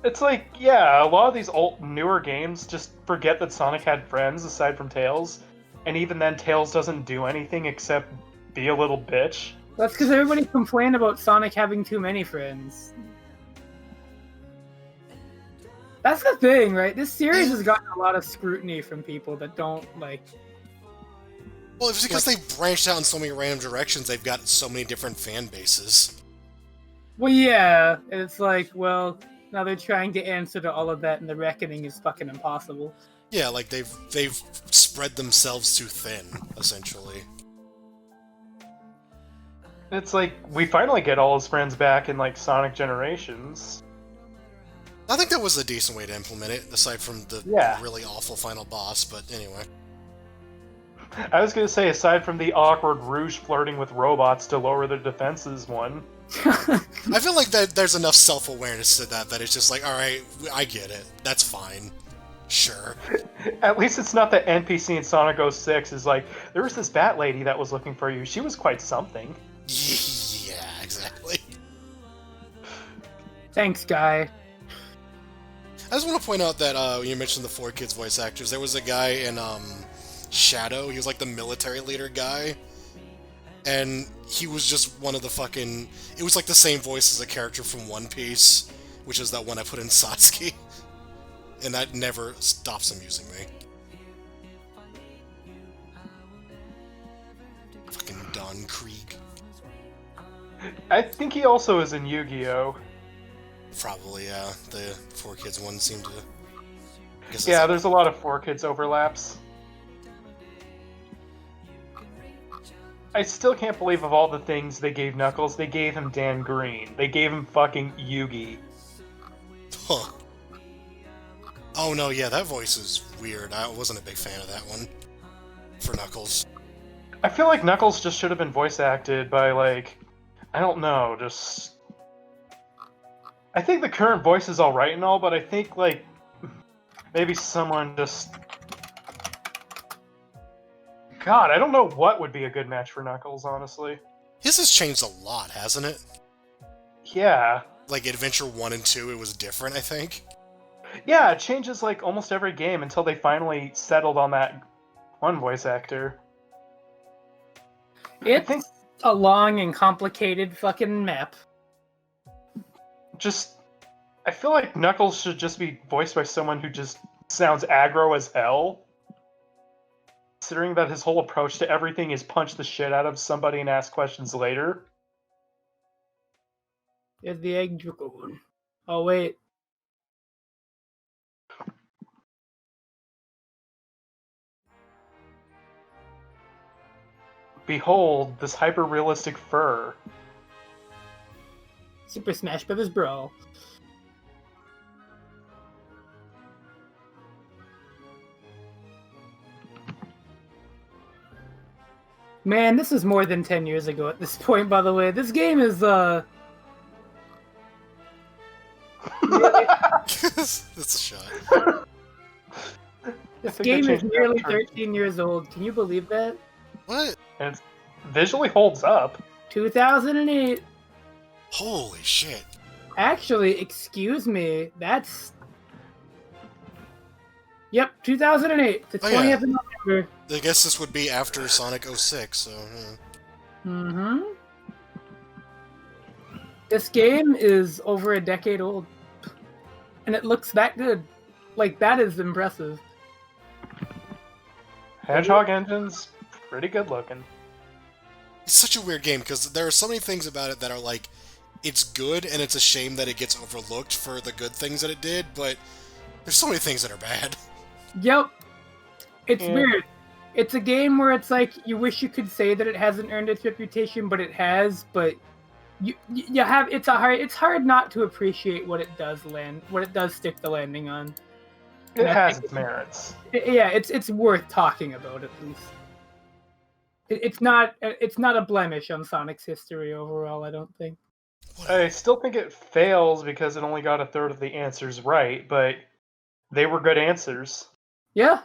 It's like, yeah, a lot of these newer games just forget that Sonic had friends aside from Tails, and even then Tails doesn't do anything except be a little bitch. That's because everybody complained about Sonic having too many friends. That's the thing, right? This series has gotten a lot of scrutiny from people that don't, like... Well, it's because they branched out in so many random directions, they've got so many different fan bases. Well, yeah, and it's like, well, now they're trying to answer to all of that, and the reckoning is fucking impossible. Yeah, like they've spread themselves too thin, essentially. It's like, we finally get all his friends back in, like, Sonic Generations. I think that was a decent way to implement it, aside from the really awful final boss, but anyway. I was gonna say, aside from the awkward Rouge flirting with robots to lower their defenses one. I feel like that there's enough self-awareness to that it's just like, alright, I get it. That's fine. Sure. At least it's not that NPC in Sonic 06 is like, there was this bat lady that was looking for you. She was quite something. Yeah, exactly. Thanks, Guy. I just want to point out that when you mentioned the 4Kids voice actors, there was a guy in Shadow. He was like the military leader guy. And he was just one of the fucking... It was like the same voice as a character from One Piece, which is that one I put in Satsuki. And that never stops amusing me. Fucking Don Krieg. I think he also is in Yu-Gi-Oh! Probably, yeah. The 4Kids one seemed to... Yeah, there's a lot of 4Kids overlaps. I still can't believe of all the things they gave Knuckles, they gave him Dan Green. They gave him fucking Yugi. Huh. Oh no, yeah, that voice is weird. I wasn't a big fan of that one. For Knuckles. I feel like Knuckles just should have been voice acted by, like... I don't know, just... I think the current voice is alright and all, but I think, like... Maybe someone just... God, I don't know what would be a good match for Knuckles, honestly. His has changed a lot, hasn't it? Yeah. like Adventure 1 and 2, it was different, I think. Yeah, it changes like almost every game until they finally settled on that one voice actor. I It's think a long and complicated fucking map. I feel like Knuckles should just be voiced by someone who just sounds aggro as hell. Considering that his whole approach to everything is punch the shit out of somebody and ask questions later. There's the egg dragoon. Oh wait. Behold, this hyper-realistic fur. Super Smash Bros. Brawl. Man, this is more than 10 years ago at this point, by the way. This game is, really... That's a shot. This game is nearly 13 years old. Can you believe that? What? And it visually holds up. 2008. Holy shit. Actually, excuse me, that's... Yep, 2008. The 20th of November. I guess this would be after Sonic 06, so... Mm-hmm. This game is over a decade old. And it looks that good. Like, that is impressive. Hedgehog engine's pretty good looking. It's such a weird game, because there are so many things about it that are like, it's good, and it's a shame that it gets overlooked for the good things that it did, but there's so many things that are bad. Yep. It's weird. It's a game where it's like, you wish you could say that it hasn't earned its reputation, but it has, but you have, it's hard not to appreciate what it does stick the landing on. It has its merits. Yeah, it's worth talking about at least. It's not a blemish on Sonic's history overall, I don't think. I still think it fails because it only got a third of the answers right, but they were good answers. Yeah,